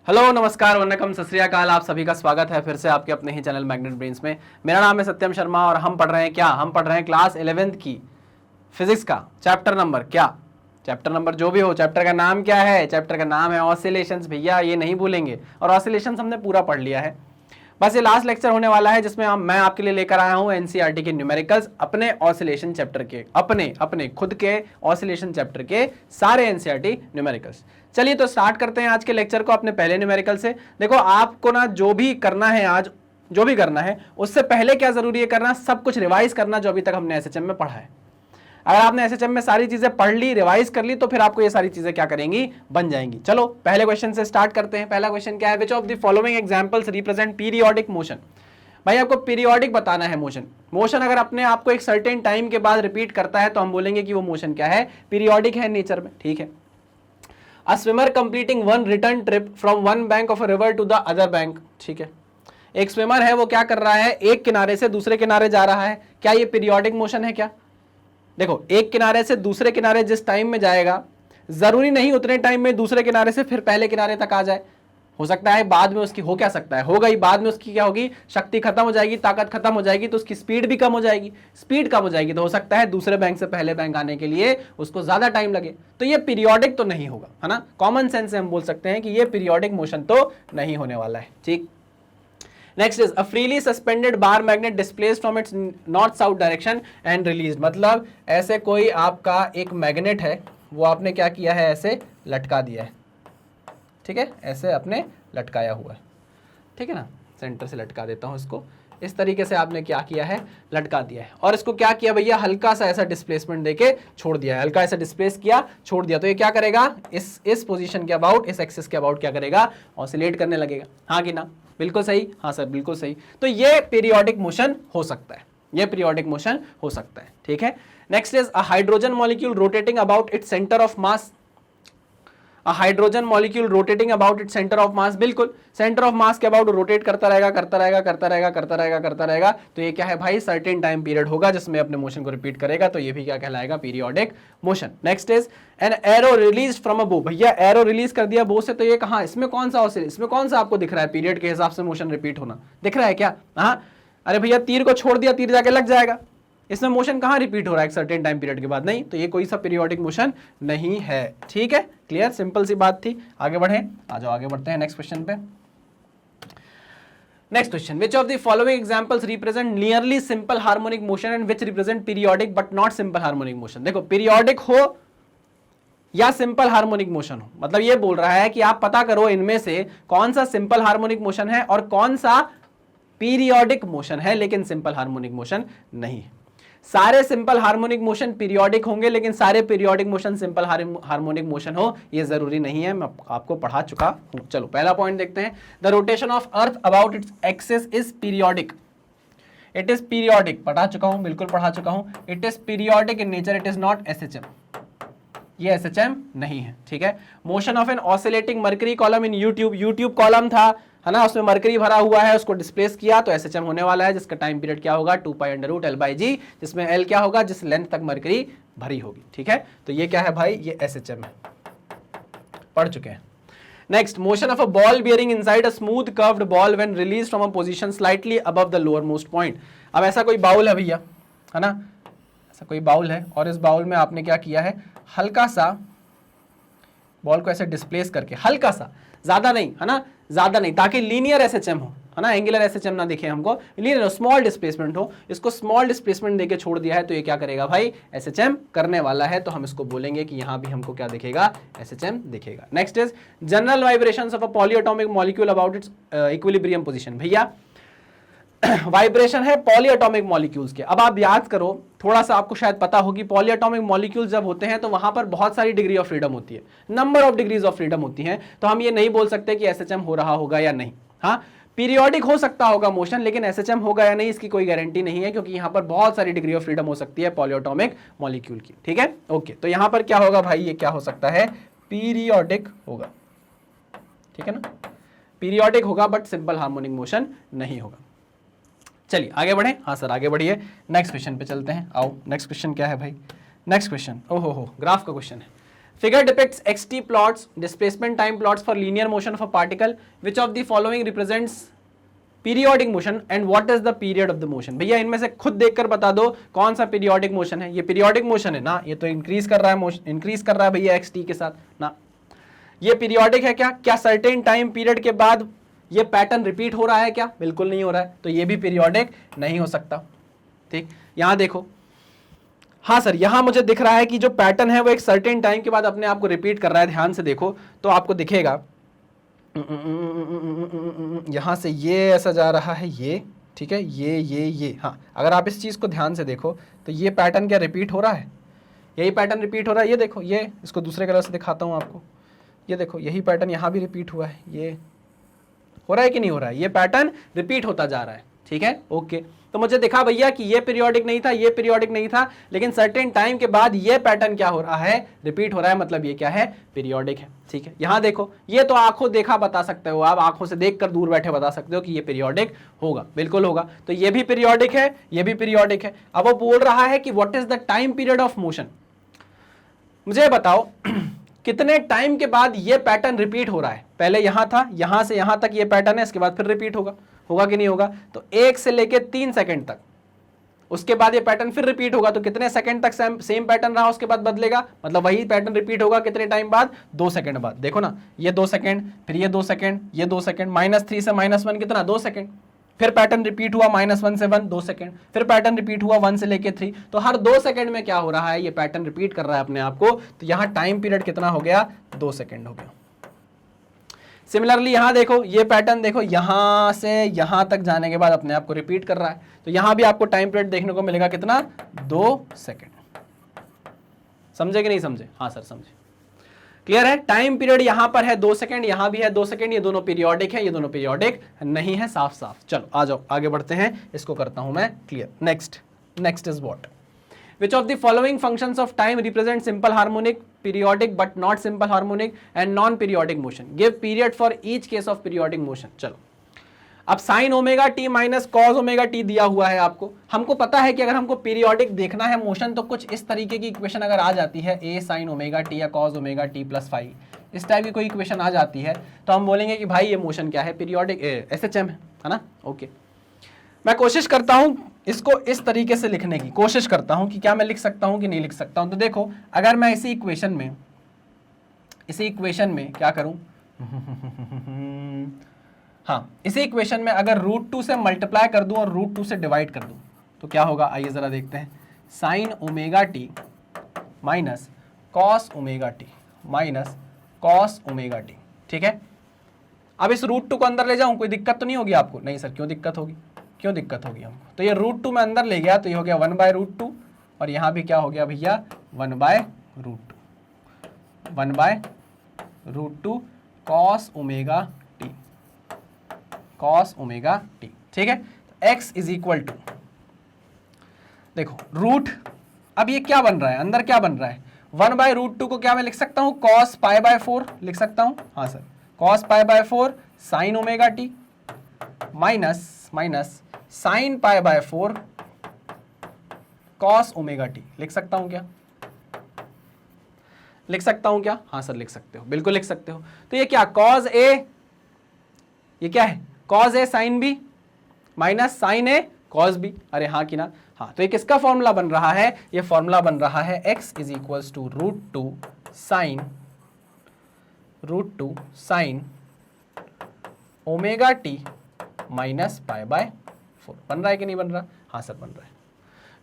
Hello नमस्कार वन्नकम सत श्री अकाल। आप सभी का स्वागत है फिर से आपके अपने ही चैनल मैग्नेट ब्रेन्स में। मेरा नाम है सत्यम शर्मा और हम पढ़ रहे हैं क्या? हम पढ़ रहे हैं क्लास 11th की फिजिक्स का चैप्टर नंबर क्या? चैप्टर नंबर जो भी हो, चैप्टर का नाम क्या है? चैप्टर का नाम है ऑसिलेशंस भैया, ये नहीं भूलेंगे। और ऑसिलेशंस हमने पूरा पढ़ लिया है, बस ये लास्ट लेक्चर होने वाला है जिसमें मैं आपके लिए लेकर आया हूं एनसीईआरटी के न्यूमेरिकल्स, अपने ऑसिलेशन चैप्टर के, अपने खुद के ऑसिलेशन चैप्टर के सारे एनसीईआरटी न्यूमेरिकल्स। चलिए तो स्टार्ट करते हैं आज के लेक्चर को अपने पहले न्यूमेरिकल से। देखो आपको ना जो भी करना है आज, जो भी करना है उससे पहले क्या जरूरी है करना, सब कुछ रिवाइज करना जो अभी तक हमने एसएचएम में पढ़ा है। अगर आपने एसएचएम में सारी चीजें पढ़ ली, रिवाइज कर ली, तो फिर आपको ये सारी चीजें क्या करेंगी, बन जाएंगी। चलो पहले क्वेश्चन से स्टार्ट करते हैं। पहला क्वेश्चन क्या है? Which of the following examples represent periodic motion. भाई आपको पीरियोडिक बताना है मोशन। मोशन अगर अपने आपको एक सर्टेन टाइम के बाद रिपीट करता है तो हम बोलेंगे कि वो मोशन क्या है, पीरियोडिक है नेचर में। ठीक है। A swimmer completing one return trip from one bank of a river to the other bank. ठीक है, एक स्विमर है, वो क्या कर रहा है, एक किनारे से दूसरे किनारे जा रहा है। क्या ये पीरियोडिक मोशन है क्या? देखो एक किनारे से दूसरे किनारे जिस टाइम में जाएगा, जरूरी नहीं उतने टाइम में दूसरे किनारे से फिर पहले किनारे तक आ जाए। हो सकता है बाद में उसकी हो क्या सकता है, हो गई बाद में उसकी क्या होगी, शक्ति खत्म हो जाएगी, ताकत खत्म हो जाएगी, तो उसकी स्पीड भी कम हो जाएगी। स्पीड कम हो जाएगी तो हो सकता है दूसरे बैंक से पहले बैंक आने के लिए उसको ज्यादा टाइम लगे। तो ये पीरियोडिक तो नहीं होगा, है ना। कॉमन सेंस से हम बोल सकते हैं कि ये पीरियोडिक मोशन तो नहीं होने वाला है। ठीक। Next is a freely suspended bar magnet displaced from its north south direction and released. मतलब ऐसे कोई आपका एक मैग्नेट है, वो आपने क्या किया है, ऐसे लटका दिया है। ठीक है, ऐसे आपने लटकाया हुआ है। ठीक है ना, सेंटर से लटका देता हूं इसको। इस तरीके से आपने क्या किया है, लटका दिया है। और इसको क्या किया भैया, हल्का सा ऐसा डिस्प्लेसमेंट देके छोड़ दिया है, हल्का ऐसा डिस्प्लेस किया, छोड़ दिया। तो ये क्या करेगा, इस पोजीशन के अबाउट, इस एक्सिस के अबाउट क्या करेगा, ऑसिलेट करने लगेगा। हाँ कि ना? बिल्कुल सही, हाँ सर बिल्कुल सही। तो ये पीरियोडिक मोशन हो सकता है, ये पीरियोडिक मोशन हो सकता है। ठीक है। Next is a hydrogen molecule rotating about its centre of mass. Hydrogen molecule rotating about it centre of mass. बिल्कुल सेंटर ऑफ मास के अबाउट रोटेट करता रहेगा, करता रहेगा, करता रहेगा, करता रहेगा, करता रहेगा। तो ये क्या है भाई, सर्टेन टाइम पीरियड होगा जिसमें अपने मोशन को रिपीट करेगा। तो ये भी क्या कहलाएगा, periodic motion. Next is an arrow release from a बो। भैया एरो रिलीज कर दिया बो से, तो ये कहां, इसमें कौन सा ऑसिलेट, इसमें कौन सा आपको दिख रहा है पीरियड के हिसाब से मोशन रिपीट होना, दिख रहा है क्या? हाँ, अरे भैया तीर को छोड़ दिया, तीर जाके लग जाएगा। इसमें मोशन कहां रिपीट हो रहा है, एक सर्टेन टाइम पीरियड के बाद? नहीं, तो ये कोई सा पीरियोडिक मोशन नहीं है। ठीक है, क्लियर, सिंपल सी बात थी। आगे बढ़े, आ जाओ आगे बढ़ते हैं नेक्स्ट क्वेश्चन पे। Next question, which of the following examples represent nearly simple harmonic motion and which represent periodic but not simple harmonic motion. देखो पीरियोडिक हो या सिंपल हार्मोनिक मोशन हो, मतलब ये बोल रहा है कि आप पता करो इनमें से कौन सा सिंपल हार्मोनिक मोशन है और कौन सा पीरियोडिक मोशन है, लेकिन सिंपल हार्मोनिक मोशन नहीं है। सारे सिंपल हार्मोनिक मोशन पीरियोडिक होंगे, लेकिन सारे periodic motion simple harmonic motion हो ये जरूरी नहीं है, मैं आपको पढ़ा चुका हूं। चलो पहला पॉइंट देखते हैं। The rotation of earth about its axis is periodic. It is periodic, पढ़ा चुका हूं, बिल्कुल पढ़ा चुका हूं। It is periodic in nature, it is not SHM, ये एसएचएम नहीं है। ठीक है। Motion of an oscillating mercury column in U tube column था, है ना, उसमें मर्करी भरा हुआ है, उसको डिस्प्लेस किया तो एसएचएम होने वाला है, जिसका टाइम पीरियड क्या होगा, 2π√L/g, जिसमें L क्या होगा, जिस लेंथ तक मर्करी भरी होगी। ठीक है, तो ये क्या है भाई, ये एसएचएम है, पढ़ चुके हैं। Next, motion of a ball bearing inside a smooth curved ball when release from a position slightly above the lower most point. अब ऐसा कोई बाउल है भैया, है ना, ऐसा कोई बाउल है और इस बाउल में आपने क्या किया है, हल्का सा बॉल को ऐसे डिस्प्लेस करके, हल्का सा, ज्यादा नहीं, है ना, ज्यादा नहीं, ताकि लीनियर एसएचएम हो, है ना, एंगुलर एसएचएम ना दिखे हमको, लीनियर स्मॉल डिस्प्लेसमेंट हो। इसको स्मॉल डिस्प्लेसमेंट देके छोड़ दिया है तो ये क्या करेगा भाई, एसएचएम करने वाला है। तो हम इसको बोलेंगे कि यहां भी हमको क्या दिखेगा, एसएचएम दिखेगा। Next is general vibrations of a polyatomic molecule about it's equilibrium position. भैया वाइब्रेशन है पॉलीएटॉमिक मॉलिक्यूल्स के। अब आप याद करो, थोड़ा सा आपको शायद पता होगी, पॉलीएटॉमिक मॉलिक्यूल्स जब होते हैं तो वहां पर बहुत सारी डिग्री ऑफ फ्रीडम होती है, number of degrees of freedom होती हैं। तो हम ये नहीं बोल सकते कि एसएचएम हो रहा होगा या नहीं। हाँ, पीरियोडिक हो सकता होगा मोशन, लेकिन एसएचएम होगा या नहीं इसकी कोई गारंटी नहीं है, क्योंकि यहां पर बहुत सारी डिग्री ऑफ फ्रीडम हो सकती है पॉलीएटॉमिक मॉलिक्यूल की। ठीक है, ओके। तो यहां पर क्या होगा भाई, ये क्या हो सकता है, पीरियोडिक होगा। ठीक है ना, पीरियोडिक होगा बट सिंपल हार्मोनिक मोशन नहीं होगा। चलिए आगे बढ़े, हाँ सर आगे बढ़िए, नेक्स्ट क्वेश्चन पे चलते हैं। आओ नेक्स्ट क्वेश्चन क्या है भाई, नेक्स्ट क्वेश्चन, ओहो ग्राफ का क्वेश्चन है। Figure depicts xt plots, displacement time plots for linear motion of a particle. Which of the following represents periodic motion and what is the period of the motion? भैया इनमें से खुद देखकर बता दो कौन सा periodic motion है। ये periodic motion है ना, ये तो इंक्रीज कर रहा है, मोशन इंक्रीज कर रहा है भैया xt के साथ ना। ये periodic है क्या? क्या certain time period के बाद ये पैटर्न रिपीट हो रहा है क्या? बिल्कुल नहीं हो रहा है, तो ये भी पीरियोडिक नहीं हो सकता। ठीक, यहां देखो, हाँ सर यहां मुझे दिख रहा है कि जो पैटर्न है वो एक सर्टेन टाइम के बाद अपने आप को रिपीट कर रहा है। ध्यान से देखो तो आपको दिखेगा यहां से ये ऐसा जा रहा है, ये ठीक है, ये हाँ, अगर आप इस चीज को ध्यान से देखो तो ये पैटर्न क्या रिपीट हो रहा है? यही पैटर्न रिपीट हो रहा है। ये देखो, ये इसको दूसरे कलर से दिखाता हूं आपको, ये देखो यही पैटर्न यहां भी रिपीट हुआ है। ये हो रहा है कि नहीं हो रहा है? ये पैटर्न रिपीट होता जा रहा है। ठीक है, ओके। तो मुझे दिखा भैया कि ये पीरियोडिक नहीं था, ये पीरियोडिक नहीं था, लेकिन सर्टेन टाइम के बाद ये पैटर्न क्या हो रहा है? रिपीट हो रहा है, मतलब ये क्या है? पीरियोडिक है। ठीक है, यहां देखो, ये तो आंखों देखा बता सकते हो आप, आंखों से देखकर दूर बैठे बता सकते हो कि ये पीरियोडिक होगा, बिल्कुल होगा। तो ये भी पीरियोडिक है, ये भी पीरियोडिक है। अब वो बोल रहा है कि what is the time period of motion. मुझे बताओ कितने टाइम के बाद ये पैटर्न रिपीट हो रहा है? पहले यहां था, यहां से यहां तक ये पैटर्न है, इसके बाद फिर रिपीट होगा, होगा कि नहीं होगा? तो 1 से लेके 3 सेकंड तक, उसके बाद ये पैटर्न फिर रिपीट होगा। तो कितने सेकंड तक सेम पैटर्न रहा, उसके बाद बदलेगा, मतलब वही पैटर्न रिपीट होगा कितने टाइम बाद? 2 सेकंड बाद। देखो ना, ये 2 सेकंड, फिर ये 2 सेकंड, ये 2 सेकंड, -3 से -1 कितना? 2 सेकंड, फिर पैटर्न रिपीट हुआ -1 से 1, 2 सेकंड, फिर पैटर्न रिपीट हुआ 1 से लेके 3। तो हर 2 सेकंड में क्या हो रहा है? ये पैटर्न रिपीट कर रहा है अपने आप को। तो यहां टाइम पीरियड कितना हो गया? 2 सेकंड हो गया। सिमिलरली यहां देखो, ये पैटर्न देखो, यहां से यहां तक जाने के बाद अपने आप को रिपीट कर रहा है। तो यहां भी आपको टाइम पीरियड देखने को मिलेगा कितना? 2 सेकंड। समझे कि नहीं समझे? हाँ सर समझे, क्लियर है। टाइम पीरियड यहां पर है 2 सेकंड, यहां भी है 2 सेकंड, ये दोनों पीरियोडिक है, ये दोनों पीरियोडिक नहीं है, साफ साफ। चलो आ जाओ आगे बढ़ते हैं, इसको करता हूं मैं clear. Next is what? Which of the following functions of time represent simple harmonic, periodic but not simple harmonic and non-periodic motion? Give period for each case of periodic motion. चलो, अब sign omega T minus cos omega T दिया हुआ है आपको। हमको पता है कि अगर हमको पीरियोडिक देखना है मोशन, तो कुछ इस तरीके की इक्वेशन अगर आ जाती है, ए साइन ओमेगा टी या cos omega t plus five, इस टाइप की कोई इक्वेशन आ जाती है, तो हम बोलेंगे कि भाई ये मोशन क्या है? पीरियोडिक एसएचएम है ना? ओके, मैं कोशिश करता हूं इसको इस तरीके से लिखने की, कोशिश करता हूं कि क्या मैं लिख सकता हूं कि नहीं लिख सकता हूं। तो देखो, अगर मैं इसी इक्वेशन में क्या करूं हाँ, इसी इक्वेशन में अगर √2 से मल्टीप्लाई कर दूं और √2 से डिवाइड कर दूं तो क्या होगा? आइए जरा देखते हैं। Sign omega T minus cos omega T minus cos omega t. ठीक है, अब इस √2 को अंदर ले जाऊं, कोई दिक्कत तो नहीं होगी आपको? नहीं सर, क्यों दिक्कत होगी? क्यों दिक्कत होगी हमको? तो ये √2 में अंदर ले गया तो ये हो गया 1/√2, और यहां भी क्या हो गया भैया? 1/√2, 1/√2 cos omega T, cos omega t. ठीक है, x इज इक्वल टू, देखो रूट, अब ये क्या बन रहा है? अंदर क्या बन रहा है? 1/√2 को क्या मैं लिख सकता हूं? cos π/4 लिख सकता हूं। हाँ sir, cos π/4 sine omega T minus sine π/4 cos omega T लिख सकता हूं क्या? लिख सकता हूं क्या? हाँ सर लिख सकते हो, बिल्कुल लिख सकते हो। तो ये क्या? cos A, ये क्या है? cos A sin B minus sine A cos B। अरे हाँ कि ना? हाँ, तो ये किसका फॉर्मूला बन रहा है? ये फॉर्मूला बन रहा है x is equals to √2 sine omega T minus π/4। बन रहा है कि नहीं बन रहा? हाँ सर बन रहा है,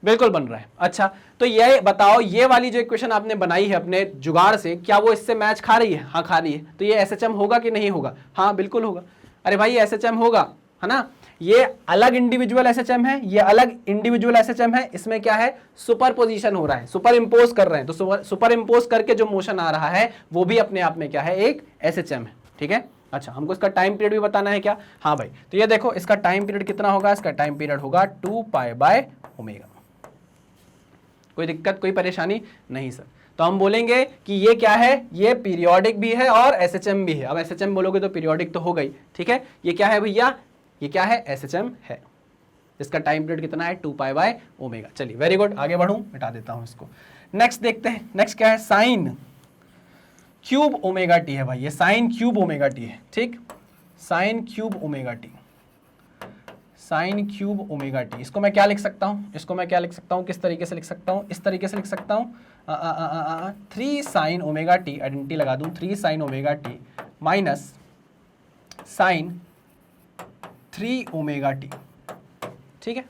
बिल्कुल बन रहा है। अच्छा, तो ये बताओ, ये वाली जो इक्वेशन आपने बनाई है अपने जुगाड़ से, क्या वो इससे मैच खा रही है? हाँ खा रही है। तो ये एसएचएम होगा कि नहीं होगा? हाँ बिल्कुल होगा। अरे भाई ये एसएचएम होगा, है ना? ये अलग इंडिविजुअल एसएचएम है, ये अलग इंडिविजुअल एसएचएम है। इसमें क्या है? सुपर पोजिशन हो रहा है, सुपर इम्पोज कर रहे हैं। तो सुपर इम्पोज करके जो मोशन आ रहा है वो भी अपने आप में क्या है? एक एसएचएम है। ठीक है, अच्छा हमको इसका टाइम पीरियड भी बताना है क्या? हाँ भाई, तो ये देखो इसका टाइम पीरियड कितना होगा? इसका टाइम पीरियड होगा 2π/ω। कोई दिक्कत, कोई परेशानी नहीं सर। तो हम बोलेंगे कि ये क्या है? ये पीरियोडिक भी है और एसएचएम भी है। अब एसएचएम बोलोगे तो पीरियोडिक तो हो गई। ठीक है, ये क्या है भैया? ये क्या है? एसएचएम है। इसका टाइम पीरियड कितना है? 2π/ω। चलिए वेरी गुड, आगे बढ़ूं, मिटा देता हूं इसको। नेक्स्ट देखते हैं, नेक्स्ट क्या है? साइन क्यूब ओमेगा टी है भाई, ये साइन क्यूब ओमेगा टी है, ठीक, sine cube omega T, sine cube omega T. इसको मैं क्या लिख सकता हूँ, इसको मैं क्या लिख सकता हूँ, किस तरीके से लिख सकता हूँ, इस तरीके से लिख सकता हूँ, 3 साइन ओमेगा टी, आइडेंटिटी लगा दूँ, 3 sine omega T minus sine 3 omega t, ठीक है,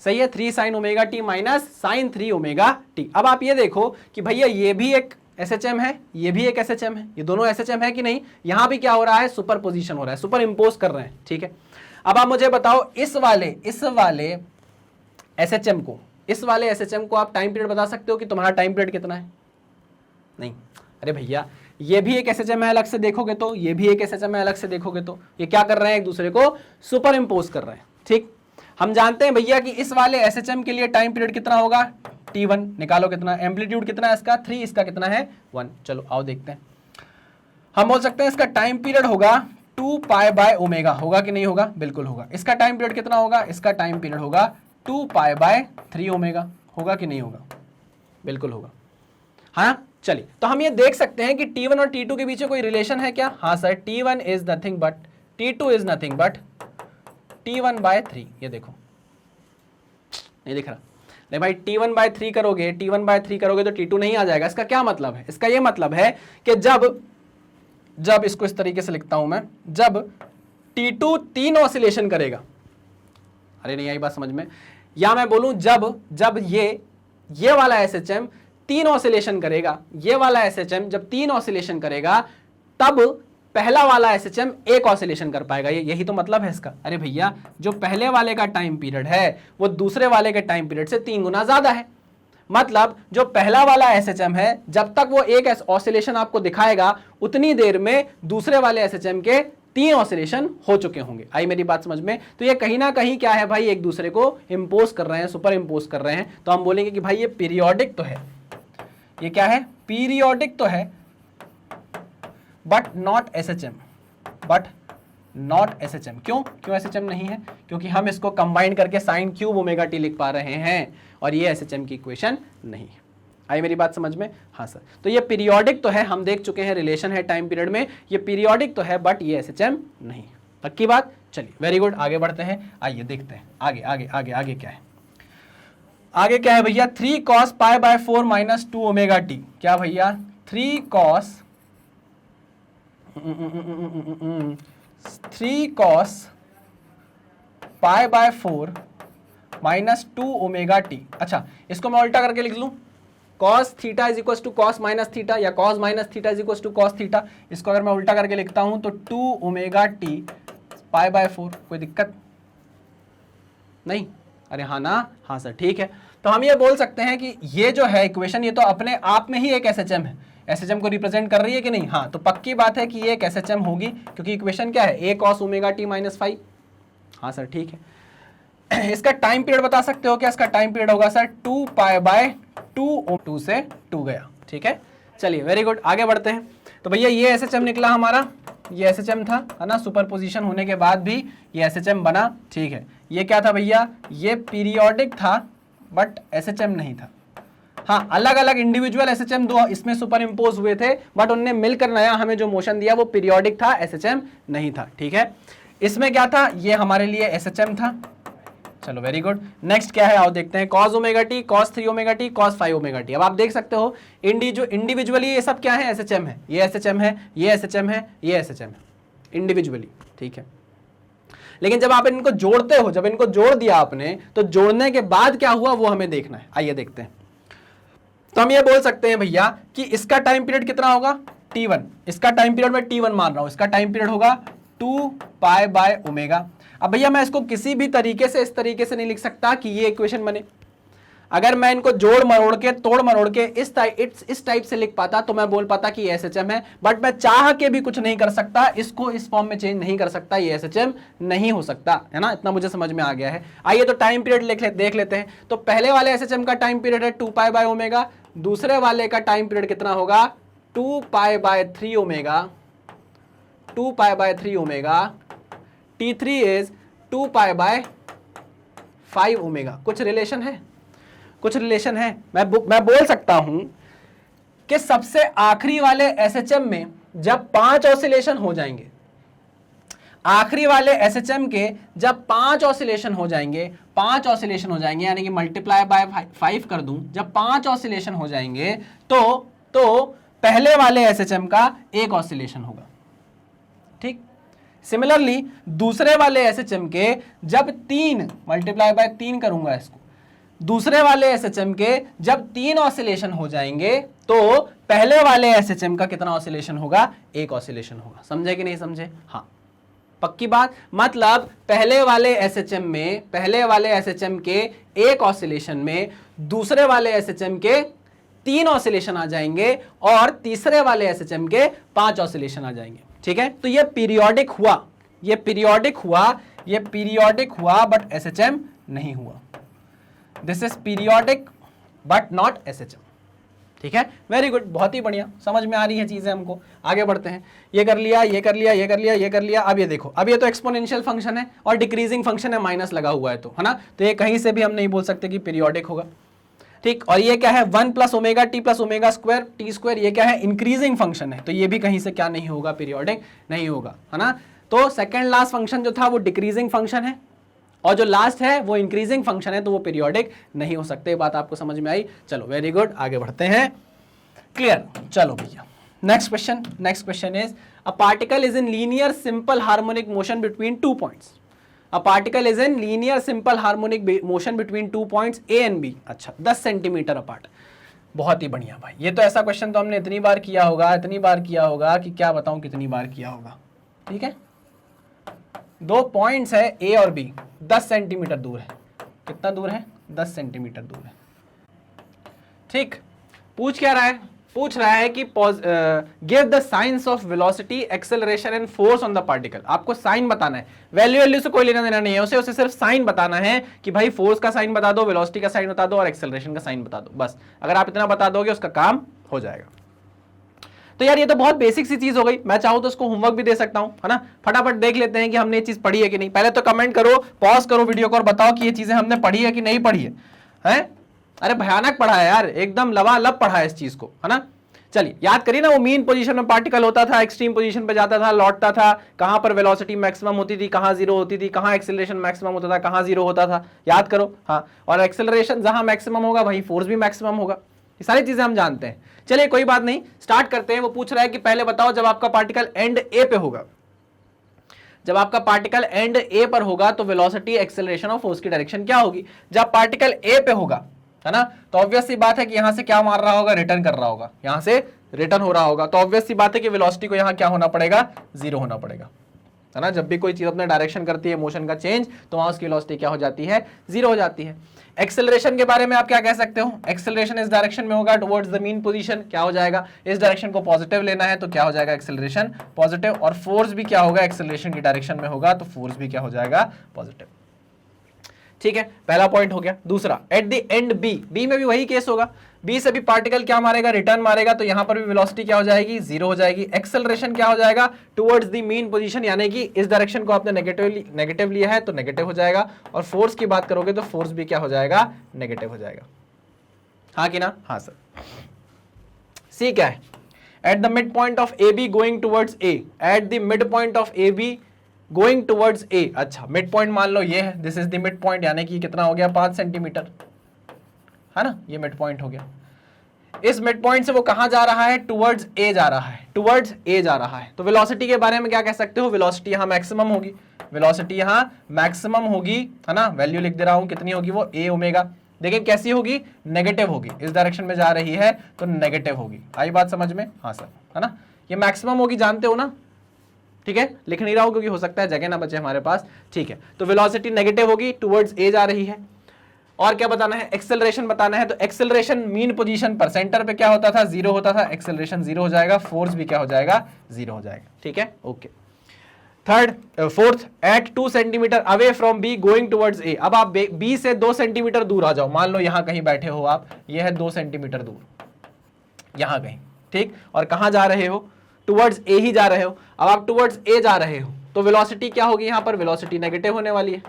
सही है, 3 sine omega T minus sine 3 omega t. अब आप ये देखो कि भैया ये भी एक SHM है, ये भी एक SHM है, ये दोनों SHM है कि नहीं, यहां भी क्या हो रहा है, सुपर पोजिशन हो रहा है, सुपर इंपोज कर रहे हैं, ठीक है। अब आप मुझे बताओ इस वाले SHM को, इस वाले SHM को आप टाइम पीरियड बता सकते हो कि तुम्हारा टाइम पीरियड कितना है? नहीं, अरे भैया ये भी एक SHM है, अलग से देखोगे तो, ये भी एक SHM है, अलग से देखोगे तो, ये क्या कर रहे हैं, एक दूसरे को सुपर इंपोज कर रहे हैं, ठीक। हम जानते हैं भैया कि इस वाले SHM के लिए टाइम पीरियड कितना होगा, T1, निकालो कितना, एम्पलीट्यूड कितना है इसका 3, इसका कितना है 1। चलो आओ देखते हैं, हम बोल सकते हैं इसका टाइम पीरियड होगा 2 पाई बाय ओमेगा, होगा कि नहीं होगा, बिल्कुल होगा। इसका टाइम पीरियड कितना होगा, इसका टाइम पीरियड होगा 2 पाई बाय 3 ओमेगा, होगा कि नहीं होगा, बिल्कुल होगा, हाँ। चलिए, तो हम ये देख सकते हैं कि T1 और T2 के बीच में कोई रिलेशन है क्या, हाँ sir, T1 is nothing but T2 is nothing but T1 by 3, ये देखो नहीं दिख रहा, नहीं भाई, T1 बाय 3 करोगे, T1 बाय 3 करोगे तो T2 नहीं आ जाएगा। इसका क्या मतलब है, इसका ये मतलब है कि जब इसको इस तरीके से लिखता हूं मैं, जब T2 3 ऑसिलेशन करेगा, अरे नहीं आई बात समझ में, या मैं बोलूं जब ये वाला SHM 3 ऑसिलेशन करेगा, ये वाला SHM जब 3 ऑसिलेशन करेगा, तब पहला वाला SHM 1 ऑसिलेशन कर पाएगा, यही तो मतलब है इसका। अरे भैया जो पहले वाले का टाइम पीरियड है वो दूसरे वाले के टाइम पीरियड से 3 गुना ज्यादा है, मतलब जो पहला वाला SHM है जब तक वो 1 ऑसिलेशन आपको दिखाएगा, उतनी देर में दूसरे वाले SHM के 3 ऑसिलेशन हो चुके होंगे। आई मेरी बात समझ में? तो ये कहीं ना कहीं क्या है भाई, एक दूसरे को इंपोज कर रहे हैं, सुपर इंपोज कर रहे हैं। तो हम बोलेंगे कि भाई ये पीरियोडिक तो है, ये क्या है, पीरियोडिक तो है, but not SHM, but not SHM। क्यों SHM नहीं है? क्योंकि हम इसको कंबाइन करके साइन क्यूब ओमेगा टी लिख पा रहे हैं और ये SHM की इक्वेशन नहीं है। आई मेरी बात समझ में? हाँ सर, तो ये पीरियोडिक तो है, हम देख चुके हैं रिलेशन है टाइम पीरियड में, ये पीरियोडिक तो है बट ये SHM नहीं है। पक्की बात? चलिए वेरी गुड, आगे बढ़ते हैं, आइए देखते हैं आगे आगे आगे आगे क्या है। आगे क्या है भैया, 3 cos pi by 4 minus 2 omega t. क्या भैया, 3 cos pi by 4 minus 2 omega t. अच्छा, इसको मैं उल्टा करके लिख लूं, cos theta is equal to cos minus theta, या cos minus theta is equal to cos theta. इसको अगर मैं उल्टा करके लिखता हूं तो 2 ओमेगा टी पाई बाय 4। कोई दिक्कत नहीं? अरे हाँ ना, हाँ सर, ठीक है। तो हम ये बोल सकते हैं कि ये जो है इक्वेशन, ये तो अपने आप में ही एक SHM है, SHM को रिप्रेजेंट कर रही है कि नहीं? हाँ, तो पक्की बात है कि ये एक SHM होगी, क्योंकि इक्वेशन क्या है, a cos omega T minus 5। हाँ सर, ठीक है। इसका टाइम पीरियड बता सकते हो क्या? इसका टाइम पीरियड होगा सर 2 पाई बाय 2 से 2 गया, ठीक है। चलिए वेरी गुड, आगे बढ़ते हैं। तो भैया ये SHM निकला हमारा, ये SHM था, है ना, सुपरपोजिशन होने के बाद भी ये SHM बना, ठीक है। ये क्या था भैया, ये पीरियोडिक था बट SHM नहीं था। हाँ, अलग अलग इंडिविजुअल SHM दो इसमें सुपर इंपोज हुए थे, बट उनने मिलकर नया हमें जो मोशन दिया वो पीरियोडिक था, SHM नहीं था, ठीक है। इसमें क्या था, ये हमारे लिए SHM था। चलो वेरी गुड, नेक्स्ट क्या है आओ देखते हैं, cos omega T, cos 3 omega T, cos 5 omega t. अब आप देख सकते हो इंडिविजुअली ये सब क्या है, SHM है, ये SHM है, ये SHM है, ये SHM है, इंडिविजुअली, ठीक है। लेकिन जब आप इनको जोड़ते हो, जब इनको जोड़ दिया आपने, तो जोड़ने के बाद क्या हुआ वो हमें देखना है। आइए देखते हैं। तो हम ये बोल सकते हैं भैया कि इसका टाइम पीरियड कितना होगा, T1। इसका टाइम पीरियड मैं T1 मान रहा हूं, इसका टाइम पीरियड होगा 2 पाई बाय ओमेगा। अब भैया मैं इसको किसी भी तरीके से इस तरीके से नहीं लिख सकता कि ये इक्वेशन बने। अगर मैं इनको जोड़ मरोड़ के, तोड़ मरोड़ के इस टाइप से लिख पाता तो मैं बोल पाता कि ये SHM है, बट मैं चाह के भी कुछ नहीं कर सकता, इसको इस फॉर्म में चेंज नहीं कर सकता, ये SHM नहीं हो सकता, है ना। इतना मुझे समझ में आ गया है। आइए तो टाइम पीरियड देख लेते हैं। तो पहले वाले SHM का टाइम पीरियड है 2 पाई बाय ओमेगा, दूसरे वाले का टाइम पीरियड कितना होगा, 2 pi bye 3 omega, 2 pi bye 3 omega. T3 is 2 pi bye 5 omega. कुछ रिलेशन है, कुछ रिलेशन है। मैं बोल सकता हूं कि सबसे आखिरी वाले एसएचएम में जब 5 ऑसिलेशन हो जाएंगे, आखिरी वाले एसएचएम के जब 5 ऑसिलेशन हो जाएंगे, 5 ऑसिलेशन हो जाएंगे यानी कि मल्टीप्लाई बाय 5 कर दूं, जब 5 ऑसिलेशन हो जाएंगे तो पहले वाले एसएचएम का एक ऑसिलेशन होगा। ठीक, सिमिलरली दूसरे वाले एसएचएम के जब 3 मल्टीप्लाई बाय 3 करूंगा इसको, दूसरे वाले एसएचएम के जब 3 ऑसिलेशन हो जाएंगे तो पहले वाले एसएचएम का कितना ऑसिलेशन होगा? एक ऑसिलेशन होगा। समझे कि नहीं समझे? हाँ, पक्की बात। मतलब पहले वाले एसएचएम के एक ऑसिलेशन में दूसरे वाले एसएचएम के 3 ऑसिलेशन आ जाएंगे और तीसरे वाले एसएचएम के 5 ऑसिलेशन आ जाएंगे। ठीक है, तो ये पीरियोडिक हुआ बट एसएचएम नहीं हुआ। This is periodic but not SHM. ठीक है, वेरी गुड, बहुत ही बढ़िया, समझ में आ रही है चीजें हमको। आगे बढ़ते हैं। ये कर लिया, ये कर लिया, ये कर लिया, ये कर लिया। अब ये देखो, अब ये तो एक्सपोनेंशियल फंक्शन है और डिक्रीजिंग फंक्शन है, माइनस लगा हुआ है तो, है ना, तो ये कहीं से भी हम नहीं बोल सकते कि पीरियोडिक होगा। ठीक, और ये क्या है? 1 + omega T + omega square T square, ये क्या है? इंक्रीजिंग फंक्शन है, तो ये भी कहीं से क्या नहीं होगा? पीरियोडिक नहीं होगा, है ना। तो सेकेंड लास्ट फंक्शन जो था वो डिक्रीजिंग फंक्शन है और जो लास्ट है वो इंक्रीजिंग फंक्शन है, तो वो पीरियोडिक नहीं हो सकते। बात आपको समझ में आई? चलो वेरी गुड, आगे बढ़ते हैं। क्लियर? चलो भैया, next question is a particle is in linear simple harmonic motion between 2 points. A particle is in linear simple harmonic motion between 2 points A and B. अच्छा, 10 सेंटीमीटर अपार्ट। बहुत ही बढ़िया भाई, ये तो ऐसा क्वेश्चन तो हमने इतनी बार किया होगा कि क्या बताऊं कितनी बार किया होगा। ठीक है, 2 पॉइंट्स है ए और बी, 10 सेंटीमीटर दूर है। कितना दूर है? 10 सेंटीमीटर दूर है। ठीक, पूछ क्या रहा है? पूछ रहा है कि give the science of velocity, acceleration and force on the particle. आपको साइन बताना है, वैल्यू से कोई लेना देना नहीं है, उसे सिर्फ साइन बताना है कि भाई फोर्स का साइन बता दो, वेलोसिटी का साइन बता दो और एक्सेलरेशन का साइन बता दो। बस अगर आप इतना बता दोगे उसका काम हो जाएगा। तो यार ये तो बहुत बेसिक सी चीज हो गई। मैं चाहूं तो उसको होमवर्क भी दे सकता हूं, है ना। फटाफट देख लेते हैं कि हमने ये चीज पढ़ी है कि नहीं। पहले तो कमेंट करो, पॉज करो वीडियो को और बताओ कि ये चीजें हमने पढ़ी है कि नहीं पढ़ी है? अरे भयानक पढ़ा है यार, एकदम लबालब पढ़ा है इस चीज को, है ना। चलिए याद करिए ना, वो मीन पोजीशन में पार्टिकल होता था, एक्सट्रीम पोजीशन पे जाता था, लौटता था, कहां पर वेलोसिटी मैक्सिमम होती थी, कहां जीरो होती थी, कहां एक्सेलरेशन मैक्सिमम होता था, कहां जीरो होता था, याद करो। हाँ, और एक्सेलरेशन जहां मैक्सिमम होगा वहीं फोर्स भी मैक्सिमम होगा। ये सारी चीजें हम जानते हैं। चलिए कोई बात नहीं, स्टार्ट करते हैं। वो पूछ रहा है कि पहले बताओ जब आपका पार्टिकल एंड ए पे होगा, जब आपका पार्टिकल एंड ए पर होगा तो वेलोसिटी, एक्सेलरेशन और फोर्स की डायरेक्शन क्या होगी। जब पार्टिकल ए पे होगा, है ना, तो ऑब्वियस सी बात है कि यहां से क्या मार रहा होगा? रिटर्न कर रहा होगा, यहां से रिटर्न हो रहा होगा। तो ऑब्वियस सी बात है कि वेलोसिटी को यहां क्या होना पड़ेगा? 0 होना पड़ेगा, है ना। जब भी कोई चीज अपने डायरेक्शन करती है, मोशन का चेंज, तो वहां उसकी वेलोसिटी क्या हो जाती है? 0 हो जाती है। एक्सेलरेशन के बारे में आप क्या कह सकते हो? एक्सेलरेशन इस डायरेक्शन में होगा, टुवर्ड्स द मीन पोजीशन, क्या हो जाएगा? इस डायरेक्शन को पॉजिटिव लेना है तो क्या हो जाएगा? Acceleration positive. और फोर्स भी क्या होगा? एक्सेलरेशन की डायरेक्शन में होगा तो फोर्स भी क्या हो जाएगा? पॉजिटिव। ठीक है, पहला पॉइंट हो गया। दूसरा, at the end B, B में भी वही केस होगा। बी से भी पार्टिकल क्या मारेगा? रिटर्न मारेगा, तो यहां पर भी वेलोसिटी क्या हो जाएगी? 0 हो जाएगी। एक्सेलरेशन क्या हो जाएगा? टुवर्ड्स द मीन पोजीशन, यानी कि इस डायरेक्शन को आपने नेगेटिव लिया है तो नेगेटिव हो जाएगा। और फोर्स की बात करोगे तो फोर्स भी क्या हो जाएगा? नेगेटिव हो जाएगा। हाँ कि ना? हाँ सर। सी क्या है? At the mid point of A B going towards A, at the mid point of A B going towards ए। अच्छा, मिड पॉइंट मान लो ये है, this is the mid point, यानी कि कितना हो गया? 5 सेंटीमीटर, है ना। ये मिड पॉइंट हो गया। इस मिड पॉइंट से वो कहां जा रहा है? टुवर्ड्स ए जा रहा है, टुवर्ड्स ए जा रहा है। तो वेलोसिटी के बारे में क्या कह सकते हो? वेलोसिटी यहां मैक्सिमम होगी, वेलोसिटी यहां मैक्सिमम होगी, है ना। वैल्यू लिख दे रहा हूं, कितनी होगी वो? ए ओमेगा। देखिए कैसी होगी? नेगेटिव होगी, इस डायरेक्शन में जा रही है तो नेगेटिव होगी। आई बात समझ में? हाँ सर, है ना। ये मैक्सिमम होगी, जानते हो ना। ठीक है, लिख नहीं रहा हूं क्योंकि हो सकता है जगह ना बचे हमारे पास। ठीक है, तो वेलोसिटी नेगेटिव होगी, टुवर्ड्स ए जा रही है। और क्या बताना है? एक्सेलरेशन बताना है। तो एक्सेलरेशन मीन पोजीशन पर, सेंटर पे क्या होता था? 0 होता था। एक्सेलरेशन 0 हो जाएगा, फोर्स भी क्या हो जाएगा? 0 हो जाएगा। ठीक है, okay. Fourth, at 2 centimetre away from B going towards A. अब आप बी से 2 सेंटीमीटर दूर आ जाओ। मान लो यहां कहीं बैठे हो आप, ये है 2 सेंटीमीटर दूर, यहां कहीं। ठीक, और कहां जा रहे हो? टुवर्ड्स ए ही जा रहे हो। अब आप टुवर्ड्स ए जा रहे हो तो वेलोसिटी क्या होगी? यहां पर वेलोसिटी नेगेटिव होने वाली है,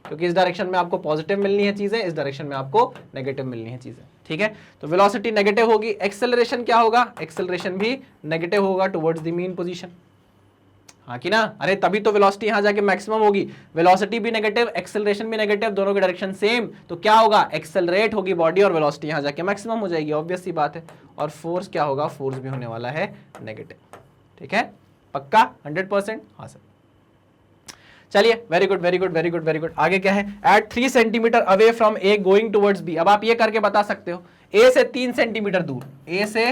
क्योंकि इस डायरेक्शन में आपको पॉजिटिव मिलनी है चीजें, इस डायरेक्शन में आपको नेगेटिव मिलनी है चीजें, ठीक है। तो वेलोसिटी नेगेटिव होगी, एक्सेलरेशन क्या होगा, एक्सेलरेशन भी नेगेटिव होगा टुवर्ड्स द मीन पोजीशन, हाँ कि ना, अरे तभी तो वेलोसिटी यहां जाके मैक्सिमम होगी। वेलोसिटी भी नेगेटिव, एक्सेलरेशन भी नेगेटिव, दोनों की डायरेक्शन सेम, तो क्या होगा, एक्सेलरेट होगी बॉडी और वेलोसिटी यहां जाके मैक्सिमम हो जाएगी, ऑब्वियस सी बात है। और फोर्स क्या होगा, फोर्स भी होने वाला है नेगेटिव, ठीक है, पक्का 100%, हाँ सर। चलिए, very good very good very good very good. आगे क्या है, at 3 centimetre away from A going towards B. अब आप ये करके बता सकते हो, ए से 3 सेंटीमीटर दूर, ए से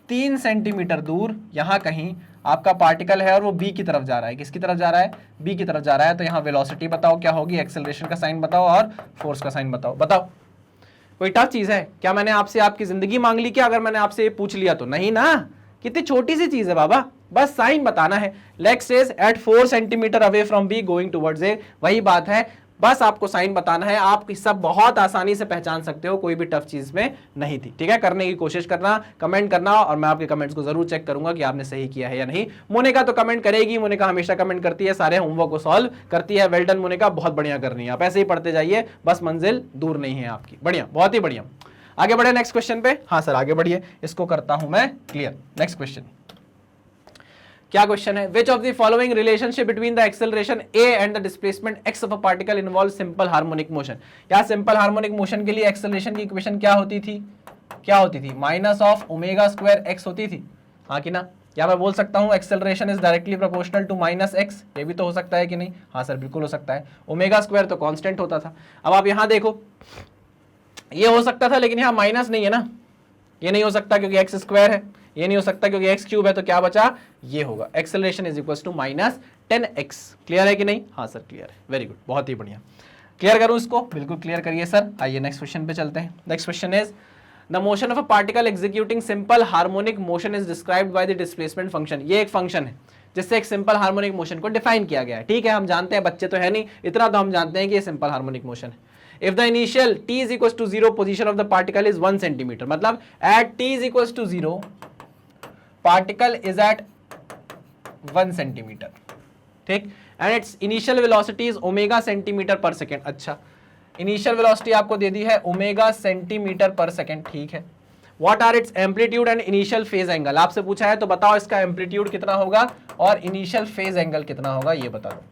3 सेंटीमीटर दूर यहां कहीं आपका पार्टिकल है और वो बी की तरफ जा रहा है। किसकी तरफ जा रहा है, बी की तरफ जा रहा है। तो यहाँ वेलोसिटी बताओ क्या होगी, एक्सेलरेशन का साइन बताओ और फोर्स का साइन बताओ। बताओ, कोई टफ चीज है क्या? मैंने आपसे आपकी जिंदगी मांग ली क्या अगर मैंने आपसे ये पूछ लिया तो? नहीं ना, कितनी छोटी सी चीज है बाबा, बस साइन बताना है। लेग say at 4 centimetre away from B going towards A, वही बात है, बस आपको साइन बताना है। आप सब बहुत आसानी से पहचान सकते हो, कोई भी टफ चीज में नहीं थी, ठीक है। करने की कोशिश करना, कमेंट करना, और मैं आपके कमेंट्स को जरूर चेक करूंगा कि आपने सही किया है या नहीं। मोनिका तो कमेंट करेगी, मोनिका हमेशा कमेंट करती है, सारे होमवर्क को सॉल्व करती है। वेल डन मोनिका, बहुत बढ़िया करनी है, आप ऐसे ही पढ़ते जाइए, बस मंजिल दूर नहीं है आपकी। बढ़िया, बहुत ही बढ़िया। आगे बढ़े नेक्स्ट क्वेश्चन पे। हाँ सर आगे बढ़िए, इसको करता हूं मैं क्लियर। नेक्स्ट क्वेश्चन, क्या क्वेश्चन है, which of the following relationship between the acceleration A and the displacement x of a particle involve simple harmonic motion. या सिंपल हार्मोनिक मोशन के लिए एक्सेलरेशन की इक्वेशन क्या होती थी, क्या होती थी, minus of omega square x होती थी, हाँ कि ना। या मैं बोल सकता हूं acceleration is directly proportional to minus x, ये भी तो हो सकता है कि नहीं? हाँ सर बिल्कुल हो सकता है। ओमेगा स्क्वायर तो कांस्टेंट होता था। अब आप यहां देखो, ये हो सकता था लेकिन यहां माइनस नहीं है ना, ये नहीं हो सकता क्योंकि एक्स स्क्वायर है, ये नहीं हो सकता क्योंकि एक्स क्यूब है, तो क्या बचा, ये होगा acceleration is equal to minus 10x। Clear है कि नहीं? हाँ सर क्लियर है, वेरी गुड, बहुत ही बढ़िया। क्लियर करूं इसको? बिल्कुल क्लियर करिए सर। आइए नेक्स्ट क्वेश्चन पे चलते हैं। Next question is the motion of a particle executing simple harmonic motion is described by the displacement function. ये एक फंक्शन है जिससे एक सिंपल हार्मोनिक मोशन को डिफाइन किया गया है, ठीक है। हम जानते हैं, बच्चे तो है नहीं, इतना तो हम जानते हैं कि ये सिंपल हार्मोनिक मोशन है। If the initial t is equals to 0 position of the particle is 1 centimeter, मतलब at t is equals to 0 particle is at 1 centimeter, ठीक, and its initial velocity is omega centimeter per second। अच्छा, initial velocity आपको दे दी है omega centimeter per second, ठीक है। What are its amplitude and initial phase angle? आपसे पूछा है तो बताओ इसका amplitude कितना होगा और initial phase angle कितना होगा, ये बता दो।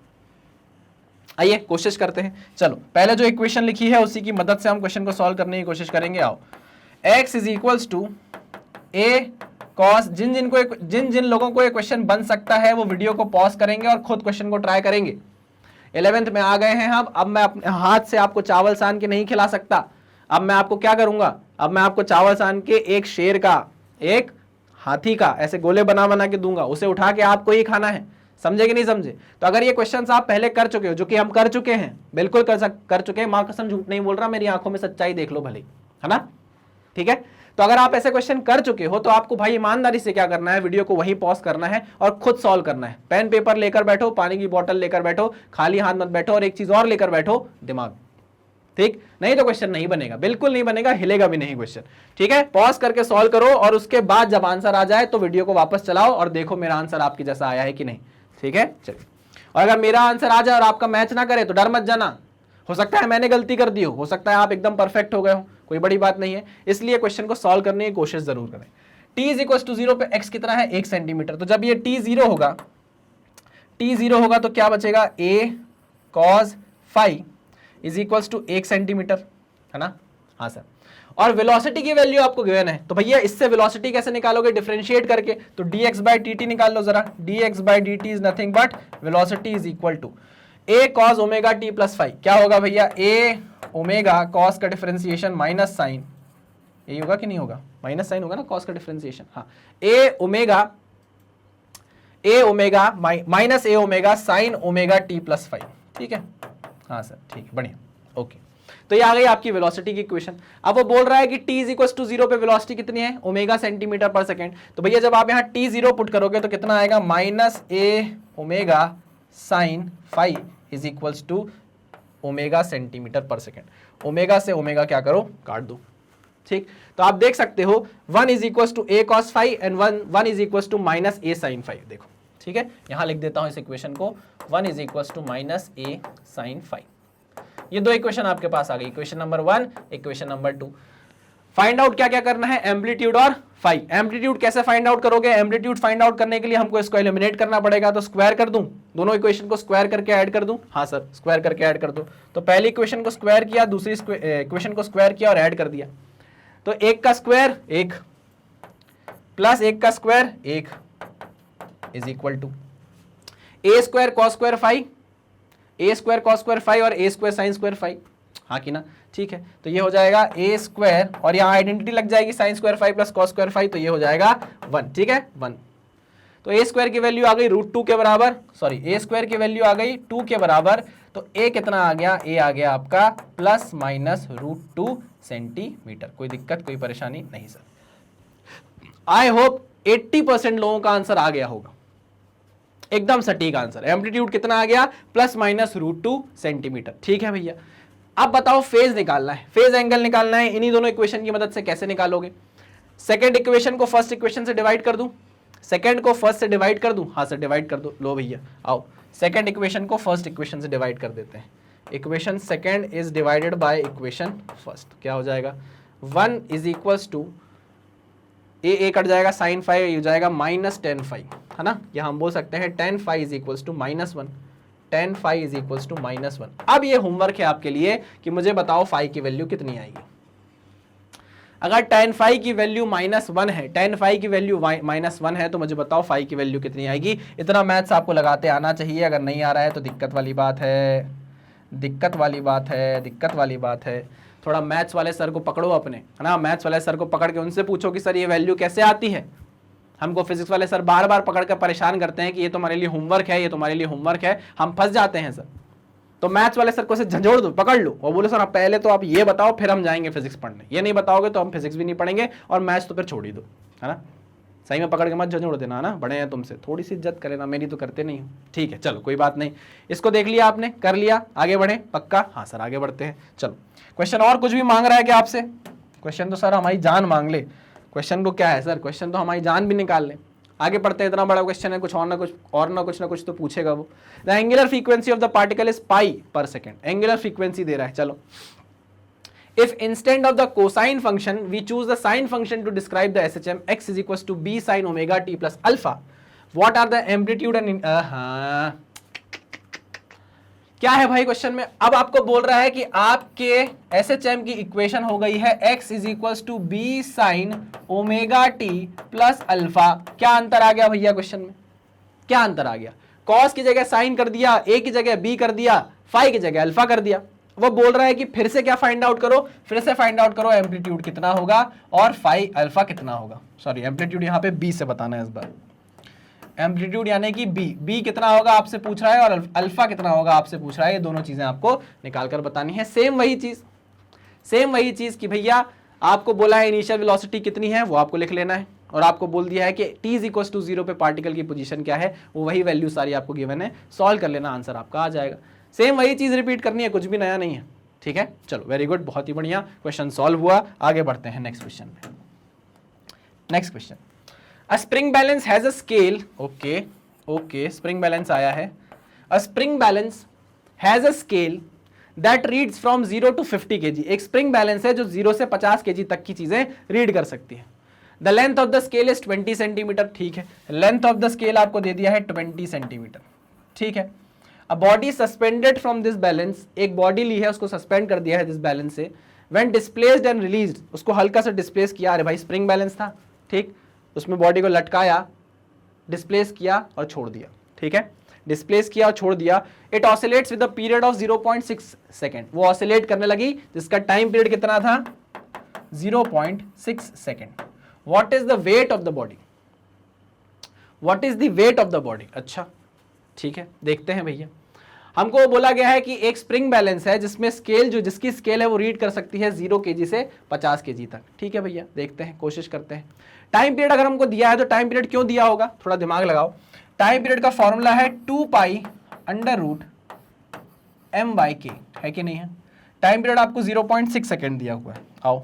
आइए कोशिश करते हैं। चलो पहले जो इक्वेशन लिखी है उसी की मदद से हम क्वेश्चन को सॉल्व करने की कोशिश करेंगे। आओ, x is equals to a cos, जिन जिन लोगों को ये क्वेश्चन बन सकता है वो वीडियो को पॉज करेंगे और खुद क्वेश्चन को ट्राई करेंगे। 11th में आ गए हैं हम, अब मैं अपने हाथ से आपको चावल सान के नहीं खिला सकता। अब मैं आपको क्या करूंगा, अब मैं आपको चावल सान के एक शेर का, एक हाथी का ऐसे गोले बना बना के दूंगा, उसे उठा के आपको ही खाना है। समझे कि नहीं समझे? तो अगर ये क्वेश्चंस आप पहले कर चुके हो, जो कि हम कर चुके हैं, बिल्कुल कर चुके हैं, मां कसम झूठ नहीं बोल रहा, मेरी आंखों में सच्चाई देख लो भले, है ना, ठीक है। तो अगर आप ऐसे क्वेश्चन कर चुके हो तो आपको भाई ईमानदारी से क्या करना है, वीडियो को वहीं पॉज करना है और खुद सॉल्व करना है। पेन पेपर लेकर बैठो, पानी की बोतल लेकर बैठो, खाली हाथ मत बैठो, और एक चीज और लेकर बैठो, दिमाग, ठीक। नहीं तो क्वेश्चन नहीं बनेगा, बिल्कुल नहीं बनेगा, हिलेगा भी नहीं क्वेश्चन, ठीक है। पॉज करके सॉल्व करो और उसके बाद जब आंसर आ जाए तो वीडियो को वापस चलाओ और देखो मेरा आंसर आपके जैसा आया है कि नहीं, ठीक है। चलिए, और अगर मेरा आंसर आ जाए और आपका मैच ना करे तो डर मत जाना, हो सकता है मैंने गलती कर दी हो सकता है आप एकदम परफेक्ट हो गए हो, कोई बड़ी बात नहीं है। इसलिए क्वेश्चन को सॉल्व करने की कोशिश जरूर करें। t इज इक्वल टू 0 पे x कितना है, 1 सेंटीमीटर। तो जब ये t 0 होगा, t 0 होगा तो क्या बचेगा, a cos phi is equal to 1 centimetre, है ना। हाँ सर, और वेलोसिटी की वैल्यू आपको गिवन है, तो भैया इससे वेलोसिटी कैसे निकालोगे, डिफरेंशिएट करके। तो dx बाई dt निकाल लो जरा, dx by dt is nothing but velocity is equal to a cos omega t plus five. क्या होगा भैया, a ओमेगा cos का डिफरेंशिएशन माइनस साइन, यही होगा कि नहीं होगा, माइनस साइन होगा ना cos का डिफरेंशिएशन, हाँ, a omega minus a omega sign omega t plus five, ठीक है। हाँ सर ठीक है, बढ़िया, ओके। तो ये आ गई आपकी वेलोसिटी की इक्वेशन। अब वो बोल रहा है कि t इज इक्वल टू 0 पे वेलोसिटी कितनी है, ओमेगा सेंटीमीटर पर सेकेंड। तो भैया जब आप यहाँ t 0 पुट करोगे तो कितना आएगा, minus a omega sine five is equals to omega centimetre पर सेकेंड। ओमेगा से ओमेगा क्या करो, काट दो, ठीक। तो आप देख सकते हो 1 is equals to a cos five and 1 is equals to minus a sine five. देखो ठीक है, यहां लिख देता हूं इस इक्वेशन को, 1 is equals to minus a sine five. ये दो इक्वेशन आपके पास आ गई, equation number 1, equation number 2। Find out क्या क्या करना है, एम्पलीट्यूड और फाई। एम्पलीट्यूड कैसे फाइंड आउट करोगे, एम्पलीट्यूड फाइंड आउट करने के लिए हमको इसको एलिमिनेट करना पड़ेगा, तो स्क्वायर कर दूं, दोनों इक्वेशन को स्क्वायर करके ऐड कर दूं। हाँ सर, स्क्वायर करके ऐड कर दूं। तो पहली इक्वेशन को स्क्वायर किया, दूसरी इक्वेशन को स्क्वायर किया और ऐड कर दिया। तो 1 का स्क्वायर 1 प्लस 1 का square 1 is equal to a square cos square 5, a square cos square 5 और ए स्क्वायर साइन स्क्वायर 5। हाँ कि ना, ठीक है। तो ये हो जाएगा ए स्क्वायर और यहाँ आइडेंटिटी लग जाएगी sine square 5 plus cos square 5, तो ये हो जाएगा 1। ठीक है 1। तो ए स्क्वायर की वैल्यू आ गई √2 के बराबर, सॉरी ए स्क्वायर की वैल्यू आ गई 2 के बराबर। तो ए कितना आ गया, ए आ गया आपका प्लस माइनस √2 सेंटीमीटर। कोई दिक्कत कोई परेशानी नहीं सर। आई होप 80% लोगों का आंसर आ गया होगा, एकदम सटीक आंसर। एम्पलीट्यूड कितना आ गया, प्लस माइनस √2 सेंटीमीटर। ठीक है भैया, अब बताओ फेज निकालना है, फेज एंगल निकालना है। इन्हीं दोनों इक्वेशन की मदद से कैसे निकालोगे। सेकंड इक्वेशन को फर्स्ट इक्वेशन से डिवाइड कर दूं, सेकंड को फर्स्ट से डिवाइड कर दूं। हाँ सर डिवाइड कर दो, लो भैया आओ, सेकंड इक्वेशन को फर्स्ट इक्वेशन से डिवाइड कर देते हैं। Equation second is divided by equation first, क्या हो जाएगा 1 is equals to a cut जाएगा साइन 5 हो जाएगा माइनस टेन 5, है ना। या हम बोल सकते हैं tan 5 is equals to -1, tan 5 is equals to -1। अब ये होमवर्क है आपके लिए कि मुझे बताओ 5 की वैल्यू कितनी आएगी। अगर टेन 5 की वैल्यू -1 है, टेन 5 की वैल्यू -1 है, तो मुझे बताओ 5 की वैल्यू कितनी आएगी। इतना मैथ्स आपको लगाते आना चाहिए, अगर नहीं आ रहा है तो दिक्कत वाली बात है, दिक्कत वाली बात है, दिक्कत वाली बात है। थोड़ा मैथ्स वाले सर को पकड़ो अपने, है ना। मैथ्स वाले सर को पकड़ के उनसे पूछो कि सर ये वैल्यू कैसे आती है। हमको फिजिक्स वाले सर बार बार पकड़ कर परेशान करते हैं कि ये तुम्हारे लिए होमवर्क है, ये तुम्हारे लिए होमवर्क है, हम फंस जाते हैं सर। तो मैथ्स वाले सर को से झंझोड़ दो, पकड़ लो और बोलो सर आप पहले तो आप ये बताओ, फिर हम जाएंगे फिजिक्स पढ़ने। ये नहीं बताओगे तो हम फिजिक्स भी नहीं पढ़ेंगे और मैथ्स तो फिर छोड़ ही दो, है ना। सही में पकड़ के मत झंझोड़ देना, है ना। बड़े हैं तुमसे, थोड़ी सी इज्जत करें ना, मेरी तो करते नहीं हो। ठीक है चलो कोई बात नहीं, इसको देख लिया आपने, कर लिया, आगे बढ़े पक्का। हाँ सर आगे बढ़ते हैं। चलो क्वेश्चन और कुछ भी मांग रहा है क्या आपसे? क्वेश्चन तो सर हमारी जान मांग ले। क्वेश्चन को क्या है सर, क्वेश्चन तो हमारी जान भी निकाल ले। आगे पढ़ते हैं, इतना बड़ा क्वेश्चन है, कुछ ना कुछ तो पूछेगा वो। The angular frequency of the particle is pi पर सेकेंड। एंगुलर फ्रीक्वेंसी दे रहा है। चलो, if instead of the cosine function we choose the sine function to describe the SHM, x is equals to b sin omega t plus alpha, what are the amplitude and क्या है भाई question में? अब आपको बोल रहा है कि आपके SHM की इक्वेशन हो गई है x is equals to b sin omega t plus alpha। क्या अंतर आ गया भैया क्वेश्चन में? क्या अंतर आ गया? cos की जगह sin कर दिया, a की जगह b कर दिया, phi की जगह अल्फा कर दिया। वो बोल रहा है कि फिर से क्या फाइंड आउट करो, फिर से फाइंड आउट करो एम्पलीट्यूड कितना होगा और फाई अल्फा कितना होगा। सॉरी एम्पलीट्यूड यहाँ पे बी से बताना है इस बार। एम्पलीट्यूड यानी कि बी कितना होगा आपसे पूछ रहा है और अल्फा कितना होगा आपसे पूछ रहा है। ये दोनों चीजें आपको निकाल कर बतानी है। सेम वही चीज कि भैया आपको बोला है इनिशियल वेलोसिटी कितनी है वो आपको लिख लेना है, और आपको बोल दिया है कि t इज इक्वल टू 0 पे पार्टिकल की पोजीशन क्या है, वो वही वैल्यू सारी आपको गिवन है, सॉल्व कर लेना, आंसर आपका आ जाएगा। सेम वही चीज रिपीट करनी है, कुछ भी नया नहीं है। ठीक है चलो वेरी गुड, बहुत ही बढ़िया, क्वेश्चन सॉल्व हुआ। आगे बढ़ते हैं नेक्स्ट क्वेश्चन में। Next question, a spring balance has a scale. Okay spring balance आया है। अ spring balance has a scale that reads from 0 to 50 kg। एक स्प्रिंग बैलेंस है जो 0 से 50 kg तक की चीजें रीड कर सकती है। The length of the scale is 20 centimetre. ठीक है, लेंथ ऑफ द स्केल आपको दे दिया है 20 सेंटीमीटर। ठीक है, a body suspended from this balance, एक बॉडी ली है उसको सस्पेंड कर दिया है दिस बैलेंस से। व्हेन डिस्प्लेस्ड एंड रिलीज्ड, उसको हल्का सा डिस्प्लेस किया। अरे भाई स्प्रिंग बैलेंस था, ठीक, उसमें बॉडी को लटकाया, डिस्प्लेस किया और छोड़ दिया। ठीक है, डिस्प्लेस किया और छोड़ दिया। It oscillates with a period of 0.6 second. वो ऑसिलेट करने लगी जिसका टाइम पीरियड कितना था 0.6 second. What is the weight of the body? What is the weight of the body? अच्छा ठीक है, देखते हैं भैया। हमको बोला गया है कि एक स्प्रिंग बैलेंस है जिसमें स्केल, जो जिसकी स्केल है वो रीड कर सकती है 0 kg से 50 kg तक। ठीक है भैया, देखते हैं, कोशिश करते हैं। टाइम पीरियड अगर हमको दिया है तो टाइम पीरियड क्यों दिया होगा, थोड़ा दिमाग लगाओ। टाइम पीरियड का फॉर्मूला है 2 पाई अंडर रूट m/k, है कि नहीं है? टाइम पीरियड आपको 0.6 सेकेंड दिया हुआ है। आओ,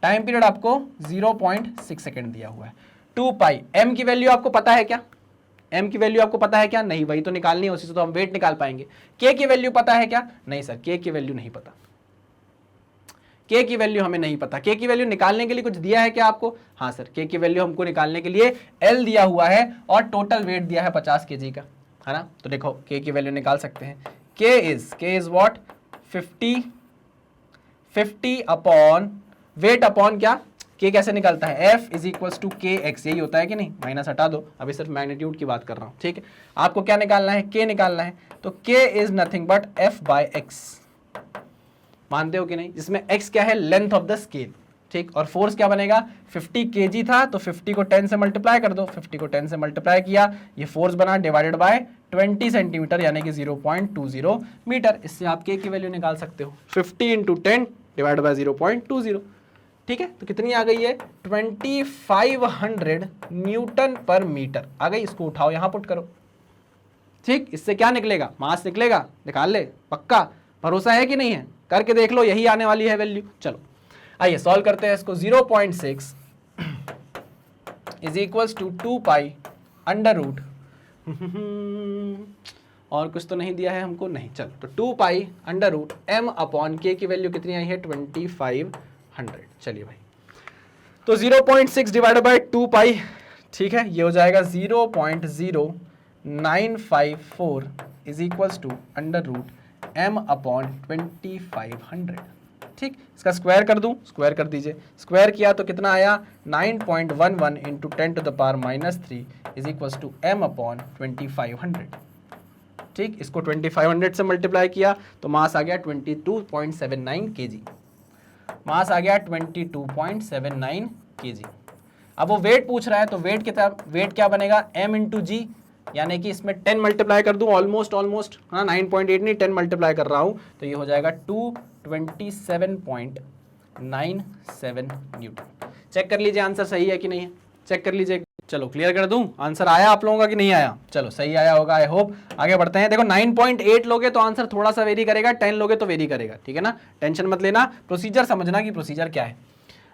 टाइम पीरियड आपको 0.6 सेकेंड दिया हुआ है। 2 पाई, m की वैल्यू आपको पता है क्या? m की वैल्यू आपको पता है क्या? नहीं, वही तो निकालनी है, उसी से तो हम वेट निकाल पाएंगे। k की वैल्यू पता है क्या? नहीं सर, k की वैल्यू नहीं पता, k की वैल्यू हमें नहीं पता। k की वैल्यू निकालने के लिए कुछ दिया है क्या आपको? हाँ सर, k की वैल्यू हमको निकालने के लिए l दिया हुआ है और टोटल वेट दिया है 50 kg का, है ना। तो देखो k की वैल्यू निकाल सकते हैं। k is what? 50 upon weight upon क्या? k कैसे निकलता है? f इज इक्वल्स टू के एक्स, यही होता है कि नहीं? माइनस हटा दो, अभी सिर्फ मैग्नीट्यूड की बात कर रहा हूँ, ठीक है। आपको क्या निकालना है? k निकालना है। तो k is nothing but f by x, मानते हो कि नहीं? जिसमें x क्या है? लेंथ ऑफ द स्केल, ठीक। और फोर्स क्या बनेगा? 50 kg था तो 50 को 10 से मल्टीप्लाई कर दो, 50 को 10 से मल्टीप्लाई किया, ये फोर्स बना डिवाइडेड बाय 20 सेंटीमीटर यानी कि 0.20 मीटर। इससे आप k की वैल्यू निकाल सकते हो, 50 इंटू 10 डिवाइड बाय 0.20, ठीक है। तो कितनी आ गई है? 2500 न्यूटन पर मीटर आ गई। इसको उठाओ, यहां पुट करो, ठीक। इससे क्या निकलेगा? मास निकलेगा, निकाल ले, पक्का भरोसा है कि नहीं है? करके देख लो, यही आने वाली है वैल्यू। चलो आइए सॉल्व करते हैं इसको। 0.6 is equals to 2 pi under root और कुछ तो नहीं दिया है हमको, नहीं, चलो तो 2 पाई under root m upon k की वैल्यू कितनी आई है? 2500। चलिए भाई, तो 0.6 डिवाइडेड बाय 2 पाई, ठीक है, ये हो जाएगा 0.0954 is equals to under root m upon 2500, ठीक। इसका स्क्वायर कर दूं, स्क्वायर कर दीजिए। स्क्वायर किया तो कितना आया? 9.11 into 10 to the power -3 is equals to m upon 2500, ठीक। इसको 2500 से मल्टीप्लाई किया तो मास आ गया 22.79 kg, मास आ गया 22.79 kg। अब वो वेट पूछ रहा है तो वेट क्या बनेगा? m इंटू जी, यानी कि इसमें 10 मल्टीप्लाई कर दूं, ऑलमोस्ट हाँ 9.8 नहीं 10 मल्टीप्लाई कर रहा हूं, तो ये हो जाएगा 227.97 न्यूटन। चेक कर लीजिए आंसर सही है कि नहीं है, चेक कर लीजिए। चलो क्लियर कर दूं, आंसर आया आप लोगों का कि नहीं आया? चलो सही आया होगा, आई होप। आगे बढ़ते हैं। देखो 9.8 लोगे तो आंसर थोड़ा सा वेरी करेगा, 10 लोगे तो वेरी करेगा, ठीक है ना। टेंशन मत लेना, प्रोसीजर समझना कि प्रोसीजर क्या है।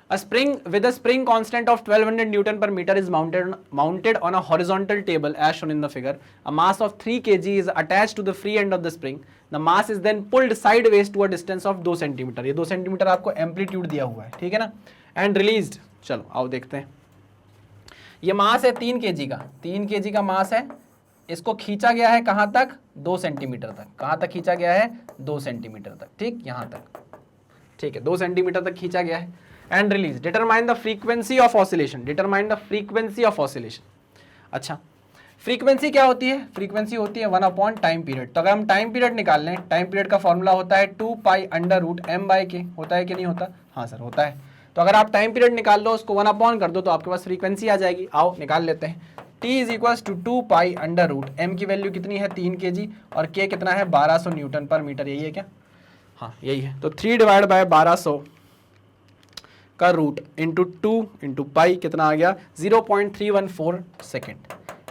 A spring with a spring constant of 1200 Newton per meter is mounted on a horizontal table as shown in the figure. A mass of 3 kg is attached to the free end of the spring. The mass is then pulled sideways to a distance of 2 cm. ये 2 cm आपको amplitude दिया हुआ है, ठीक है ना। And released, चलो आओ देखते हैं। ये मास है 3 kg का, 3 kg का मास है। इसको खींचा गया है कहाँ तक? 2 सेंटीमीटर तक। कहाँ तक खींचा गया है? 2 सेंटीमीटर तक, ठीक, यहाँ तक, ठीक है, 2 सेंटीमीटर तक खींचा गया है। And release, determine the frequency of oscillation, determine the frequency of oscillation. अच्छा, फ्रीक्वेंसी क्या होती है? फ्रीक्वेंसी होती है 1 अपॉन टाइम पीरियड। तो अगर हम टाइम पीरियड निकाल लें, टाइम पीरियड का फॉर्मूला होता है 2 पाई under root m by k, होता है कि नहीं होता? हाँ सर होता है। तो अगर आप टाइम पीरियड निकाल लो, उसको 1 अपॉन कर दो तो आपके पास फ्रीक्वेंसी आ जाएगी। आओ निकाल लेते हैं। t is equals to 2 pi under root, m की वैल्यू कितनी है? 3 kg और k कितना है? 1200 न्यूटन पर मीटर, यही है क्या? हाँ यही है। तो 3 डिवाइड बाय 1200 का रूट इंटू 2 इंटू पाई कितना आ गया? 0.314 सेकेंड।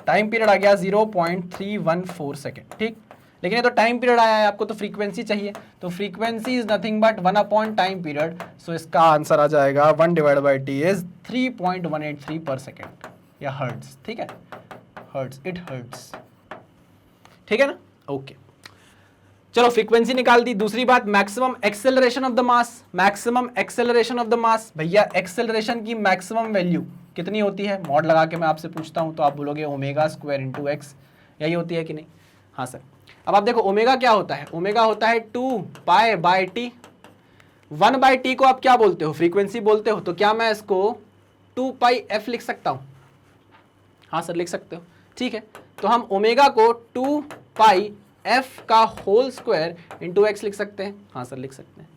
टाइम पीरियड आ गया 0.314 सेकेंड, ठीक। लेकिन ये तो टाइम पीरियड आया है, आपको तो फ्रीक्वेंसी चाहिए। तो frequency is nothing but 1 upon time period, so इसका आंसर आ जाएगा 1 डिवाइड बाई टी इज 3.183 पर सेकेंड, या हर्ट्ज, ठीक है, हर्ट्ज, इट हर्ट्ज, ठीक है ना। ओके चलो फ्रीक्वेंसी निकाल दी। दूसरी बात, maximum acceleration of the mass, maximum acceleration of the mass. भैया एक्सेलरेशन की मैक्सिमम वैल्यू कितनी होती है? मॉड लगा के मैं आपसे पूछता हूं तो आप बोलोगे ओमेगा स्क्वायर इंटू एक्स, यही होती है कि नहीं? हाँ सर। अब आप देखो ओमेगा क्या होता है? ओमेगा होता है 2 pi by t. 1 by t को आप क्या बोलते हो? फ्रीक्वेंसी बोलते हो। तो क्या मैं इसको 2 पाई एफ लिख सकता हूं? हाँ सर लिख सकते हो, ठीक है। तो हम ओमेगा को 2 पाई एफ का होल स्क्वायर इंटू एक्स लिख सकते हैं। हाँ सर लिख सकते हैं,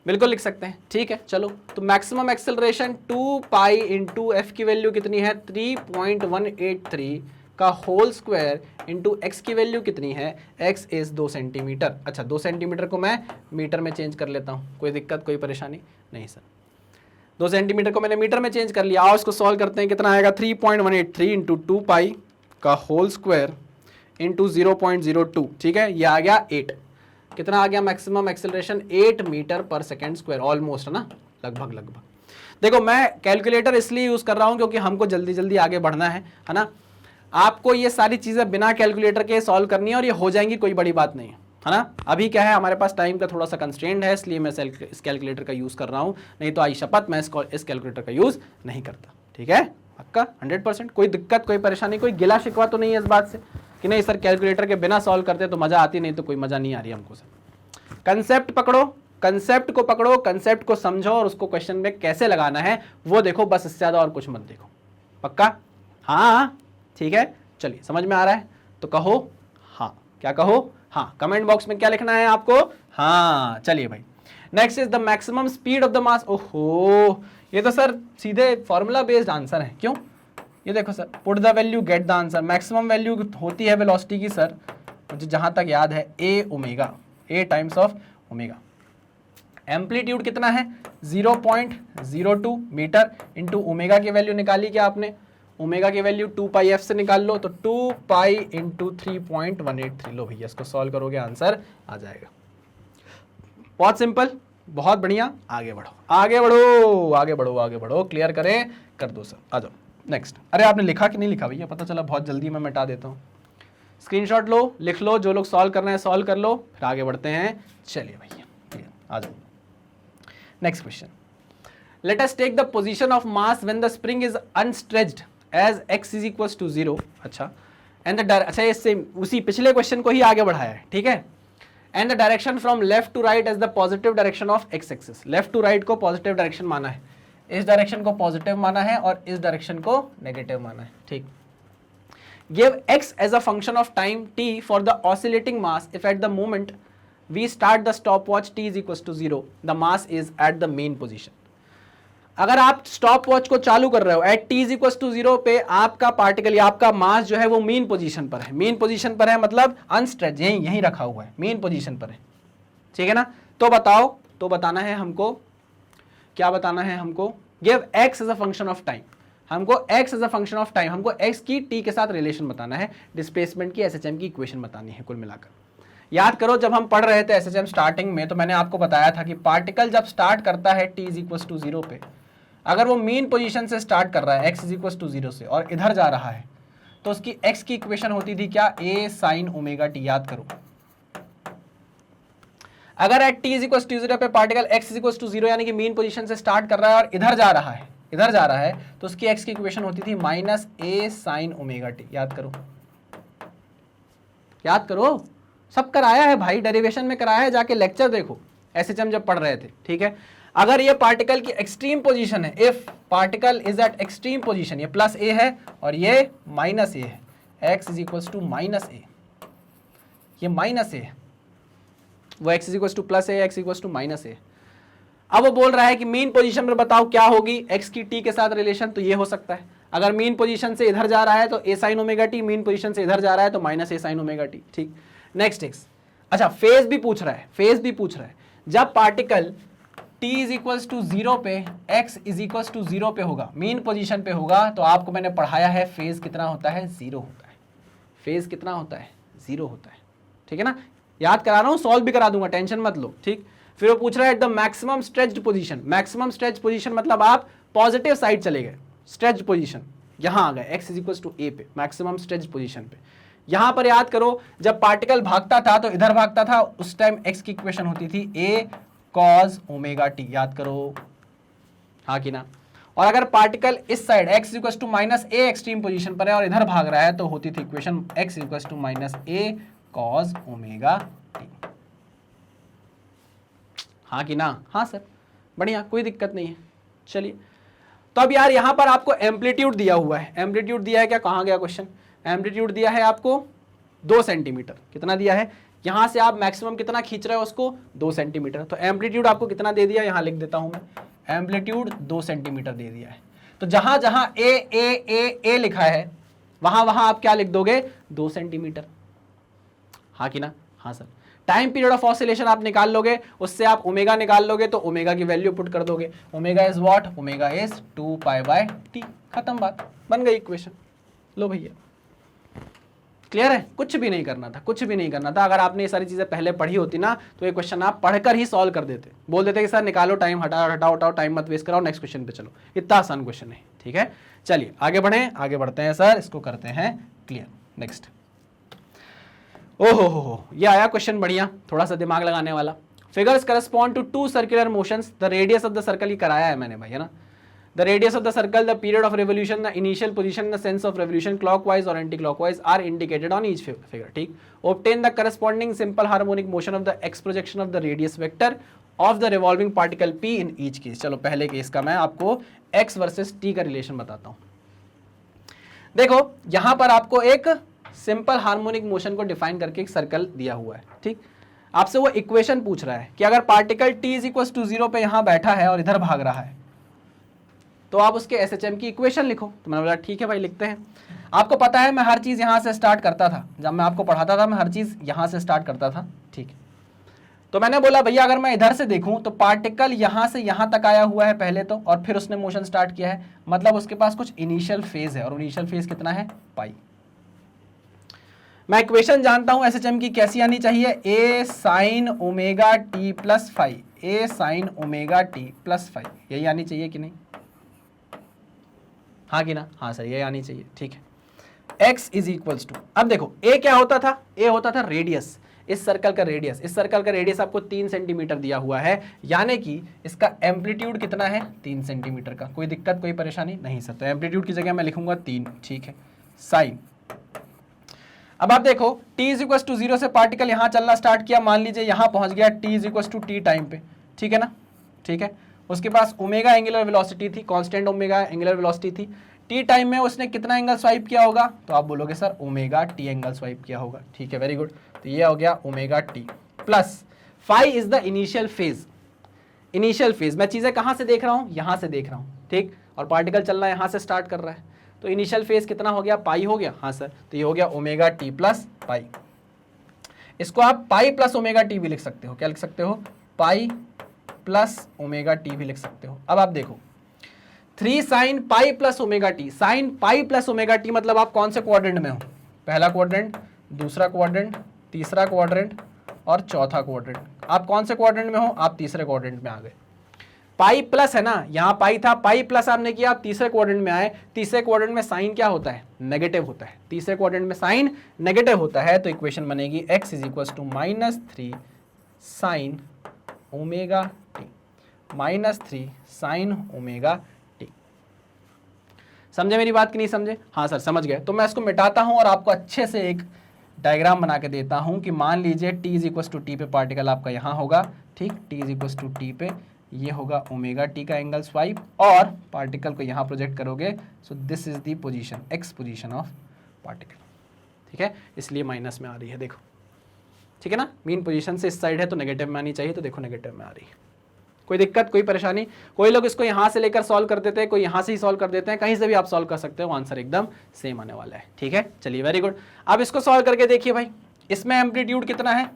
बिल्कुल लिख सकते हैं, ठीक है। चलो तो maximum acceleration 2 pi into F की वैल्यू कितनी है? 3.183 का होल स्क्वायर इंटू एक्स की वैल्यू कितनी है? X is 2 centimetre. अच्छा 2 सेंटीमीटर को मैं मीटर में चेंज कर लेता हूँ, कोई दिक्कत कोई परेशानी नहीं सर। 2 सेंटीमीटर को मैंने मीटर में चेंज कर लिया। आओ इसको सॉल्व करते हैं। कितना आएगा? 3.183 इंटू 2 पाई का होल स्क्वायर इंटू 0.02, ठीक है, ये आ गया 8। कितना आ गया मैक्सिमम एक्सेलरेशन? 8 मीटर पर सेकेंड स्क्वायर, ऑलमोस्ट है ना, लगभग। देखो मैं कैलकुलेटर इसलिए यूज कर रहा हूं क्योंकि हमको जल्दी जल्दी आगे बढ़ना है ना। आपको ये सारी चीजें बिना कैलकुलेटर के सॉल्व करनी है और ये हो जाएंगी, कोई बड़ी बात नहीं है ना। अभी क्या है, हमारे पास टाइम का थोड़ा सा कंस्ट्रेंट है, इसलिए मैं इस कैलकुलेटर का यूज कर रहा हूं, नहीं तो आई शपथ मैं इस कैलकुलेटर का यूज नहीं करता। ठीक है, पक्का 100%। कोई दिक्कत, कोई परेशानी, कोई गिला शिकवा तो नहीं है इस बात से कि नहीं सर कैलकुलेटर के बिना सॉल्व करते तो मजा आती, नहीं तो कोई मजा नहीं आ रही हमको सर। कंसेप्ट पकड़ो, कंसेप्ट को पकड़ो, कंसेप्ट को समझो और उसको क्वेश्चन में कैसे लगाना है वो देखो, बस इससे ज्यादा और कुछ मत देखो। पक्का? हाँ ठीक है, चलिए समझ में आ रहा है तो कहो हाँ। क्या कहो? हाँ। कमेंट बॉक्स में क्या लिखना है आपको? हाँ। चलिए भाई, next is the maximum speed of the mass. ओहो, ये तो सर सीधे फॉर्मूला बेस्ड आंसर है। क्यों? ये देखो sir, put the value get the answer. Maximum value होती है वेलोसिटी की सर, मुझे जहां तक याद है A omega, A times of omega. Amplitude कितना है? 0.02 मीटर इंटू ओमेगा की वैल्यू निकाली क्या आपने? ओमेगा की वैल्यू 2 पाई एफ से निकाल लो, तो 2 पाई इंटू 3.183। लो भैया, इसको सॉल्व करोगे आंसर आ जाएगा। बहुत सिंपल, बहुत बढ़िया। आगे बढ़ो, आगे बढ़ो, आगे बढ़ो, आगे बढ़ो। क्लियर करें? कर दो सर, आ जाओ नेक्स्ट। अरे आपने लिखा कि नहीं लिखा भैया? पता चला बहुत जल्दी मैं मिटा देता हूँ। स्क्रीनशॉट लो, लिख लो, जो लोग सॉल्व करना है सॉल्व कर लो, फिर आगे बढ़ते हैं। चलिए भैया आ जाओ। Next question, let us take the position of mass when the spring is unstretched as x is equal to 0। अच्छा, एंड द अच्छा, ये सेम उसी पिछले क्वेश्चन को ही आगे बढ़ाया है। ठीक है, and the direction from left to right as the positive direction of x axis. Left to right को पॉजिटिव डायरेक्शन माना है, इस डायरेक्शन को पॉजिटिव माना है और इस डायरेक्शन को नेगेटिव माना है। ठीक, give x as a function of time t for the oscillating mass if at the moment we start the stop watch t is equal to 0 the mass is at the mean position. अगर आप stop watch को चालू कर रहे हो at t is equal to 0 पे, आपका particle या आपका मास जो है वो मेन पोजीशन पर है। मेन पोजीशन पर है मतलब अनस्ट्रेच, यहीं रखा हुआ है, मेन पोजीशन पर है। ठीक है ना? तो बताओ, तो बताना है हमको, क्या बताना है हमको? Give x as a function of time. हमको x as a function of time, हमको x की t के साथ रिलेशन बताना है, डिस्प्लेसमेंट की SHM की इक्वेशन बतानी है। कुल मिलाकर याद करो, जब हम पढ़ रहे थे SHM स्टार्टिंग में, तो मैंने आपको बताया था कि पार्टिकल जब स्टार्ट करता है t इज इक्वल टू 0 पे, अगर वो मेन पोजीशन से स्टार्ट कर रहा है x इज इक्वल टू 0 से और इधर जा रहा है, तो उसकी x की इक्वेशन होती थी क्या? a sine omega t। याद करो, अगर at t is equal to 0 पे particle x is equal to 0 यानी कि मेन पोजीशन से स्टार्ट कर रहा है और इधर जा रहा है, इधर जा रहा है, तो उसकी x की इक्वेशन होती थी minus a sine omega t। याद करो, याद करो, सब कराया है भाई, डेरिवेशन में कराया है, जाके लेक्चर देखो SHM जब पढ़ रहे थे। ठीक है, अगर ये पार्टिकल की एक्सट्रीम पोजीशन है, if particle is at extreme position, ये प्लस a है और ये माइनस a है, x is equal to minus a, ये माइनस a है, वो x is equal to plus a, x equal to minus a। अब वो बोल रहा है कि मेन पोजीशन पर बताओ क्या होगी x की t के साथ रिलेशन, तो ये हो सकता है, अगर मेन पोजीशन से इधर जा रहा है तो a sine omega t, main position से इधर जा रहा है तो minus a sine omega t। ठीक, नेक्स्ट x। अच्छा, फेज भी पूछ रहा है, फेज भी पूछ रहा है। जब particle t is equal to 0 पे, x इज इक्वल टू 0 पे होगा, मेन पोजीशन पे होगा, तो आपको मैंने पढ़ाया है फेज कितना होता है? 0 होता है। फेज कितना होता है? 0 होता है। ठीक है ना? याद करा रहा हूं, सॉल्व भी करा दूंगा, टेंशन मत लो। ठीक, फिर वो पूछ रहा है at the maximum stretched position. Maximum stretch position मतलब आप पॉजिटिव साइड चले गए, स्ट्रेच पोजीशन यहां आ गए, x is equal to a पे, मैक्सिमम स्ट्रेच पोजीशन पे। यहां पर याद करो, जब पार्टिकल भागता था तो इधर भागता था, उस टाइम x की इक्वेशन होती थी a cos ओमेगा t। याद करो, हाँ कि ना? और अगर पार्टिकल इस side x equal to minus a extreme position पर है और इधर भाग रहा है, तो होती थी equation x equal to minus a cos omega t। हाँ कि ना? हाँ सर, बढ़िया, कोई दिक्कत नहीं है। चलिए, तो अब यार यहां पर आपको एम्पलीट्यूड दिया हुआ है, एम्पलीट्यूड दिया है क्या? कहां गया क्वेश्चन? एम्पलीट्यूड दिया है आपको 2 सेंटीमीटर। कितना दिया है? यहां से आप मैक्सिमम कितना खींच रहे हो उसको? 2 सेंटीमीटर। तो एम्पलीट्यूड आपको कितना दे दिया? यहां लिख देता हूं मैं, एम्पलीट्यूड 2 सेंटीमीटर दे दिया है। तो जहां जहां ए लिखा है, वहां वहां आप क्या लिख दोगे? 2 सेंटीमीटर। हाँ कि ना? हाँ sir. Time period of oscillation आप निकाल लोगे, उससे आप ओमेगा निकाल लोगे, तो ओमेगा की वैल्यू पुट कर दोगे। Omega is what? Omega is 2 pi by T. खत्म बात, बन गई इक्वेशन। लो भैया, क्लियर है? कुछ भी नहीं करना था, कुछ भी नहीं करना था। अगर आपने ये सारी चीजें पहले पढ़ी होती ना, तो ये क्वेश्चन आप पढ़कर ही सॉल्व कर देते, बोल देते कि सर निकालो, टाइम हटाओ, टाइम मत वेस्ट कराओ, नेक्स्ट क्वेश्चन पे चलो। इतना आसान क्वेश्चन है। ठीक है, चलिए आगे बढ़ें, आगे बढ़ते हैं सर, इसको करते हैं क्लियर। नेक्स्ट। ओहो हो, ये आया क्वेश्चन बढ़िया, थोड़ा सा दिमाग लगाने वाला। Figures correspond to two circular motions, the radius of the circle, ये कराया है मैंने भाई, है ना। The radius of the circle, the period of revolution, the initial position, the sense of revolution clockwise और anti clockwise are indicated on each figure, ठीक। Obtain the corresponding simple harmonic motion of the X projection of the radius vector of the revolving particle P in each case. चलो पहले case का मैं आपको x versus T का relation बताता हूं। देखो यहां पर आपको एक सिंपल हार्मोनिक मोशन को डिफाइन करके एक सर्कल दिया हुआ है, ठीक। आपसे वो इक्वेशन पूछ रहा है कि अगर particle t is equal to 0 पे यहां बैठा है और इधर भाग रहा है तो आप उसके SHM की इक्वेशन लिखो। तो मैंने बोला ठीक है भाई लिखते हैं। आपको पता है मैं हर चीज यहां से स्टार्ट करता था, जब मैं आपको पढ़ाता था मैं हर चीज यहां से स्टार्ट करता था, ठीक है। तो मैंने बोला भैया अगर मैं इधर से देखूं तो पार्टिकल यहां से यहां तक आया हुआ है पहले तो, और फिर उसने मोशन स्टार्ट किया है, मतलब उसके पास कुछ इनिशियल फेज है, और इनिशियल फेज कितना है, पाई। मैं इक्वेशन जानता हूं SHM की कैसी आनी चाहिए, a sin omega t plus five, a sin omega t plus five, यही आनी चाहिए कि नहीं, हाँ कि ना, हाँ सर यही आनी चाहिए, ठीक है। x इज इक्वल्स टू, अब देखो a क्या होता था, a होता था रेडियस, इस सर्कल का रेडियस, इस सर्कल का रेडियस आपको 3 सेंटीमीटर दिया हुआ है, यानी कि इसका एम्पलीट्यूड कितना है, 3 सेंटीमीटर का। कोई दिक्कत कोई परेशानी नहीं सर, तो एम्पलीट्यूड की जगह मैं लिखूंगा 3, ठीक है। साइन, अब आप देखो t इज इक्वल टू 0 से पार्टिकल यहां चलना स्टार्ट किया, मान लीजिए यहां पहुंच गया t is equal to t time पे, ठीक है ना, ठीक है। उसके पास ओमेगा एंगुलर वेलोसिटी थी, कांस्टेंट ओमेगा एंगुलर वेलोसिटी थी, टी टाइम में उसने कितना एंगल स्वाइप किया होगा, तो आप बोलोगे sir omega T angle swipe किया होगा, ठीक है, वेरी गुड। तो ये हो गया omega t plus five is the initial phase. Initial phase मैं चीजें कहां से देख रहा हूं, यहां से देख रहा हूं, ठीक, और पार्टिकल चलना यहां से स्टार्ट कर रहा है, तो इनिशियल फेज कितना हो गया, पाई हो गया, हाँ सर, तो ये हो गया ओमेगा टी प्लस पाई। इसको आप पाई प्लस ओमेगा टी भी लिख सकते हो, क्या लिख सकते हो, पाई प्लस ओमेगा टी भी लिख सकते हो। अब आप देखो 3 sine pi plus omega T, sine pi plus omega T मतलब आप कौन से क्वाड्रेंट में हो, पहला क्वाड्रेंट, दूसरा क्वाड्रेंट, तीसरा क्वाड्रेंट और चौथा क्वाड्रेंट। आप कौन से क्वाड्रेंट में हो, आप तीसरे क्वाड्रेंट में आ गए। पाई प्लस है ना, यहाँ पाई था, पाई प्लस आपने किया, आप तीसरे क्वाड्रेंट में आए। तीसरे क्वाड्रेंट में साइन क्या होता है, नेगेटिव होता है, तीसरे क्वाड्रेंट में साइन नेगेटिव होता है, तो इक्वेशन बनेगी x is equal to -3 sine omega t, -3 sine omega t. समझे मेरी बात कि नहीं समझे, हाँ सर समझ गए। तो मैं इसको मिटाता हूं और आपको अच्छे से एक डायग्राम बना के देता हूं कि मान लीजिए t is equal to t पे पार्टिकल आपका यहाँ होगा, ठीक, t is equal to t पे ये होगा ओमेगा टी का एंगल स्वाइप, और पार्टिकल को यहाँ प्रोजेक्ट करोगे, so this is the position, x position of particle, ठीक है, इसलिए माइनस में आ रही है, देखो, ठीक है ना, मीन पोजीशन से इस साइड है तो नेगेटिव में आनी चाहिए, तो देखो नेगेटिव में आ रही है। कोई दिक्कत कोई परेशानी, कोई लोग इसको यहाँ से लेकर सॉल्व कर देते हैं, कोई यहाँ से ही सॉल्व कर देते हैं, कहीं से भी आप सॉल्व कर सकते हो, आंसर एकदम सेम आने वाला है, ठीक है। चलिए वेरी गुड। अब इसको सॉल्व करके देखिए भाई, इसमें एम्पलीट्यूड कितना है,